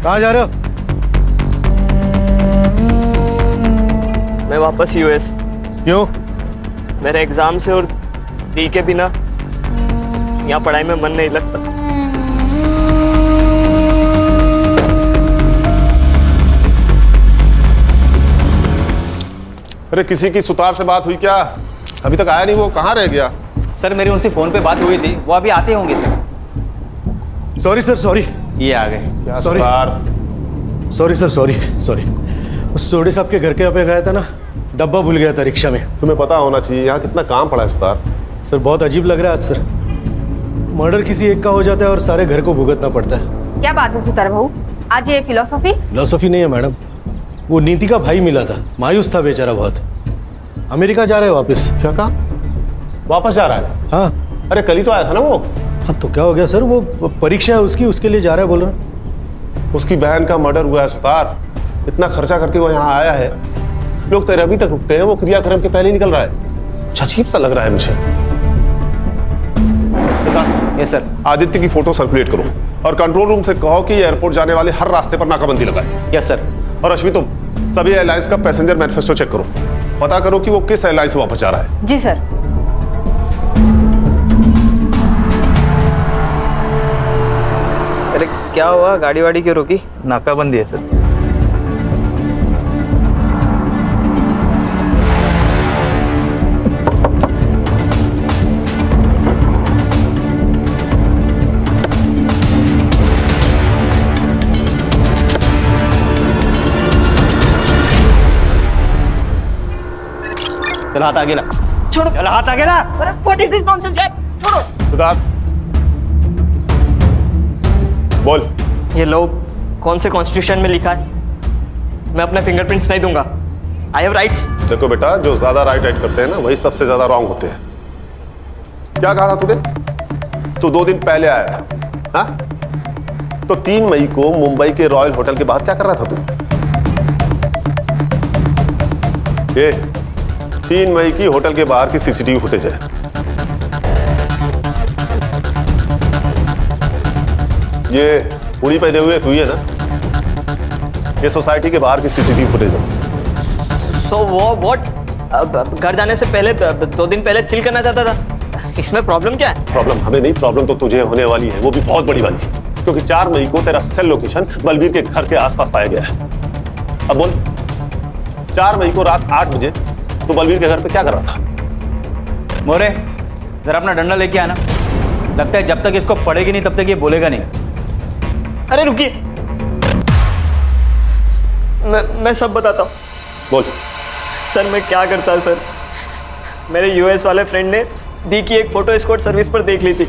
कहाँ जा रहे हो? मैं वापस यूएस। क्यों? मेरे एग्जाम से और दी के बिना यहाँ पढ़ाई में मन नहीं लगता। अरे किसी की सुतार से बात हुई क्या? अभी तक आया नहीं, वो कहाँ रह गया? सर मेरी उनसे फोन पे बात हुई थी, वो अभी आते होंगे सर। Sorry sir sorry. ये आ गए। Sorry sir sorry. उस सोडी साहब के घर के यहाँ पे गया था ना, डब्बा भूल गया था रिक्शा में। तुम्हें पता होना चाहिए यहाँ कितना काम पड़ा है सुतार। सर बहुत अजीब लग रहा है आज सर। मर्डर किसी एक का हो जाता है और सारे घर को भुगतना पड़ता है। क्या बात है सुतार भाऊ, आज ये फिलोसफी नहीं है मैडम। वो नीति का भाई मिला था, मायूस था बेचारा बहुत। अमेरिका जा रहा है वापस। क्या कहा? वापस जा रहा है? हाँ। अरे कल ही तो आया था ना वो। हाँ तो क्या हो गया सर? वो परीक्षा है उसकी, उसके लिए जा रहा है बोल रहा। उसकी बहन का मर्डर हुआ है सुतार, इतना खर्चा करके वो यहाँ आया है। लोग तेरे अभी तक रुकते हैं, वो क्रियाक्रम के पहले निकल रहा है। कुछ अजीब सा लग रहा है मुझे। सिद्धार्थ। Yes sir. आदित्य की फोटो सर्कुलेट करो और कंट्रोल रूम से कहो कि एयरपोर्ट जाने वाले हर रास्ते पर नाकाबंदी लगाए। Yes sir. और अश्विनी तुम सभी एयरलाइंस का पैसेंजर मैनिफेस्टो चेक करो, पता करो कि वो किस एयरलाइन से वापस जा रहा है। जी सर। अरे क्या हुआ, गाड़ी वाड़ी क्यों रोकी? नाकाबंदी है सर। चलो हाथ आगे ला। छोड़ो। चलो हाथ आगे ला। अरे व्हाट इज दिस नॉनसेंस यार, छोड़ो। सिद्धार्थ बोल। ये लो, कौन से कॉन्स्टिट्यूशन में लिखा है मैं अपने फिंगरप्रिंट्स नहीं दूंगा? I have rights. देखो बेटा, जो ज्यादा राइट करते हैं ना वही सबसे ज्यादा रॉन्ग होते हैं। क्या कहा था तूने? तू 2 दिन पहले आया था, हाँ? तो 3 मई को मुंबई के रॉयल होटल के बाहर क्या कर रहा था तू? ये 3 मई की होटल के बाहर की सीसीटीवी फुटेज है। ये उड़ी पहने हुए तू ही है ना? ये सोसाइटी के बाहर की सीसीटीवी फुटेज है। सो वो व्हाट? घर जाने से पहले 2 दिन पहले चिल करना चाहता था, इसमें प्रॉब्लम क्या है? प्रॉब्लम हमें नहीं, प्रॉब्लम तो तुझे होने वाली है, वो भी बहुत बड़ी वाली, क्योंकि 4 मई को तेरा सेल लोकेशन बलबीर के घर के आसपास पाया गया है। अब बोल, 4 मई को रात 8 बजे तू बलबीर के घर पे क्या कर रहा था? मोरे जरा अपना डंडा लेके आना। लगता है जब तक इसको पड़ेगी नहीं तब तक ये बोलेगा नहीं। अरे रुकिए, मैं सब बताता हूँ। बोल। सर मैं क्या करता सर, मेरे यूएस वाले फ्रेंड ने दी की एक फोटो एस्कॉर्ट सर्विस पर देख ली थी।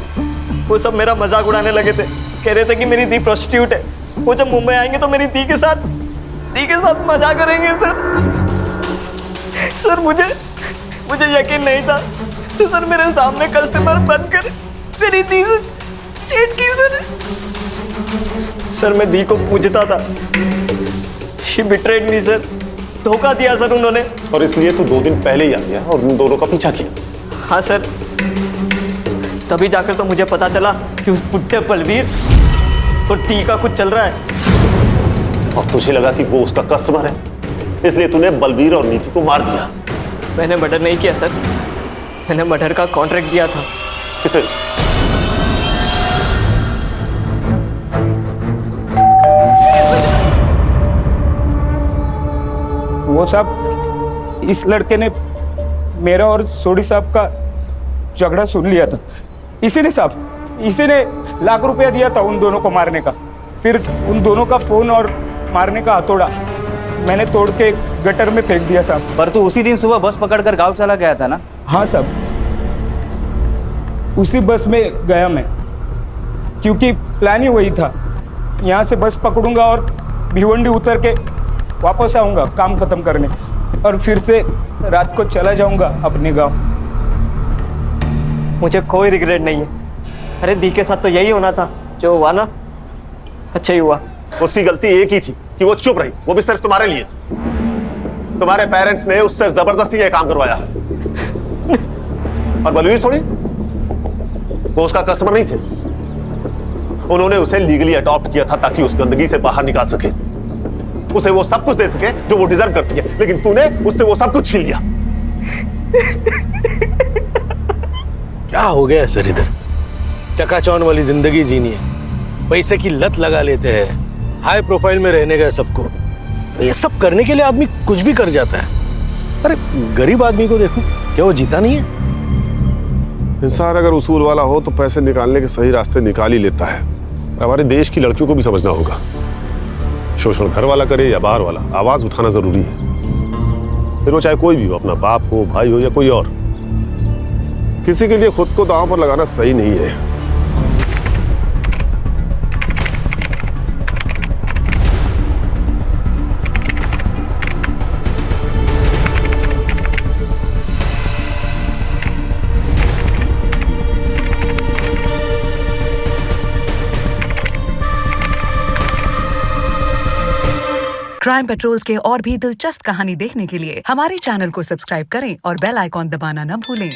वो सब मेरा मजाक उड़ाने लगे थे, कह रहे थे कि मेरी दी प्रोस्टिट्यूट है, वो जब मुंबई आएंगे तो मेरी दी के साथ मजा करेंगे सर। सर मुझे यकीन नहीं था तो सर मेरे सामने कस्टमर बनकर मेरी दी से चीट की सर मैं दी को पूछता था। शी बिट्रेड मी सर, धोखा दिया सर उन्होंने। और इसलिए तू 2 दिन पहले ही आ गया और उन दोनों का पीछा किया? हाँ सर, तभी जाकर तो मुझे पता चला कि उस बुड्ढे बलवीर और दी का कुछ चल रहा है। और तुझे लगा कि वो उसका कस्टमर है, इसलिए तूने बलबीर और नीति को मार दिया। मैंने मर्डर नहीं किया सर, मैंने मर्डर का कॉन्ट्रैक्ट दिया था। किसे? वो साहब, इस लड़के ने मेरा और सोडी साहब का झगड़ा सुन लिया था। इसी ने लाख रुपया दिया था उन दोनों को मारने का। फिर उन दोनों का फोन और मारने का हथौड़ा मैंने तोड़ के गटर में फेंक दिया साहब। पर तू उसी दिन सुबह बस पकड़कर गांव चला गया था ना? हाँ साहब, उसी बस में गया मैं, क्योंकि प्लान ही वही था। यहाँ से बस पकड़ूंगा और भिवंडी उतर के वापस आऊँगा काम खत्म करने, और फिर से रात को चला जाऊँगा अपने गांव। मुझे कोई रिग्रेट नहीं है। अरे दी के साथ तो यही होना था, जो हुआ ना अच्छा ही हुआ। उसकी गलती एक ही थी कि वो चुप रही, वो भी सिर्फ तुम्हारे लिए। तुम्हारे पेरेंट्स ने उससे जबरदस्ती ये काम करवाया। और बलवीर थोड़ी, वो उसका कस्टमर नहीं थे। उन्होंने उसे लीगली अडॉप्ट किया था ताकि उस गंदगी से बाहर निकाल सके, उसे वो सब कुछ दे सके जो वो डिजर्व करती है। लेकिन तूने उससे वो सब कुछ छीन लिया। क्या हो गया सर? इधर चकाचौंध वाली जिंदगी जीनी है, पैसे की लत लगा लेते हैं, हाई प्रोफाइल में रहने का सबको। ये सब करने के लिए आदमी कुछ भी कर जाता है। अरे गरीब आदमी को देखो, क्या वो जीता नहीं है? इंसान अगर उसूल वाला हो तो पैसे निकालने के सही रास्ते निकाल ही लेता है। हमारे देश की लड़कियों को भी समझना होगा, शोषण घर वाला करे या बाहर वाला, आवाज उठाना जरूरी है। फिर वो चाहे कोई भी हो, अपना बाप हो, भाई हो या कोई और। किसी के लिए खुद को दांव पर लगाना सही नहीं है। क्राइम पेट्रोल्स के और भी दिलचस्प कहानी देखने के लिए हमारे चैनल को सब्सक्राइब करें और बेल आइकॉन दबाना न भूलें।